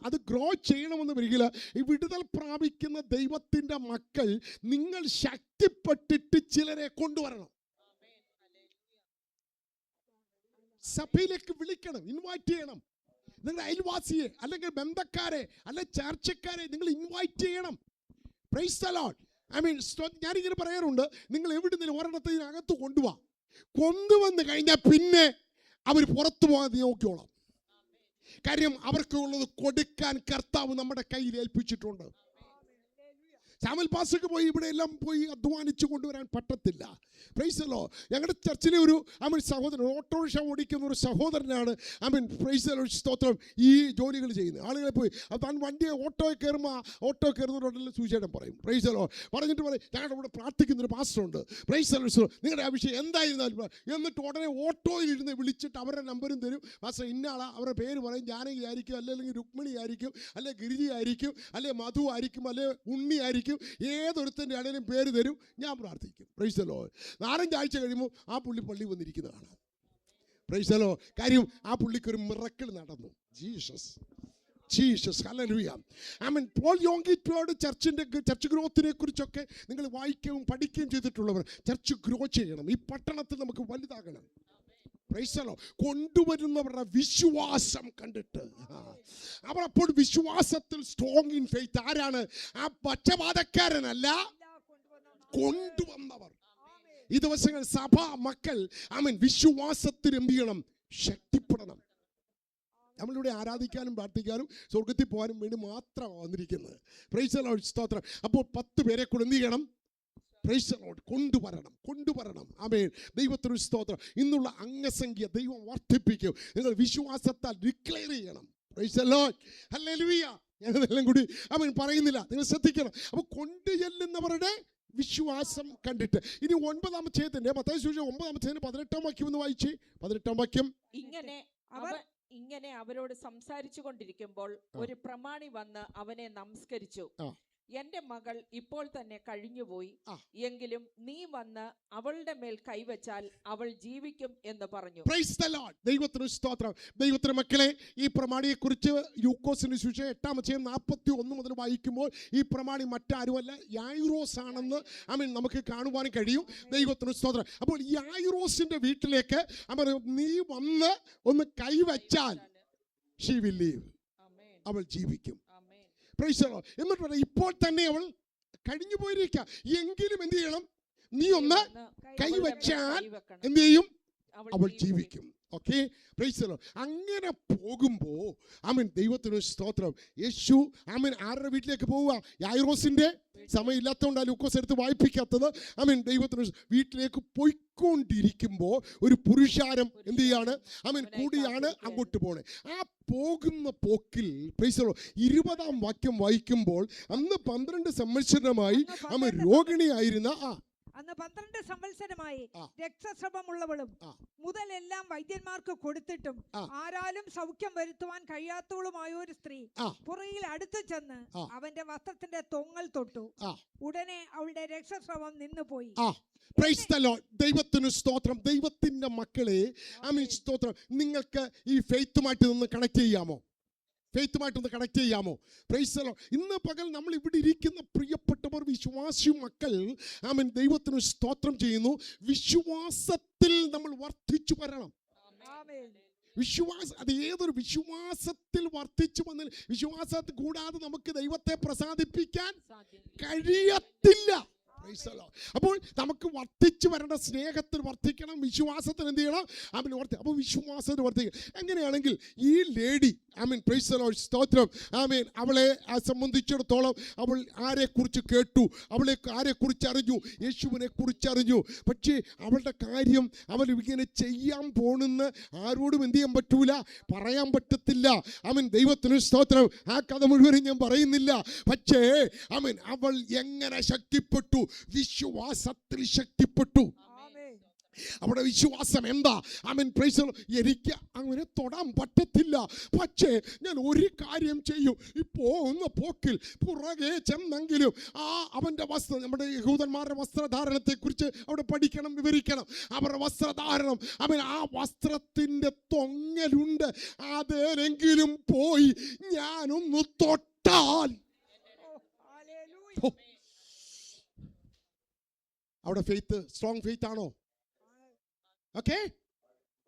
അത് ഗ്രോ ചെയ്യണമെന്ന് വരികില്ല. ഈ വിടുതൽ പ്രാപിക്കുന്ന ദൈവത്തിൻ്റെ മക്കൾ നിങ്ങൾ ശക്തിപ്പെട്ടിട്ട് ചിലരെ കൊണ്ടുവരണം. സഭയിലേക്ക് വിളിക്കണം, ഇൻവൈറ്റ് ചെയ്യണം. നിങ്ങളുടെ അയൽവാസിയെ അല്ലെങ്കിൽ ബന്ധക്കാരെ അല്ലെങ്കിൽ ചർച്ചക്കാരെ നിങ്ങൾ ഇൻവൈറ്റ് ചെയ്യണം. Price the Lord. ഞാനിങ്ങനെ പറയാറുണ്ട്, നിങ്ങൾ എവിടുന്നെങ്കിലും ഒരെണ്ണത്തെ ഇതിനകത്ത് കൊണ്ടുവന്ന് കഴിഞ്ഞാൽ പിന്നെ അവർ പുറത്തു പോകാൻ നോക്കിയോളാം. കാര്യം അവർക്കുള്ളത് കൊടുക്കാൻ കർത്താവ് നമ്മുടെ കയ്യിൽ ഏൽപ്പിച്ചിട്ടുണ്ട്. സാമുൽ പാസ്റ്റർക്ക് പോയി ഇവിടെ എല്ലാം പോയി അധ്വാനിച്ചു കൊണ്ടുവരാൻ പറ്റത്തില്ല. Price the Lord. ഞങ്ങളുടെ ചർച്ചിലെ ഒരു സഹോദരൻ, ഓട്ടോറിക്ഷ ഓടിക്കുന്ന ഒരു സഹോദരനാണ് പ്രൈസ് ദി ലോർഡ് സ്തോത്രം ഈ ജോലികൾ ചെയ്യുന്നത്. ആളുകളെ പോയി താൻ വണ്ടിയെ ഓട്ടോയിൽ കയറുന്നവരോടെല്ലാം സുവിശേഷം പറയും. Price the Lord. പറഞ്ഞിട്ട് പറയും, ഞങ്ങളുടെ ഇവിടെ പ്രാർത്ഥിക്കുന്നൊരു പാസ്റ്ററുണ്ട്, പ്രൈസ് ദി ലോർഡ്, നിങ്ങളുടെ അഭിഷേകം എന്തായിരുന്നാലും. എന്നിട്ട് ഉടനെ ഓട്ടോയിൽ ഇരുന്ന് വിളിച്ചിട്ട് അവരുടെ നമ്പരും തരും. പാസ്റ്റർ ഇന്നയാളാ, അവരുടെ പേര് പറയും. ജാനകി ആയിരിക്കും, അല്ലെങ്കിൽ രുക്മിണി ആയിരിക്കും, അല്ലെ ഗിരിജി ആയിരിക്കും, അല്ലെ മധു ആയിരിക്കും, അല്ലെ ഉണ്ണി ആയിരിക്കും. ഏതൊരുത്തൻ്റെ ആണെങ്കിലും പേര് തരും. ഞാൻ പ്രാർത്ഥിക്കും. Price the Lord. 4-5 ആഴ്ച കഴിയുമ്പോൾ ആ പുള്ളി പള്ളി വന്നിരിക്കുന്നതാണ്. Price the Lord. കാര്യം ആ പുള്ളിക്കൊരു മിറക്കിൾ നടന്നു. Jesus hallelujah. പോൾ യോങ്കിറ്റോട് ചർച്ച് ഗ്രോത്തിനെ കുറിച്ചൊക്കെ നിങ്ങൾ വായിക്കുകയും പഠിക്കുകയും ചെയ്തിട്ടുള്ളവർ, ചർച്ച് ഗ്രോ ചെയ്യണം. ഈ പട്ടണത്തിൽ നമുക്ക് വലുതാകണം. Praise the Lord. കൊണ്ടുവരുന്നവരുടെ വിശ്വാസം കണ്ടിട്ട് അവർ അപ്പോൾ വിശ്വാസത്തിൽ സ്ട്രോങ് ഇൻ ഫെയ്ത്ത്. ആരാണ്? ആ പക്ഷപാതക്കാരനല്ല, കൊണ്ടുവന്നവർ. ഈ ദിവസങ്ങൾ സഭ മക്കൾ വിശ്വാസത്തിൽ എന്ത് ചെയ്യണം? ശക്തിപ്പെടണം. നമ്മളിവിടെ ആരാധിക്കാനും പ്രാർത്ഥിക്കാനും സ്വർഗത്തിൽ പോകാനും വേണ്ടി മാത്രമാണ് വന്നിരിക്കുന്നത്. പ്രൈസ് ദി ലോർഡ് സ്തോത്രം. അപ്പോൾ 10 പേരെ കൂടെ എന്ത് ചെയ്യണം? Price the Lord. കൊണ്ടുവരണം. ആമേൻ. ദൈവത്തിന് സ്തോത്രം. ഇന്നുള്ള അംഗസംഖ്യ ദൈവം വർദ്ധിപ്പിക്കും. നിങ്ങൾ വിശ്വാസത്താൽ ഡിക്ലെയർ ചെയ്യണം. Price the Lord. ഹല്ലേലൂയ. ഞാനതെല്ലാം കൂടി പറയുന്നില്ല, നിങ്ങൾ ശ്രദ്ധിക്കണം. അപ്പോൾ കൊണ്ടുചെല്ലുന്നവരുടെ വിശ്വാസം കണ്ടിട്ട്. ഇനി 9-ാം അധ്യായത്തിന്റെ മത്തായി സുവിശേഷം 9-ാം അധ്യായത്തിന്റെ 18-ാം വാക്യം ഒന്ന് വായിച്ചേ. 18-ാം വാക്യം. ഇങ്ങനെ അവരോട് സംസാരിച്ചു കൊണ്ടിരിക്കുമ്പോൾ ഒരു പ്രമാണി വന്ന് അവനെ നമസ്കരിച്ചു. എന്റെ മകൾ ഇപ്പോൾ തന്നെ കഴിഞ്ഞുപോയി, എങ്കിലും നീ വന്ന് അവളുടെ മേൽ കൈവച്ചാൽ അവൾ ജീവിക്കും എന്ന് പറഞ്ഞു. Price the Lord. ദൈവത്തിന് സ്തോത്രം. ദൈവത്തിന്റെ മക്കളെ, ഈ പ്രമാണിയെ കുറിച്ച് ലൂക്കോസിന്റെ സുവിശേഷം 8-ാം അധ്യായം 41 മുതൽ വായിക്കുമ്പോൾ ഈ പ്രമാണി മറ്റാരുമല്ല, യായിറോസ് ആണെന്ന് നമുക്ക് കാണുവാൻ കഴിയും. ദൈവത്തിന് സ്തോത്രം. അപ്പോൾ യായിറോസിന്റെ വീട്ടിലേക്ക് നീ വന്ന് ഒന്ന് കൈവച്ചാൽ she will live. അവൾ ജീവിക്കും. എന്നിട്ട് ഇപ്പോൾ തന്നെ അവൾ കഴിഞ്ഞു പോയിരിക്കുക, എങ്കിലും എന്ത് ചെയ്യണം? നീ ഒന്ന് കൈവച്ചാൽ എന്ത് ചെയ്യും? അവൾ ജീവിക്കും. Okay, price the Lord. അങ്ങനെ പോകുമ്പോൾ ആമേൻ ദൈവത്തിന് സ്തോത്രം. യേശു ആമേൻ ആരുടെ വീട്ടിലേക്ക് പോവുക? യായിറോസിന്റെ സമയം ഇല്ലാത്തതുകൊണ്ടാണ് ലൂക്കോസ് എടുത്ത് വായിപ്പിക്കാത്തത്. ആമേൻ ദൈവത്തിന് വീട്ടിലേക്ക് പോയിക്കൊണ്ടിരിക്കുമ്പോൾ ഒരു പുരുഷാരം എന്ത് ചെയ്യാണ്? ആമേൻ കൂടിയാണ് അങ്ങോട്ട് പോണേ. ആ പോകുന്ന പോക്കിൽ പ്രൈസ് ദി ലോർഡ് 20-ാം വാക്യം വായിക്കുമ്പോൾ അന്ന് 12 സംവത്സരമായി ആമേൻ രോഗിണിയായിരുന്ന അന്ന് 12 സംവത്സരമായി രക്തസ്രവമുള്ളവളും മുതലെല്ലാം വൈദ്യന്മാർക്ക് കൊടുത്തിട്ടും ആരാലും സൗഖ്യം വരുത്തുവാൻ കഴിയാത്തവളുമായ ഒരു സ്ത്രീ പുറകിൽ അടുത്തു ചെന്ന് അവന്റെ വസ്ത്രത്തിന്റെ തൊങ്ങൽ തൊട്ടു. ഉടനെ അവളുടെ രക്തസ്രവം നിന്നുപോയി. Price the Lord. ദൈവത്തിന് സ്തോത്രം. ദൈവത്തിന്റെ മക്കളെ ആമേൻ സ്തോത്രം. നിങ്ങൾക്ക് ഈ ഫെയ്ത്തുമായിട്ട് നിന്ന് കണക്ട് ചെയ്യാമോ? ഫെയ്ത്തുമായിട്ടൊന്ന് കണക്ട് ചെയ്യാമോ? Price the Lord. ഇന്ന് പകൽ നമ്മൾ ഇവിടെ ഇരിക്കുന്ന പ്രിയപ്പെട്ടവർ വിശ്വാസി മക്കൾ ആമേൻ ദൈവത്തിന് സ്തോത്രം ചെയ്യുന്നു. വിശ്വാസത്തിൽ നമ്മൾ വർദ്ധിച്ചു വരണം. വിശ്വാസം, അത് ഏതൊരു വിശ്വാസത്തിൽ വർദ്ധിച്ചു വന്നാൽ വിശ്വാസത്തിൽ കൂടാതെ നമുക്ക് ദൈവത്തെ പ്രസാദിപ്പിക്കാൻ കഴിയത്തില്ല. അപ്പോൾ നമുക്ക് വർദ്ധിച്ചു വരേണ്ട സ്നേഹത്തിൽ വർദ്ധിക്കണം, വിശ്വാസത്തിൽ എന്ത് ചെയ്യണം? ആമേൻ അപ്പോൾ വിശ്വാസത്തിൽ വർദ്ധിക്കണം. എങ്ങനെയാണെങ്കിൽ ഈ lady amen praise the Lord സ്തോത്രം. ആമേൻ അവളെ സംബന്ധിച്ചിടത്തോളം അവൾ ആരെക്കുറിച്ച് കേട്ടു? അവളെ ആരെക്കുറിച്ച് അറിഞ്ഞു? യേശുവിനെ കുറിച്ച് അറിഞ്ഞു. പക്ഷേ അവളുടെ കാര്യം അവൾ ഇങ്ങനെ ചെയ്യാൻ പോണെന്ന് ആരോടും എന്ത് ചെയ്യാൻ പറ്റൂല, പറയാൻ പറ്റത്തില്ല. ആമേൻ ദൈവത്തിന് സ്തോത്രം. ആ കഥ മുഴുവനും ഞാൻ പറയുന്നില്ല. പക്ഷേ ആമേൻ അവൾ എങ്ങനെ ശക്തിപ്പെട്ടു? വിശ്വാസത്തിൽ ശക്തിപ്പെട്ടു. അവിടെ വിശ്വാസം എന്താ? ആമേൻ പ്രൈസ് ദി ലോർഡ്. എനിക്ക് അങ്ങനെ തൊടാൻ പറ്റത്തില്ല, പക്ഷേ ഞാൻ ഒരു കാര്യം ചെയ്യും. ഈ പോകുന്ന പോക്കിൽ പുറകെ ചെന്നെങ്കിലും അവൻ്റെ വസ്ത്രം, നമ്മുടെ യഹൂദന്മാരുടെ വസ്ത്രധാരണത്തെക്കുറിച്ച് അവിടെ പഠിക്കണം, വിവരിക്കണം. അവരുടെ വസ്ത്രധാരണം, ആമേൻ ആ വസ്ത്രത്തിൻ്റെ തൊങ്ങലുണ്ട്, അതേലെങ്കിലും പോയി ഞാനൊന്ന് തൊട്ടാൽ. അവിടെ ഫെയ്ത്ത്, സ്ട്രോങ് ഫെയ്ത്ത് ആണോ? ഓക്കെ,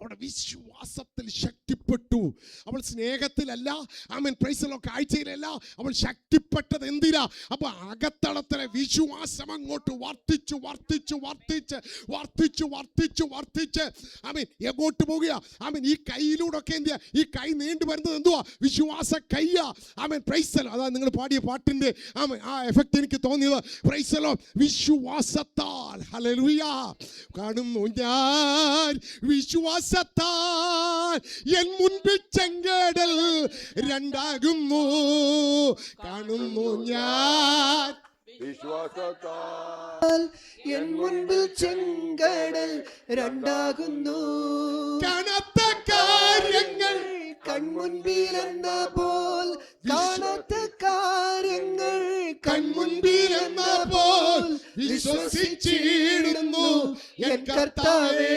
അവിടെ വിശ്വാസത്തിൽ ശക്തിപ്പെട്ടു. അവൾ സ്നേഹത്തിലല്ല, ആമേൻ പ്രൈസ് ദി ലോർഡ് കാഴ്ചയിലല്ല, അവൾ ശക്തിപ്പെട്ടത് എന്തിനാ? അപ്പൊ അകത്തളത്തിലെ വിശ്വാസം അങ്ങോട്ട് വർദ്ധിച്ചു വർദ്ധിച്ചു വർദ്ധിച്ച് വർദ്ധിച്ചു വർദ്ധിച്ചു വർദ്ധിച്ച് ആമേൻ എങ്ങോട്ട് പോകുക? ആമേൻ ഈ കൈയിലൂടെ ഒക്കെ എന്തിയാ? ഈ കൈ നീണ്ടു വരുന്നത് എന്തുവാ? വിശ്വാസ കയ്യാ. ആമേൻ പ്രൈസ് ദി ലോർഡ്. അതാ നിങ്ങൾ പാടിയ പാട്ടിന്റെ ആമേൻ ആ എഫക്റ്റ് എനിക്ക് തോന്നിയത്. Price the Lord. വിശ്വാസത്താൽ ഹല്ലേലൂയ കാണുന്നു ഞാൻ, വിശ്വാസത്താൽ എൻ മുൻപിൽ ചെങ്കടൽ രണ്ടാകുന്നു കാണുന്നു ഞാൻ. വിശ്വാസത്താൽ എൻ മുൻപിൽ ചെങ്കടൽ രണ്ടാകുന്നു. കാണാത്ത കാര്യങ്ങൾ കൺമുൻപിലെന്ന പോൽ, കാണാത്ത കാര്യങ്ങൾ കൺമുൻപിലെന്ന പോൽ വിശ്വസിച്ചിടുന്നു എൻ കർത്താവേ,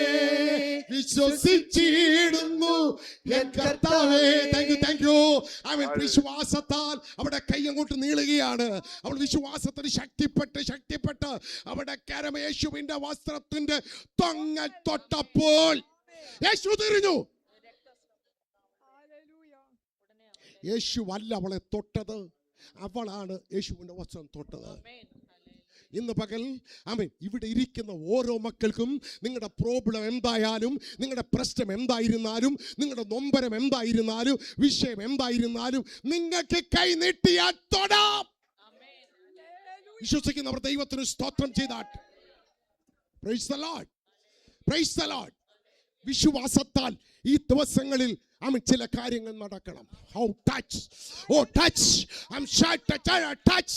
വിശ്വസിച്ചിടുന്നു എൻ കർത്താവേ. Thank you. അവൻ വിശ്വാസത്താൽ അവിടെ കൈ അങ്ങോട്ട് നീളുകയാണ്. അവൾ വിശ്വാസത്തിന് ശക്തിപ്പെട്ട് അവിടെ യേശുവിന്റെ വസ്ത്രത്തിന്റെ തൊങ്ങൽ തൊട്ടപ്പോൾ യേശു തിരിഞ്ഞു. യേശുവല്ല അവളെ തൊട്ടത്, അവളാണ് യേശുവിന്റെ വസ്ത്രം തൊട്ടത്. ഇന്ന് പകൽ ആമേൻ ഇവിടെ ഇരിക്കുന്ന ഓരോ മക്കൾക്കും നിങ്ങളുടെ പ്രോബ്ലം എന്തായാലും, നിങ്ങളുടെ പ്രശ്നം എന്തായിരുന്നാലും, നിങ്ങളുടെ നൊമ്പരം എന്തായിരുന്നാലും, വിഷയം എന്തായിരുന്നാലും നിങ്ങൾക്ക് കൈ നീട്ടിയാൽ തൊടാം. വിശ്വസിക്കുന്നവർ ദൈവത്തിന് സ്തോത്രം ചെയ്താട്ട്. Praise the Lord, praise the Lord. വിശ്വാസത്താൽ ഈ ദിവസങ്ങളിൽ ആമേൻ ചില കാര്യങ്ങൾ നടക്കണം. How touch, oh touch, I'm shy touch,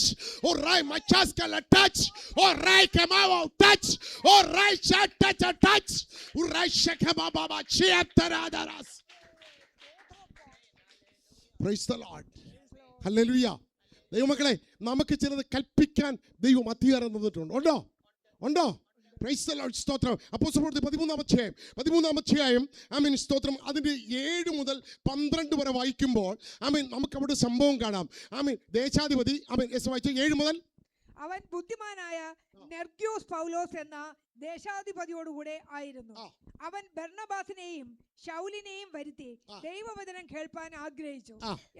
oh right my chest can touch, oh right come out touch, oh right shot touch, oh right shake baba chiataradas. Praise the Lord, hallelujah. ദൈവമക്കളെ, നമുക്ക് ചിലത് കൽപ്പിക്കാൻ ദൈവം അധികാരം തന്നിട്ടുണ്ട്. ഉണ്ടോ? Price the Lord സ്തോത്രം. അപ്പോസ്തലപ്രവൃത്തി 13-ാം അധ്യായം ആമേൻ സ്തോത്രം. അതിന്റെ 7 മുതൽ 12 വരെ വായിക്കുമ്പോൾ ആമേൻ നമുക്ക് അവിടെ സംഭവം കാണാം. ആമേൻ ദേശാധിപതി ആമേൻ വായിച്ച 7 മുതൽ അവൻ ബുദ്ധിമാനായ നെർഗ്യോസ് പൗലോസ് എന്ന ദേശാധിപതിയോടുകൂടെ ആയിരുന്നു. അവൻ ബർന്നബാസിനെയും ശൗലിനെയും വരുത്തി ദൈവവചനം കേൾപ്പാൻ ആഗ്രഹിച്ചു.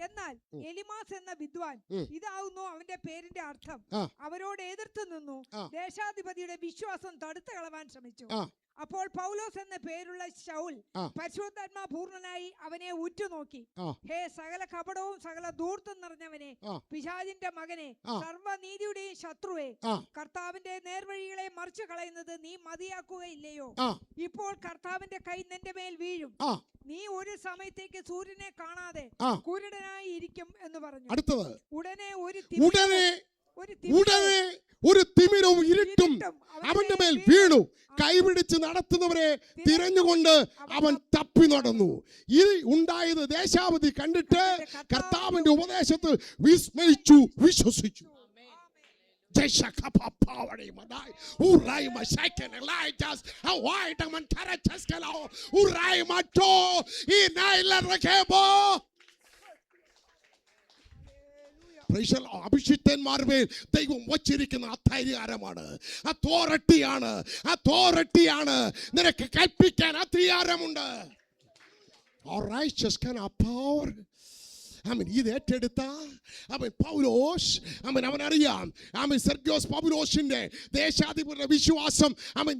എന്നാൽ എലിമാസ് എന്ന വിദ്വാൻ, ഇതാവുന്നു അവന്റെ പേരിന്റെ അർത്ഥം, അവരോട് എതിർത്തു നിന്നു ദേശാധിപതിയുടെ വിശ്വാസം തടുത്തു കളവാൻ ശ്രമിച്ചു. അപ്പോൾ പൗലോസ് എന്ന പേരുള്ള ശൗൽ പരിശുദ്ധാത്മാ പൂർണ്ണനായി അവനെ ഉറ്റുനോക്കി, ഹേ സകല കപടവും സകല ധൂർത്തും നിറഞ്ഞവനെ, പിശാചിന്റെ മകനെ, സർവ്വനീതിയുടെയും ശത്രുവേ, കർത്താവിന്റെ നേർവഴികളെ മറിച്ചു കളയുന്നത് നീ മതിയാക്കുകയില്ലയോ? ഇപ്പോൾ കർത്താവിന്റെ കൈ നിന്റെ മേൽ വീഴും, നീ ഒരു സമയത്തേക്ക് സൂര്യനെ കാണാതെ കുരുടനായി ഇരിക്കും എന്ന് പറഞ്ഞു. അടുത്തത്, ഉടനെ ഒരു തിമിരവും ഇരുട്ടും അവന്റെ മേൽ വീണു. കൈപിടിച്ച് നടത്തുന്നവരെ തിരഞ്ഞുകൊണ്ട് അവൻ തപ്പി നടന്നു. ഇത് ഉണ്ടായത് ദേശാധിപതി കണ്ടിട്ട് കർത്താവിന്റെ ഉപദേശത്തിൽ വിസ്മയിച്ചു, വിശ്വസിച്ചു. അഭിഷിക്തന്മാർമേൽ ദൈവം വച്ചിരിക്കുന്ന അധികാരമാണ്, അതോറിറ്റിയാണ്. നിനക്ക് കൽപ്പിക്കാൻ അധികാരമുണ്ട്. ഇത് ഏറ്റെടുത്ത പൗലോസ് അവനറിയാം. സെർഗ്യോസ് പൗലോസിന്റെ ദേശാധിപതിയുടെ വിശ്വാസം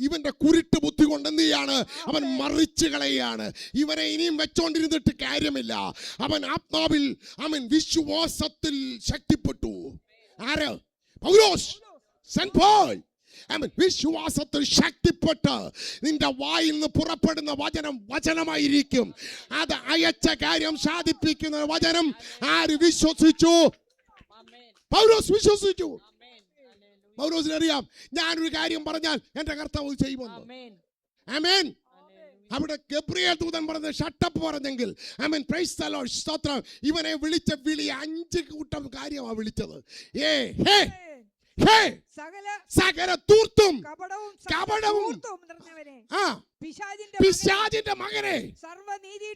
ഇവന്റെ കുരുട്ട് ബുദ്ധി കൊണ്ട് എന്ത് ചെയ്യാണ്? അവൻ മറിച്ചു കളയാണ്. ഇവനെ ഇനിയും വെച്ചോണ്ടിരുന്നിട്ട് കാര്യമില്ല. അവൻ ആത്മാവിൽ വിശ്വാസത്തിൽ ശക്തിപ്പെട്ടു. ആര്? പൗലോസ്, സെന്റ് പോൾ. വിശ്വാസത്തിൽ ശക്തിപ്പെട്ട് നിന്റെ വായിൽ നിന്ന് പുറപ്പെടുന്ന വചനമായിരിക്കും. അത് അയച്ച കാര്യം സാധിപ്പിക്കുന്ന വചനം. ആര് വിശ്വസിച്ചു? പൗലോസ് വിശ്വസിച്ചു. പൗലോസിനറിയാം, ഞാനൊരു കാര്യം പറഞ്ഞാൽ എന്റെ കർത്താവ് ചെയ്യുമെന്ന്. ആമേൻ. അവിടെ ഗബ്രിയേൽ ദൂതൻ പറഞ്ഞ ഷട്ടപ്പ് പറഞ്ഞെങ്കിൽ പ്രൈസ് ദി ലോർഡ്, സ്തോത്രം. ഇവനെ വിളിച്ച വിളി 5 കൂട്ടം കാര്യമാണ് വിളിച്ചത്. സകല തൂർത്തും കപടവും പിശാചിന്റെ മകനെ,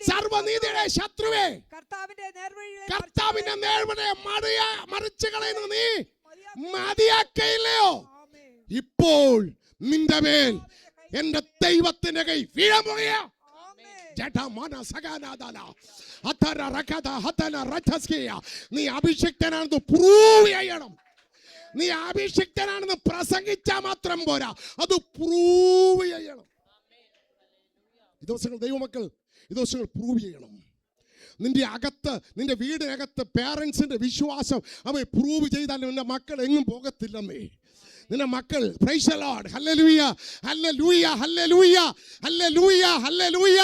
സർവ്വനീതിയുടെ ശത്രുവേ, കർത്താവിന്റെ നേർവഴിയെ മറിച്ചു കളയുന്ന നീ മതിയാക്കയില്ലയോ? ഇപ്പോൾ നിന്റെ മേൽ എന്റെ ദൈവത്തിന്റെ കൈ വീഴാൻ പോകുകയാ. നീ അഭിഷിക്തനാണെന്ന് പ്രൂവ് ചെയ്യണം. നീ അഭിഷിക്തനാണെന്ന് പ്രസംഗിച്ചാൽ മാത്രം പോരാ, അത് പ്രൂവ് ചെയ്യണം. ഈ ദിവസങ്ങൾ ദൈവമക്കൾ, ഈ ദിവസങ്ങൾ പ്രൂവ് ചെയ്യണം. നിന്റെ വീടിനകത്ത് പേരൻസിന്റെ വിശ്വാസം പ്രൂവ് ചെയ്താൽ നിന്റെ മക്കൾ എങ്ങും പോകത്തില്ലെന്നേ. നിന്റെ മക്കൾ, price the Lord, hallelujah, hallelujah, hallelujah, hallelujah, hallelujah.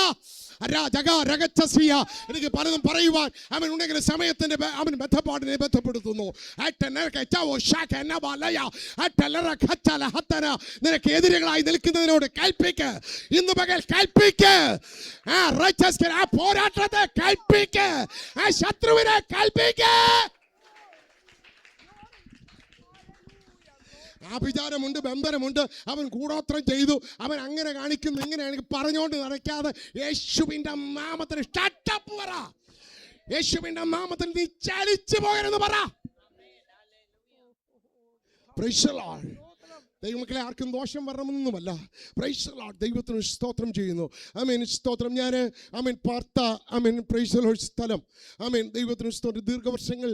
എനിക്ക് പലതും പറയുവാൻ ഉണ്ടെങ്കിൽ സമയത്തിന്റെ ബന്ധപ്പാടിനെ ബന്ധപ്പെടുത്തുന്നു. നിനക്ക് എതിരുകളായി നിൽക്കുന്നതിനോട് കൽപ്പിക്ക്. ഇന്ന് പകൽ കൽപ്പിക്ക്. ആ പോരാട്ടത്തെ കൽപ്പിക്ക്. ആ ശത്രുവിനെ കൽപ്പിക്ക്. ആഭിചാരമുണ്ട്, ബന്ധനമുണ്ട്, അവൻ കൂടോത്രം ചെയ്തു, അവൻ അങ്ങനെ കാണിക്കുന്നു, ഇങ്ങനെയാണ് പറഞ്ഞുകൊണ്ട് നടക്കാതെ യേശുവിന്റെ നാമത്തിൽ ഷട്ടപ്പ് പറ. യേശുവിന്റെ നാമത്തിൽ നീ ചലിച്ചു പോകരുതെന്ന് പറ. Price the Lord. ദൈവമക്കളെ, ആർക്കും ദോഷം വരണമെന്നൊന്നുമല്ല. Price the Lord. ദൈവത്തിന് സ്തോത്രം ചെയ്യുന്നു. സ്തോത്രം. ഞാൻ പാർത്ത പ്രൈസ് ദി ലോർഡ് സ്ഥലം ദൈവത്തിന് സ്തോത്രം. ദീർഘവർഷങ്ങൾ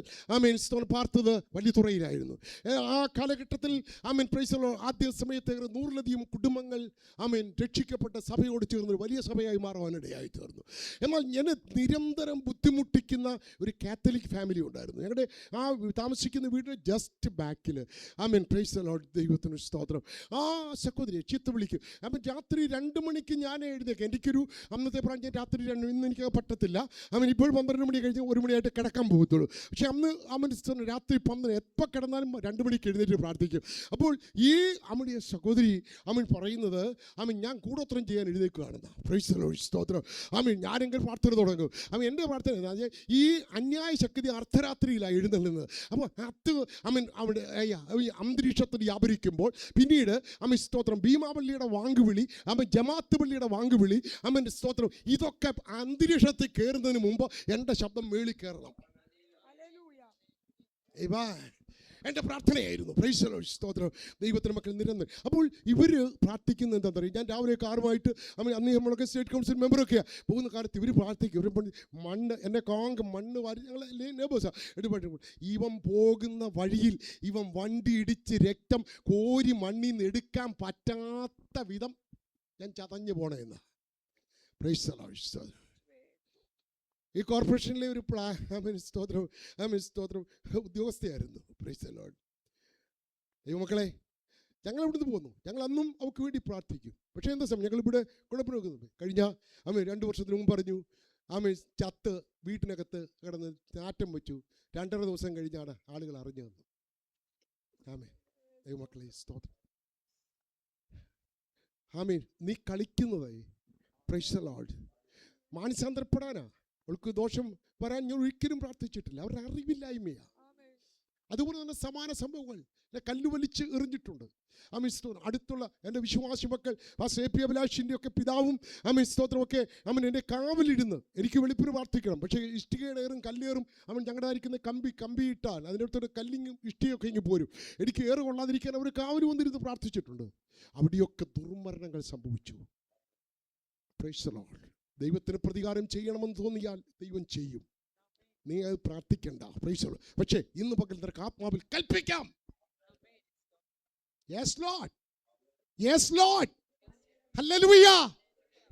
സ്തോത്രം പാർത്തത് വലിയതുറയിലായിരുന്നു. ആ കാലഘട്ടത്തിൽ പ്രൈസ് ദി ലോർഡ് ആദ്യ സമയത്ത് 100-ലധികം കുടുംബങ്ങൾ രക്ഷിക്കപ്പെട്ട സഭയോട് ചേർന്നൊരു വലിയ സഭയായി മാറുവാനിടയായി തീർന്നു. എന്നാൽ എന്നെ നിരന്തരം ബുദ്ധിമുട്ടിക്കുന്ന ഒരു കാത്തലിക് ഫാമിലി ഉണ്ടായിരുന്നു. ഞങ്ങളുടെ ആ താമസിക്കുന്ന വീടിന് ജസ്റ്റ് ബാക്കിൽ പ്രൈസ് ദി ലോർഡ്. ദൈവത്തിന് സ്തോത്രം. ആ സഹോദരിയെ ചീത്ത വിളിക്കും. രാത്രി 2 മണിക്ക് ഞാൻ എഴുന്നേക്കും. എനിക്കൊരു അന്നത്തെ പ്രായം രാത്രി 2, ഇന്ന് എനിക്ക് പറ്റത്തില്ല. ഇപ്പോൾ 12 മണി കഴിഞ്ഞ് 1 മണിയായിട്ട് കിടക്കാൻ പോകത്തുള്ളൂ. പക്ഷെ അന്ന് രാത്രി 12 എപ്പോൾ കിടന്നാലും 2 മണിക്ക് എഴുന്നേറ്റ് പ്രാർത്ഥിക്കും. അപ്പോൾ ഈ അമ്മയുടെ സഹോദരി പറയുന്നത് ഞാൻ കൂടോത്രം ചെയ്യാൻ എഴുന്നേക്കുകയാണെന്ന്. പ്രൈസ് ദി ലോർഡ്, സ്തോത്രം. ഞാനെങ്കിൽ പ്രാർത്ഥന തുടങ്ങും. എൻ്റെ പ്രാർത്ഥന ഈ അന്യായ ശക്തി അർദ്ധരാത്രിയിലാണ് എഴുന്നള്ളുന്നത്. അപ്പോൾ അത് അവിടെ അന്തരീക്ഷത്തിൽ വ്യാപരിക്കുമ്പോൾ പിന്നീട് സ്തോത്രം ഭീമാപള്ളിയുടെ വാങ്കുവിളി, ജമാഅത്ത് പള്ളിയുടെ വാങ്കുവിളി, സ്തോത്രം, ഇതൊക്കെ അന്തരീക്ഷത്തിൽ കയറുന്നതിന് മുമ്പ് എൻ്റെ ശബ്ദം മേളിൽ കയറണം. എൻ്റെ പ്രാർത്ഥനയായിരുന്നു. Price the Lord. സ്തോത്രം. ദൈവത്തിന് മക്കൾ നിരന്തരം. അപ്പോൾ ഇവർ പ്രാർത്ഥിക്കുന്നത് എന്താണെന്ന് പറയും. ഞാൻ രാവിലെ കാറുമായിട്ട് അന്ന് നമ്മളൊക്കെ സ്റ്റേറ്റ് കൗൺസിൽ മെമ്പറൊക്കെയാണ് പോകുന്ന കാലത്ത് ഇവർ പ്രാർത്ഥിക്കും. ഇവർ മണ്ണ് എന്നെ മണ്ണ് വാരി ഞങ്ങൾ ലേബേഴ്സാണ് എടുപ്പായിട്ട് ഇവൻ പോകുന്ന വഴിയിൽ ഇവൻ വണ്ടി ഇടിച്ച് രക്തം കോരി മണ്ണിൽ നിന്ന് എടുക്കാൻ പറ്റാത്ത വിധം ഞാൻ ചതഞ്ഞു പോണേന്ന്. Praise the Lord. ഈ കോർപ്പറേഷനിലെ ഒരു സ്തോത്രം ഉദ്യോഗസ്ഥയായിരുന്നു. Price the Lord. ദൈവമക്കളെ, ഞങ്ങൾ ഇവിടുന്ന് പോന്നു. ഞങ്ങൾ അന്നും അവർക്ക് വേണ്ടി പ്രാർത്ഥിക്കും. പക്ഷേ എന്താ സമയം ഞങ്ങളിവിടെ കുഴപ്പം നോക്കുന്നത് കഴിഞ്ഞ 2 വർഷത്തിന് മുമ്പ് പറഞ്ഞു ചത്ത് വീട്ടിനകത്ത് കിടന്ന് നാറ്റം വെച്ചു. 2.5 ദിവസം കഴിഞ്ഞാണ് ആളുകൾ അറിഞ്ഞു തന്നു. ദൈവമക്കളെ സ്തോത്രം. നീ കളിക്കുന്നതായി. Praise the Lord. മാനസാന്തരപ്പെടാനാ. അവൾക്ക് ദോഷം വരാൻ ഞാൻ ഒരിക്കലും പ്രാർത്ഥിച്ചിട്ടില്ല. അവരുടെ അറിവില്ലായ്മയാണ്. അതുപോലെ തന്നെ സമാന സംഭവങ്ങൾ കല്ലുവലിച്ച് എറിഞ്ഞിട്ടുണ്ട്. അടുത്തുള്ള എൻ്റെ വിശ്വാസി മക്കൾ AP അഭിലാഷിൻ്റെ ഒക്കെ പിതാവും സ്തോത്രമൊക്കെ എൻ്റെ കാവലിരുന്ന് എനിക്ക് വെളിപ്പിന് പ്രാർത്ഥിക്കണം. പക്ഷേ ഇഷ്ടികയുടെ കല്ലേറും ഞങ്ങളുടെ ആയിരിക്കുന്ന കമ്പിയിട്ടാൽ അതിനടുത്തൊരു കല്ലിങ്ങും ഇഷ്ടികയൊക്കെ ഇങ്ങ് പോരും. എനിക്ക് ഏറ് കൊള്ളാതിരിക്കാൻ അവർ കാവൽ വന്നിരുന്ന് പ്രാർത്ഥിച്ചിട്ടുണ്ട്. അവിടെയൊക്കെ ദുർമരണങ്ങൾ സംഭവിച്ചു. Price the Lord. ദൈവത്തിന് പ്രതികാരം ചെയ്യണമെന്ന് തോന്നിയാൽ ദൈവം ചെയ്യും. നീ അത് പ്രാർത്ഥിക്കണ്ട. Price the Lord. പക്ഷേ ഇന്ന് പകൽ നിനക്ക് ആത്മാവിൽ കൽപ്പിക്കാം. Yes Lord, yes Lord, hallelujah.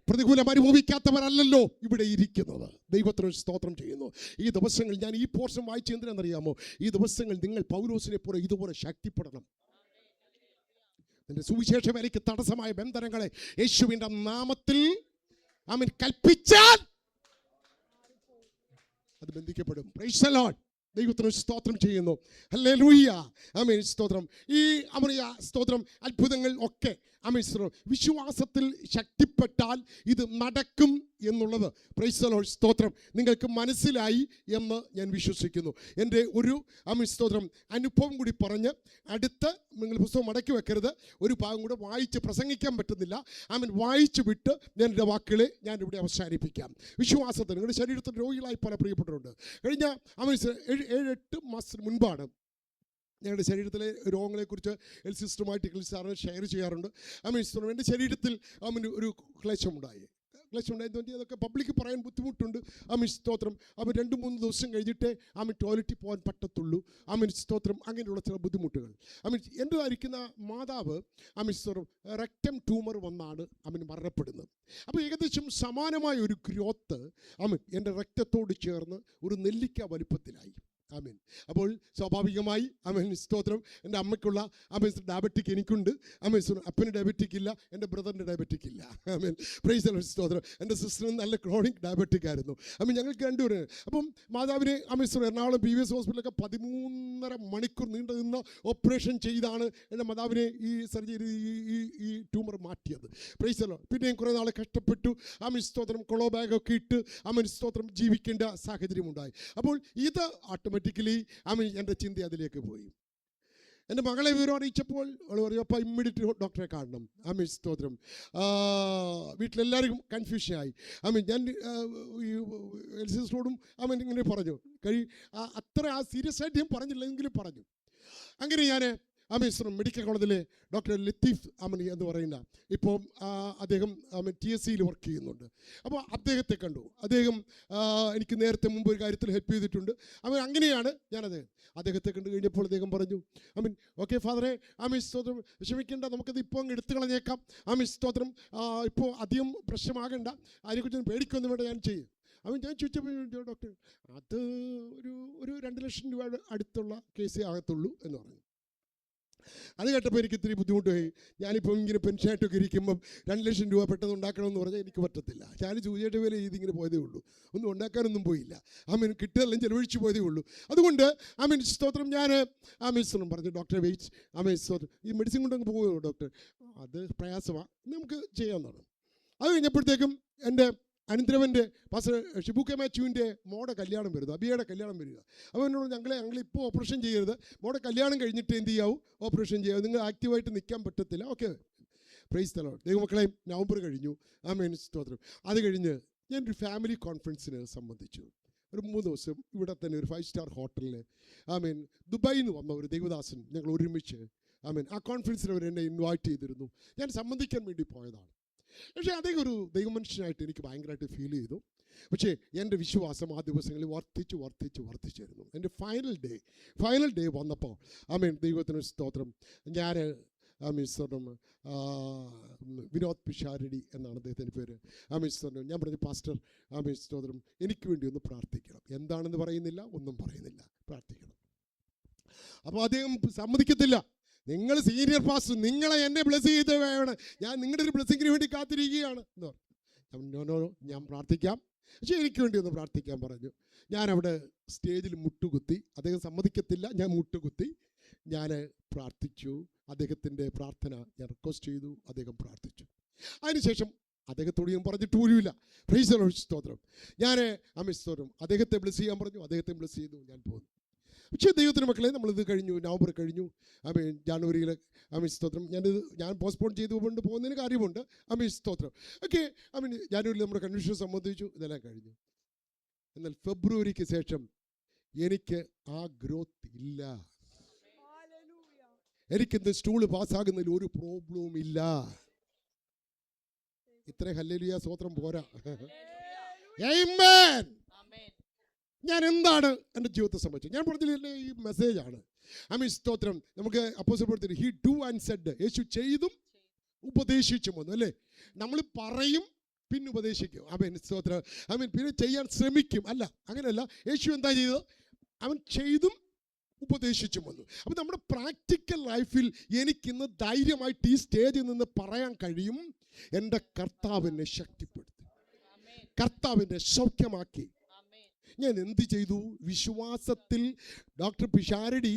പ്രതികൂലം അനുഭവിക്കാത്തവരല്ലല്ലോ ഇവിടെ ഇരിക്കുന്നത്. ദൈവത്തിന് സ്തോത്രം ചെയ്യുന്നു. ഈ ദിവസങ്ങൾ ഞാൻ ഈ പോർഷൻ വായിച്ച് എന്തിനാണെന്നറിയാമോ? ഈ ദിവസങ്ങൾ നിങ്ങൾ പൗലോസിനെ പോലെ ഇതുപോലെ ശക്തിപ്പെടണം. നിന്റെ സുവിശേഷ വേലയ്ക്ക് തടസ്സമായ ബന്ധനങ്ങളെ യേശുവിൻ്റെ നാമത്തിൽ കൽപ്പിച്ചാൽ അത് ബന്ധിക്കപ്പെടും. Price the Lord. ദൈവത്തിന് സ്തോത്രം ചെയ്യുന്നു. ഹല്ലേലൂയ. സ്തോത്രം. ഈ സ്തോത്രം അത്ഭുതങ്ങൾ ഒക്കെ വിശ്വാസത്തിൽ ശക്തിപ്പെട്ടാൽ ഇത് നടക്കും എന്നുള്ളത് പ്രൈസ് ദി ലോർഡ് സ്തോത്രം നിങ്ങൾക്ക് മനസ്സിലായി എന്ന് ഞാൻ വിശ്വസിക്കുന്നു. എൻ്റെ ഒരു സ്തോത്രം അനുഭവം കൂടി പറഞ്ഞ് അടുത്ത് നിങ്ങൾ പുസ്തകം മടക്കി വെക്കരുത്. ഒരു ഭാഗം കൂടെ വായിച്ച് പ്രസംഗിക്കാൻ പറ്റുന്നില്ല. വായിച്ചു വിട്ട് ഞാൻ എൻ്റെ വാക്കുകളെ ഞാൻ ഇവിടെ അവസാനിപ്പിക്കാം. വിശ്വാസത്തിൽ നിങ്ങളുടെ ശരീരത്തിൽ രോഗികളായി പല പ്രിയപ്പെട്ടവരുണ്ട്. കഴിഞ്ഞ 7-8 മാസത്തിന് മുൻപാണ് ഞങ്ങളുടെ ശരീരത്തിലെ രോഗങ്ങളെക്കുറിച്ച് സിസ്റ്റമാറ്റിക്കൽ സാറിന് ഷെയർ ചെയ്യാറുണ്ട്. എൻ്റെ ശരീരത്തിൽ ഒരു ക്ലേശമുണ്ടായി. അതൊക്കെ പബ്ലിക്ക് പറയാൻ ബുദ്ധിമുട്ടുണ്ട്. സ്തോത്രം 2-3 ദിവസം കഴിഞ്ഞിട്ട് ടോയ്ലറ്റിൽ പോകാൻ പറ്റത്തുള്ളൂ. സ്തോത്രം അങ്ങനെയുള്ള ചില ബുദ്ധിമുട്ടുകൾ. എൻ്റെതായിരിക്കുന്ന മാതാവ് സ്തോത്രം റെക്ടം ട്യൂമർ വന്നാണ് മരണപ്പെടുന്നത്. അപ്പോൾ ഏകദേശം സമാനമായ ഒരു ഗ്രോത്ത് എൻ്റെ രക്തത്തോട് ചേർന്ന് ഒരു നെല്ലിക്ക വലുപ്പത്തിലായി. അപ്പോൾ സ്വാഭാവികമായി സ്തോത്രം എൻ്റെ അമ്മയ്ക്കുള്ള ഡയബറ്റിക് എനിക്കുണ്ട്. അപ്പന് ഡയബറ്റിക് ഇല്ല, എൻ്റെ ബ്രദറിൻ്റെ ഡയബറ്റിക് ഇല്ല. പ്രൈസ് ദി ലോർഡ് സ്തോത്രം. എൻ്റെ സിസ്റ്ററിന് നല്ല ക്രോണിക് ഡയബറ്റിക് ആയിരുന്നു. ഞങ്ങൾക്ക് രണ്ടുപേരും. അപ്പം മാതാവിനെ എറണാകുളം PVS ഹോസ്പിറ്റലൊക്കെ 13.5 മണിക്കൂർ നീണ്ടു നിന്ന് ഓപ്പറേഷൻ ചെയ്താണ് എൻ്റെ മാതാവിനെ ഈ സർജറി ഈ ട്യൂമർ മാറ്റിയത്. Price the Lord. പിന്നെയും കുറേ നാൾ കഷ്ടപ്പെട്ടു. സ്തോത്രം കൊളോ ബാഗൊക്കെ ഇട്ട് സ്തോത്രം ജീവിക്കേണ്ട സാഹചര്യമുണ്ടായി. അപ്പോൾ ഇത് ഓട്ടോമാറ്റിക്കലി എൻ്റെ ചിന്ത അതിലേക്ക് പോയി. എൻ്റെ മകളെ വിവരം അറിയിച്ചപ്പോൾ അവൾ പറയും അപ്പോൾ ഇമ്മീഡിയറ്റ് ഡോക്ടറെ കാണണം. സ്തോത്രം. വീട്ടിലെല്ലാവരും കൺഫ്യൂഷനായി. ഞാൻ സിസ്റ്ററോടും ഇങ്ങനെ പറഞ്ഞു. അത്ര സീരിയസ് ആയിട്ട് ഞാൻ പറഞ്ഞില്ലെങ്കിലും പറഞ്ഞു. അങ്ങനെ ഞാൻ മെഡിക്കൽ കോളേജിലെ ഡോക്ടർ ലത്തീഫ് എന്ന് പറയുന്ന ഇപ്പോൾ അദ്ദേഹം TSCയിൽ വർക്ക് ചെയ്യുന്നുണ്ട്. അപ്പോൾ അദ്ദേഹത്തെ കണ്ടു. അദ്ദേഹം എനിക്ക് നേരത്തെ മുമ്പ് ഒരു കാര്യത്തിൽ ഹെൽപ്പ് ചെയ്തിട്ടുണ്ട്. അങ്ങനെയാണ് ഞാനത് അദ്ദേഹത്തെ കണ്ടു കഴിഞ്ഞപ്പോൾ അദ്ദേഹം പറഞ്ഞു ഓക്കെ ഫാദറെ സ്തോത്രം വിഷമിക്കേണ്ട, നമുക്കത് ഇപ്പോൾ അങ്ങ് എടുത്തു കളഞ്ഞേക്കാം. സ്തോത്രം ഇപ്പോൾ അധികം പ്രശ്നമാകേണ്ട, അതിനെക്കുറിച്ച് പേടിക്കൊന്നും വേണ്ട, ഞാൻ ചെയ്യും. ഞാൻ ചോദിച്ചപ്പോൾ ഡോക്ടർ അത് ഒരു 2 ലക്ഷം രൂപ അടുത്തുള്ള കേസേ ആകത്തുള്ളൂ എന്ന് പറഞ്ഞു. അത് കേട്ടപ്പോൾ എനിക്ക് ഇത്തിരി ബുദ്ധിമുട്ടായി. ഞാനിപ്പോൾ ഇങ്ങനെ പെൻഷനായിട്ടൊക്കെ ഇരിക്കുമ്പം 2 ലക്ഷം രൂപ പെട്ടെന്ന് ഉണ്ടാക്കണമെന്ന് പറഞ്ഞാൽ എനിക്ക് പറ്റത്തില്ല. ഞാൻ സൂചിയുടെ വില ഇതിങ്ങനെ പോയതേ ഉള്ളൂ, ഒന്നും ഉണ്ടാക്കാനൊന്നും പോയില്ല. കിട്ടുകയെല്ലാം ചെലവഴിച്ച് പോയതേ ഉള്ളൂ. അതുകൊണ്ട് സ്തോത്രം ഞാൻ സ്തോത്രം പറഞ്ഞു ഡോക്ടറെ വെയിറ്റ് സ്തോത്രം ഈ മെഡിസിൻ കൊണ്ടങ്ങ് പോകുമോ ഡോക്ടർ, അത് പ്രയാസമാണ്, നമുക്ക് ചെയ്യാമെന്നാണ്. അത് കഴിഞ്ഞപ്പോഴത്തേക്കും എൻ്റെ അനന്തരവൻ്റെ പാസ്റ്റർ ഷിബു കെ മാത്യുവിൻ്റെ മോടെ കല്യാണം വരുന്നത്, അബിയയുടെ കല്യാണം വരിക. അപ്പോൾ എന്നോട് ഞങ്ങളിപ്പോൾ ഓപ്പറേഷൻ ചെയ്യരുത്, മോടെ കല്യാണം കഴിഞ്ഞിട്ട് എന്ത് ചെയ്യാവൂ, ഓപ്പറേഷൻ ചെയ്യാവൂ, നിങ്ങൾ ആക്റ്റീവായിട്ട് നിൽക്കാൻ പറ്റത്തില്ല. Okay price the Lord. ദൈവമക്കളെ നവംബർ കഴിഞ്ഞു. സ്തോത്രം. അത് കഴിഞ്ഞ് ഞാനൊരു ഫാമിലി കോൺഫറൻസിന് സംബന്ധിച്ചു. ഒരു 3 ദിവസം ഇവിടെ തന്നെ ഒരു 5 സ്റ്റാർ ഹോട്ടലിൽ ദുബായിൽ നിന്ന് വന്ന ഒരു ദൈവദാസൻ ഞങ്ങൾ ഒരുമിച്ച് ആ കോൺഫറൻസിൽ അവർ എന്നെ ഇൻവൈറ്റ് ചെയ്തിരുന്നു. ഞാൻ സംബന്ധിക്കാൻ വേണ്ടി പോയതാണ്. പക്ഷേ അദ്ദേഹം ഒരു ദൈവമനുഷ്യനായിട്ട് എനിക്ക് ഭയങ്കരമായിട്ട് ഫീൽ ചെയ്തു. പക്ഷേ എൻ്റെ വിശ്വാസം ആ ദിവസങ്ങളിൽ വർദ്ധിച്ചിരുന്നു. എൻ്റെ ഫൈനൽ ഡേ വന്നപ്പോൾ ദൈവത്തിന് സ്തോത്രം. ഞാൻ വിനോദ് പിഷാരടി എന്നാണ് അദ്ദേഹത്തിൻ്റെ പേര്. ഞാൻ പറഞ്ഞു, പാസ്റ്റർ സ്തോത്രം എനിക്ക് വേണ്ടി ഒന്ന് പ്രാർത്ഥിക്കണം. എന്താണെന്ന് പറയുന്നില്ല, ഒന്നും പറയുന്നില്ല, പ്രാർത്ഥിക്കണം. അപ്പോൾ അദ്ദേഹം സമ്മതിക്കത്തില്ല. നിങ്ങൾ സീനിയർ പാസ്റ്റർ, നിങ്ങളെ എന്നെ ബ്ലെസ് ചെയ്ത് വേണം, ഞാൻ നിങ്ങളുടെ ഒരു ബ്ലെസ്സിങ്ങിന് വേണ്ടി കാത്തിരിക്കുകയാണ് എന്ന് പറഞ്ഞു. ഞാൻ പ്രാർത്ഥിക്കാം, പക്ഷേ എനിക്ക് വേണ്ടി ഒന്ന് പ്രാർത്ഥിക്കാൻ പറഞ്ഞു. ഞാൻ അവിടെ സ്റ്റേജിൽ മുട്ടുകുത്തി. അദ്ദേഹം സമ്മതിക്കത്തില്ല, ഞാൻ മുട്ടുകുത്തി. ഞാൻ പ്രാർത്ഥിച്ചു. അദ്ദേഹത്തിൻ്റെ പ്രാർത്ഥന ഞാൻ റിക്വസ്റ്റ് ചെയ്തു. അദ്ദേഹം പ്രാർത്ഥിച്ചു. അതിനുശേഷം അദ്ദേഹത്തോട് ഞാൻ പറഞ്ഞിട്ട് പോലുമില്ല. പ്രൈസ് ദി ലോർഡ്, സ്തോത്രം. ഞാൻ സ്തോത്രം അദ്ദേഹത്തെ ബ്ലെസ് ചെയ്യാൻ പറഞ്ഞു. അദ്ദേഹത്തെ ബ്ലെസ് ചെയ്തു. ഞാൻ പോന്നു. പക്ഷേ ദൈവത്തിൻ്റെ മക്കളെ, നമ്മളിത് കഴിഞ്ഞു, നവംബർ കഴിഞ്ഞു. ജാനുവരിയിൽ സ്തോത്രം ഞാൻ പോസ്റ്റ്പോൺ ചെയ്തുകൊണ്ട് പോകുന്നതിന് കാര്യമുണ്ട്. സ്തോത്രം. ഓക്കെ, ജാനുവരിയിൽ നമ്മുടെ കൺവെൻഷൻ സംബന്ധിച്ചു, ഇതെല്ലാം കഴിഞ്ഞു. എന്നാൽ ഫെബ്രുവരിക്ക് ശേഷം എനിക്ക് ആ ഗ്രോത്ത് ഇല്ല. എനിക്കെന്ത് സ്റ്റൂള് പാസ്സാകുന്നതിൽ ഒരു പ്രോബ്ലവും ഇല്ല. ഇത്ര ഹല്ലേലൂയ സ്തോത്രം പോരാ. ആമേൻ. ഞാൻ എന്താണ് എൻ്റെ ജീവിതത്തെ സംബന്ധിച്ച് ഞാൻ പറഞ്ഞില്ലേ, ഈ മെസ്സേജാണ്. സ്തോത്രം. നമുക്ക് അപ്പോസ്തലൻ പ്രവൃത്തി ഹി ഡു ആൻഡ് സെഡ്, യേശു ചെയ്തും ഉപദേശിച്ചും വന്നു അല്ലേ. നമ്മൾ പറയും പിന്നെ ഉപദേശിക്കും. സ്തോത്രം. പിന്നെ ചെയ്യാൻ ശ്രമിക്കും. അല്ല, അങ്ങനെയല്ല. യേശു എന്താ ചെയ്തത്? അവൻ ചെയ്തും ഉപദേശിച്ചും വന്നു. അപ്പം നമ്മുടെ പ്രാക്ടിക്കൽ ലൈഫിൽ എനിക്കിന്ന് ധൈര്യമായിട്ട് ഈ സ്റ്റേജിൽ നിന്ന് പറയാൻ കഴിയും, എൻ്റെ കർത്താവിനെ ശക്തിപ്പെടുത്തി, കർത്താവിനെ സൗഖ്യമാക്കി. ഞാൻ എന്ത് ചെയ്തു? വിശ്വാസത്തിൽ doctor Pisharody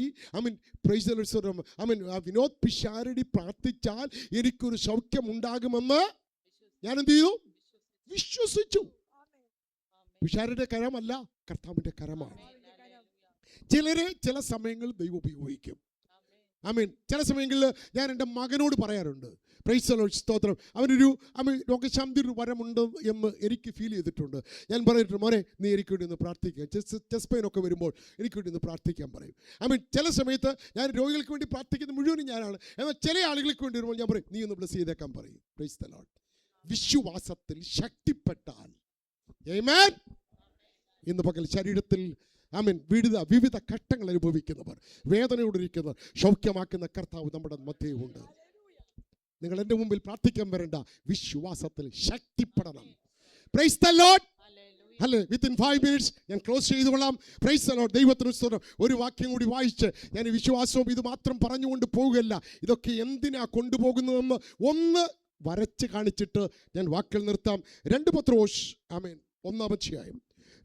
price the Lord Vinod Pisharody പ്രാർത്ഥിച്ചാൽ എനിക്കൊരു സൗഖ്യം ഉണ്ടാകുമെന്ന് ഞാൻ എന്ത് ചെയ്തു? വിശ്വസിച്ചു. പിഷാരടിയുടെ കരമല്ല, കർത്താവിൻ്റെ കരമാണ്. ചിലരെ ചില സമയങ്ങളിൽ ദൈവം ഉപയോഗിക്കും. ചില സമയങ്ങളിൽ ഞാൻ എൻ്റെ മകനോട് പറയാറുണ്ട്, പ്രൈസ് ദി ലോർഡ്, സ്തോത്രം. അവനൊരു രോഗശാന്തി ഒരു വരമുണ്ട് എന്ന് എനിക്ക് ഫീൽ ചെയ്തിട്ടുണ്ട്. ഞാൻ പറഞ്ഞിട്ടുണ്ട്, മോനെ നീ എനിക്ക് വേണ്ടി ഒന്ന് പ്രാർത്ഥിക്കുക. ചെസ്റ്റ് പെയിൻ ഒക്കെ വരുമ്പോൾ എനിക്ക് വേണ്ടി ഒന്ന് പ്രാർത്ഥിക്കാൻ പറയും. ചില സമയത്ത് ഞാൻ രോഗികൾക്ക് വേണ്ടി പ്രാർത്ഥിക്കുന്നത് മുഴുവനും ഞാനാണ്. എന്നാൽ ചില ആളുകൾക്ക് വേണ്ടി വരുമ്പോൾ ഞാൻ പറയും, നീ ഒന്ന് ബ്ലെസ് ചെയ്തേക്കാൻ പറയും. Price the Lord. വിശ്വാസത്തിൽ ശക്തിപ്പെട്ടാൽ, ആമേൻ. ഇന്ന് പകൽ ശരീരത്തിൽ വിവിധ ഘട്ടങ്ങൾ അനുഭവിക്കുന്നവർ, വേദനയോടിരിക്കുന്നവർ, സൗഖ്യമാക്കുന്ന കർത്താവ് നമ്മുടെ മധ്യയുണ്ട്. നിങ്ങൾ എൻ്റെ മുമ്പിൽ പ്രാർത്ഥിക്കാൻ വരണ്ട, വിശ്വാസത്തിൽ ശക്തിപ്പെടണം. Praise the Lord. അല്ലേ, വിത്തിൻ 5 minutes ഞാൻ ക്ലോസ് ചെയ്തുകൊള്ളാം. Praise the Lord. ദൈവത്തിന് സ്തോത്രം. ഒരു വാക്യം കൂടി വായിച്ച് ഞാൻ വിശ്വാസവും ഇത് മാത്രം പറഞ്ഞുകൊണ്ട് പോവുകയല്ല. ഇതൊക്കെ എന്തിനാ കൊണ്ടുപോകുന്നതെന്ന് ഒന്ന് വരച്ച് കാണിച്ചിട്ട് ഞാൻ വാക്കുകൾ നിർത്താം. 2 പത്രോസ് 1-ാം അധ്യായം,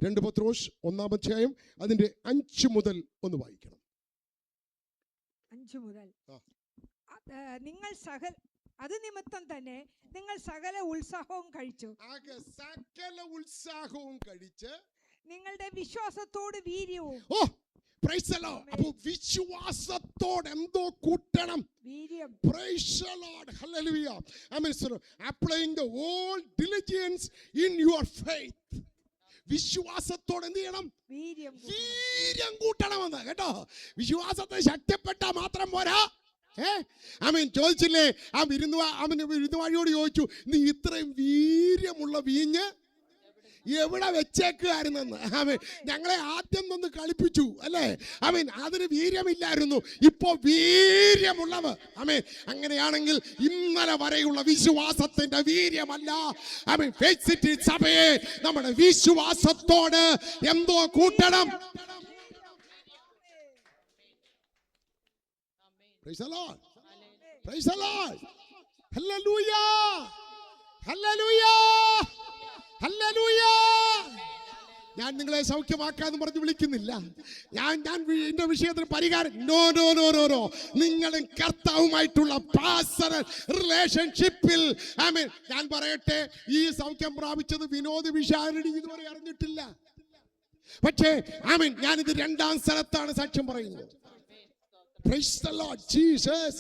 2 പത്രോസ് 1-ാം അധ്യായം അതിന്റെ 5 മുതൽ ഒന്ന് വായിക്കണം. 5 മുതൽ. നിങ്ങൾ അത് നിമിത്തം തന്നെ നിങ്ങൾ സകല ഉത്സാഹവും കഴിച്ച് നിങ്ങളുടെ വിശ്വാസത്തോട് വീര്യവും. Praise the Lord. അപ്പോൾ വിശ്വാസത്തോട് എന്തോ കൂട്ടണം? വീര്യം. Praise the Lord. Hallelujah. Applying the whole diligence in your faith. വിശ്വാസത്തോടെ എന്ത് ചെയ്യണം? വീര്യം കൂട്ടണമെന്ന് കേട്ടോ. വിശ്വാസത്തെ ശക്തിപ്പെട്ടാൽ മാത്രം പോരാ. ചോദിച്ചില്ലേ, വിരുന്നുവാഴിയോട് ചോദിച്ചു, നീ ഇത്രയും വീര്യമുള്ള വീഞ്ഞ് എവിടെ വെച്ചേക്കുമായിരുന്നെന്ന്. ഞങ്ങളെ ആദ്യം ഒന്ന് കളിപ്പിച്ചു അല്ലേ. അതിന് വീര്യമില്ലായിരുന്നു, ഇപ്പോ വീര്യമുള്ളവർ. അങ്ങനെയാണെങ്കിൽ ഇന്നലെ വരെയുള്ള വിശ്വാസത്തിന്റെ വീര്യമല്ല. ഫെയ്ത്ത് സിറ്റി സഭയെ നമ്മുടെ വിശ്വാസത്തോട് എന്തോ കൂട്ടണം. Praise the Lord. Praise the Lord. Hallelujah. Hallelujah. Hallelujah. ഞാൻ നിങ്ങളെ സൗഖ്യമാക്കാന്ന് പറഞ്ഞ് വിളിക്കുന്നില്ല. ഞാൻ എന്റെ വിഷയത്തിന് പരിഹാരം. നോ. നിങ്ങളും കർത്താവുമായിട്ടുള്ള പേഴ്സണൽ റിലേഷൻഷിപ്പിൽ ഞാൻ പറയട്ടെ, ഈ സൗഖ്യം പ്രാപിച്ചത് വിനോദ് പിഷാരടി ഇതുവരെ അറിഞ്ഞിട്ടില്ല. പക്ഷേ ഞാനിത് 2-ാം സ്ഥലത്താണ് സാക്ഷ്യം പറയുന്നത്. Praise the Lord Jesus.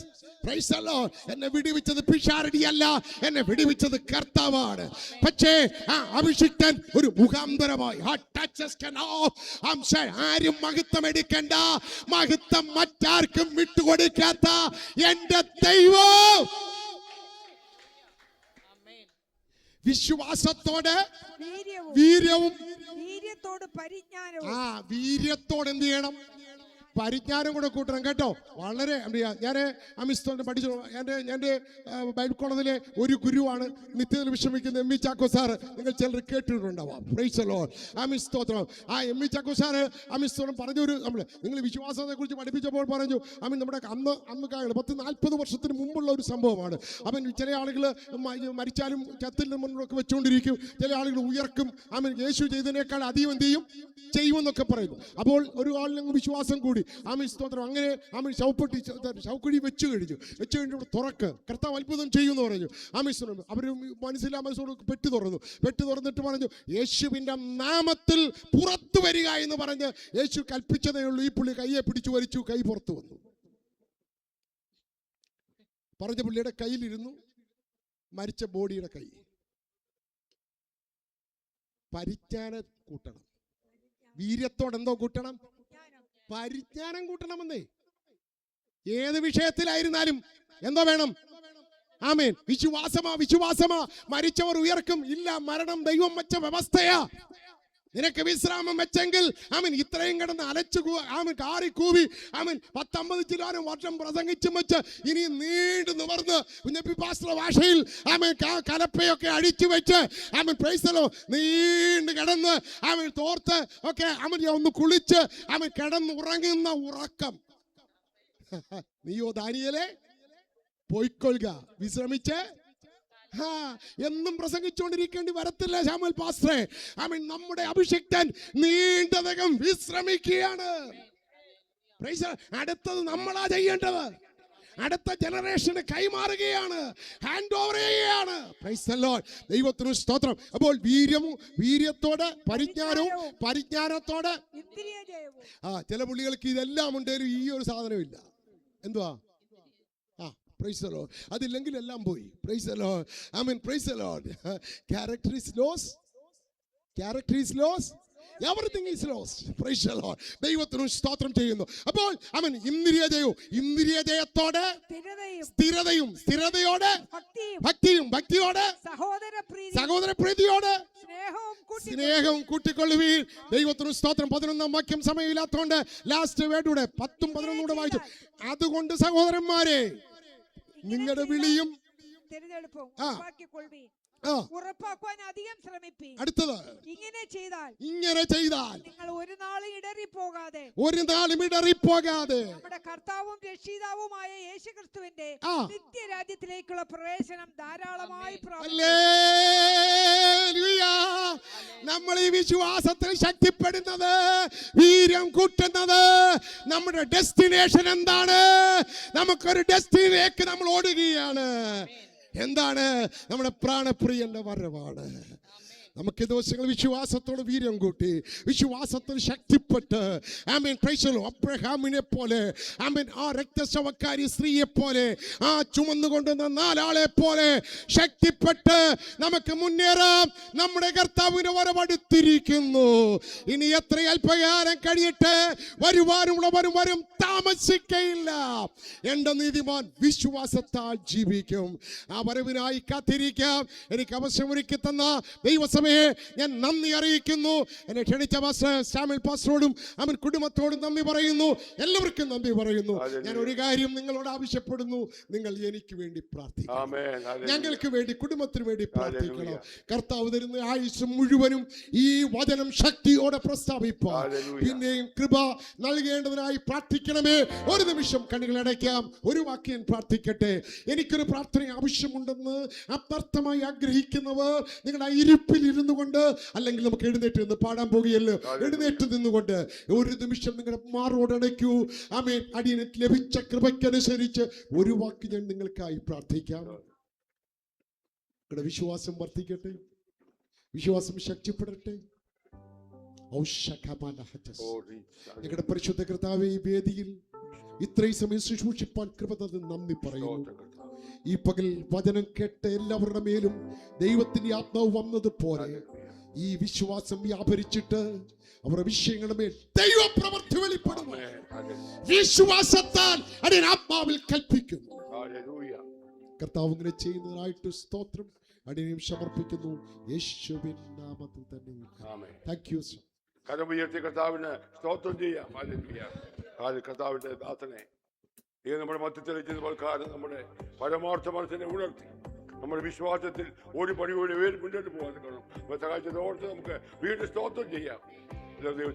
Praise the Lord. എന്നെ വിടുവിച്ചത് പിഷാരടിയല്ല, എന്നെ വിടുവിച്ചത് കർത്താവാണ്. പക്ഷേ ആ അഭിഷിക്തൻ ഒരു മുഖാന്തരമായി ആരും മഹത്വം എടുക്കണ്ട, മഹത്വം മറ്റാർക്കും വിട്ടുകൊടുക്കാത്ത എന്റെ ദൈവം വിശ്വാസത്തോടെ വീര്യവും വീര്യത്തോട് പരിജ്ഞാനവും. ആ വീര്യത്തോട് എന്ത് ചെയ്യണം? പരിജ്ഞാനം കൂടെ കൂട്ടണം കേട്ടോ. വളരെ ഞാൻ അമിസ്തോണ്ട് പഠിച്ചു. എൻ്റെ ബൈബിൾ കോളേജിലെ ഒരു ഗുരുവാണ് നിത്യത്തിൽ വിശ്രമിക്കുന്ന എം ഇ ചാക്കോ സാറ്. നിങ്ങൾ ചിലർ കേട്ടിട്ടുണ്ടാവാം. Praise the Lord. അമിസ്തോത്രം. ആ എം ഇ ചാക്കോ സാറ് അമിസ്തോത്രം പറഞ്ഞൊരു നിങ്ങൾ വിശ്വാസത്തെ കുറിച്ച് പഠിപ്പിച്ചപ്പോൾ പറഞ്ഞു, നമ്മുടെ അന്ന് 40 വർഷത്തിന് മുമ്പുള്ള ഒരു സംഭവമാണ്. ചില ആളുകൾ മരിച്ചാലും ചത്തിൽ മുന്നോട്ട് വെച്ചുകൊണ്ടിരിക്കും, ചില ആളുകൾ ഉയർക്കും. യേശു ചെയ്തതിനേക്കാൾ അധികം എന്ത് ചെയ്യുമെന്നൊക്കെ പറയുന്നു. അപ്പോൾ ഒരു ആളിന് വിശ്വാസം കൂടി. സ്തോത്രം. അങ്ങനെ ശവക്കുഴി വെച്ച് കഴിഞ്ഞു തുറക്ക്, കർത്താവ് അത്ഭുതം ചെയ്യുമെന്ന് പറഞ്ഞു. അവർ മനസ്സിലാമസോട് പെട്ടി തുറന്നിട്ട് പറഞ്ഞു, യേശുവിന്റെ നാമത്തിൽ പുറത്തു വരിക എന്ന് പറഞ്ഞ് യേശു കൽപ്പിച്ചതേ ഉള്ളൂ. ഈ പുള്ളി കയ്യെ പിടിച്ചു വലിച്ചു, കൈ പുറത്തു വന്നു. പറഞ്ഞ പുള്ളിയുടെ കയ്യിലിരുന്നു മരിച്ച ബോഡിയുടെ കൈ. പരിജ്ഞാനം കൂട്ടണം. വീര്യത്തോടെ എന്തോ കൂട്ടണം? പരിജ്ഞാനം കൂട്ടണമെന്നേ. ഏത് വിഷയത്തിലായിരുന്നാലും എന്തോ വേണം? ആമേൻ. വിശ്വാസമാ. മരിച്ചവർ ഉയർക്കും. ഇല്ല, മരണം ദൈവം വെച്ച വ്യവസ്ഥയാ. നിനക്ക് വിശ്രാമം വെച്ചെങ്കിൽ ഇത്രയും കിടന്ന് അലച്ചു കാറി കൂവി 10-50 വർഷം പ്രസംഗിച്ചും വെച്ച് ഇനി നീണ്ടു നിവർന്ന് കുഞ്ഞപ്പി പാസ്റ്റർ ഭാഷയിൽ കലപ്പയൊക്കെ അഴിച്ചു വെച്ച് പ്രൈസലോ നീണ്ടു കിടന്ന് തോർത്ത് ഒക്കെ ഒന്ന് കുളിച്ച് കിടന്ന് ഉറങ്ങുന്ന ഉറക്കം. നീയോ ദാനിയേലേ പോയിക്കൊള്ളുക, വിശ്രമിച്ച് എന്നും പ്രസംഗിച്ചുകൊണ്ടിരിക്കേണ്ടി വരത്തില്ല ശാമുവേൽ പാസ്റ്ററെ. നമ്മുടെ അഭിഷിക്തൻ നീണ്ടതകം വിശ്രമിക്കുകയാണ്. അടുത്തത് നമ്മളാ ചെയ്യേണ്ടത്. അടുത്ത ജനറേഷന് കൈമാറുകയാണ്, ഹാൻഡ് ഓവർ ചെയ്യുകയാണ്. Price the Lord. ദൈവത്തിന് സ്തോത്രം. അപ്പോൾ വീര്യത്തോടെ പരിജ്ഞാനത്തോടെ ചില പുള്ളികൾക്ക് ഇതെല്ലാം ഉണ്ടെങ്കിലും ഈ ഒരു സാധനമില്ല. എന്തുവാ? Praise the Lord. അതില്ലെങ്കിൽ എല്ലാം പോയി. Praise the Lord. Praise the Lord. Character is lost. Everything is lost. Praise the Lord. ദൈവത്തിന് സ്തോത്രം ചെയ്യുന്നു. അപ്പോൾ ഇന്ദ്രിയജയത്തോടെ സ്ഥിരതയോടെ ഭക്തിയോടെ സഹോദരപ്രീതിയോടെ സ്നേഹവും കൂട്ടിക്കൊള്ളുവീൻ. ദൈവത്തിന് സ്തോത്രം. 11 വാക്യം സമയമില്ലാത്തതുകൊണ്ട് ലാസ്റ്റ് വേർഡൂടെ 10-11 കൂടെ വായിച്ചു. അതുകൊണ്ട് സഹോദരന്മാരെ, നിങ്ങളുടെ വിളിയും ഉറപ്പാക്കുവാൻ അധികം ശ്രമിപ്പീൻ. അടുത്തത്, ഇങ്ങനെ ചെയ്താൽ നിങ്ങൾ ഒരു നാളും ഇടറിപ്പോകാതെ നമ്മുടെ കർത്താവും രക്ഷിതാവുമായ യേശുക്രിസ്തുവിന്റെ നിത്യരാജ്യത്തിലേക്കുള്ള പ്രവേശനം ധാരാളമായി നമ്മൾ ഈ വിശ്വാസത്തിൽ ശക്തിപ്പെടുന്നത്, വീര്യം കൂട്ടുന്നത്, നമ്മുടെ ഡെസ്റ്റിനേഷൻ എന്താണ്? നമുക്കൊരു ഡെസ്റ്റിനിലേക്ക് നമ്മൾ ഓടുകയാണ്. എന്താണ്? നമ്മുടെ പ്രാണപ്രിയന്റെ വരവാണ്. നമുക്ക് ദിവസങ്ങൾ വിശ്വാസത്തോട് വീര്യം കൂട്ടി, വിശ്വാസത്തിൽ ശക്തിപ്പെട്ട് അബ്രഹാമിനെ പോലെ ആ രക്തശവക്കാരി സ്ത്രീയെ പോലെ ആ ചുമന്നുകൊണ്ടുവന്ന 4 ആളെ പോലെ ശക്തിപ്പെട്ട് നമുക്ക് മുന്നേറാം. നമ്മുടെ കർത്താവിന്റെ വരവടുത്തിരിക്കുന്നു. ഇനി എത്ര അല്പകാലം കഴിയട്ടെ, വരുവാനുള്ളവരും വരും, താമസിക്കയില്ല. എന്റെ നീതിമാൻ വിശ്വാസത്താൽ ജീവിക്കും. ആ വരവിനായി കാത്തിരിക്കാം. എനിക്ക് അവസരമൊരുക്കി തന്ന ദൈവസഭയെ ഞാൻ നന്ദി അറിയിക്കുന്നു. എന്നെ ക്ഷണിച്ച സാമുവേൽ പാസ്റ്ററോടും കുടുംബത്തോടും നന്ദി പറയുന്നു. എല്ലാവർക്കും നന്ദി പറയുന്നു. ഞാൻ ഒരു കാര്യം നിങ്ങളോട് ആവശ്യപ്പെടുന്നു, നിങ്ങൾ എനിക്ക് വേണ്ടി പ്രാർത്ഥിക്കണം. ഞങ്ങൾക്ക് വേണ്ടി, കുടുംബത്തിന് വേണ്ടി പ്രാർത്ഥിക്കണം. കർത്താവ് തരുന്ന ആയുസ് മുഴുവനും ഈ വചനം ശക്തിയോടെ പ്രസ്താവിപ്പാൻ പിന്നെയും കൃപ നൽകേണ്ടതിനായി പ്രാർത്ഥിക്കണമേ. ഒരു നിമിഷം കണ്ണുകളടയ്ക്കാം. ഒരു വാക്യം പ്രാർത്ഥിക്കട്ടെ. എനിക്കൊരു പ്രാർത്ഥന ആവശ്യമുണ്ടെന്ന് ആത്മാർത്ഥമായി ആഗ്രഹിക്കുന്നവർ നിങ്ങളുടെ ഇരിപ്പിൽ ഇരുന്നു കൊണ്ട്, അല്ലെങ്കിൽ നമുക്ക് എഴുന്നേറ്റ് നിന്ന് പാടാൻ പോകുകയല്ലോ, എഴുന്നേറ്റ് നിന്നുകൊണ്ട് ഒരു നിമിഷം നിങ്ങളുടെ മാറോടണയ്ക്കൂ. ആമേൻ. അടിയന് ലഭിച്ച കൃപയ്ക്കനുസരിച്ച് ഒരു വാക്ക് ഞാൻ നിങ്ങൾക്കായി പ്രാർത്ഥിക്കാം. നിങ്ങളുടെ വിശ്വാസം വർദ്ധിക്കട്ടെ, വിശ്വാസം ശക്തിപ്പെടട്ടെ. നിങ്ങളുടെ പരിശുദ്ധ കർത്താവേ, ഈ വേദിയിൽ ഇത്രയും സമയം ശുശ്രൂഷിപ്പാൻ കൃപ തന്ന് നന്ദി പറയുന്നു. സ്തോത്രം കർത്താവേ. ഈ പകൽ വചനം കേട്ട് എല്ലാവരുടെ മേലും ദൈവത്തിന്റെ ആത്മാവ് വന്നതുപോലെ ഈ വിശ്വാസം വ്യാപരിച്ചിട്ട് അവരുടെ വിഷയങ്ങളുടെ മേൽ ദൈവപ്രവൃത്തി വെളിപ്പെടുന്നു. ആമേൻ. ഹല്ലേലൂയ. വിശ്വാസത്താൽ അടിയൻ ആത്മാവിൽ കൽപ്പിക്കുന്നു. ഹല്ലേലൂയ. കർത്താവ് ഇങ്ങനെ ചെയ്യുന്നതിനായിട്ട് സ്തോത്രം അടിയനും സമർപ്പിക്കുന്നു യേശുവിൻ നാമത്തിൽ തന്നെ. ആമേൻ. Thank you sir. കരം ഉയർത്തി കർത്താവിന് സ്തോത്രം ചെയ്യാം. ഹല്ലേലൂയ. കർത്താവിന്റെ ദാസനെ ഈ നമ്മുടെ മധ്യത്തിൽ വെച്ചതുപോലെ കാരണം നമ്മുടെ പരമാർത്ഥ മനസ്സിനെ ഉണർത്തി നമ്മുടെ വിശ്വാസത്തിൽ ഒരു പടി കൂടി മുന്നോട്ട് പോകാൻ സഹായിച്ചത് ഓർത്ത് നമുക്ക് വീണ്ടും സ്തോത്രം ചെയ്യാം.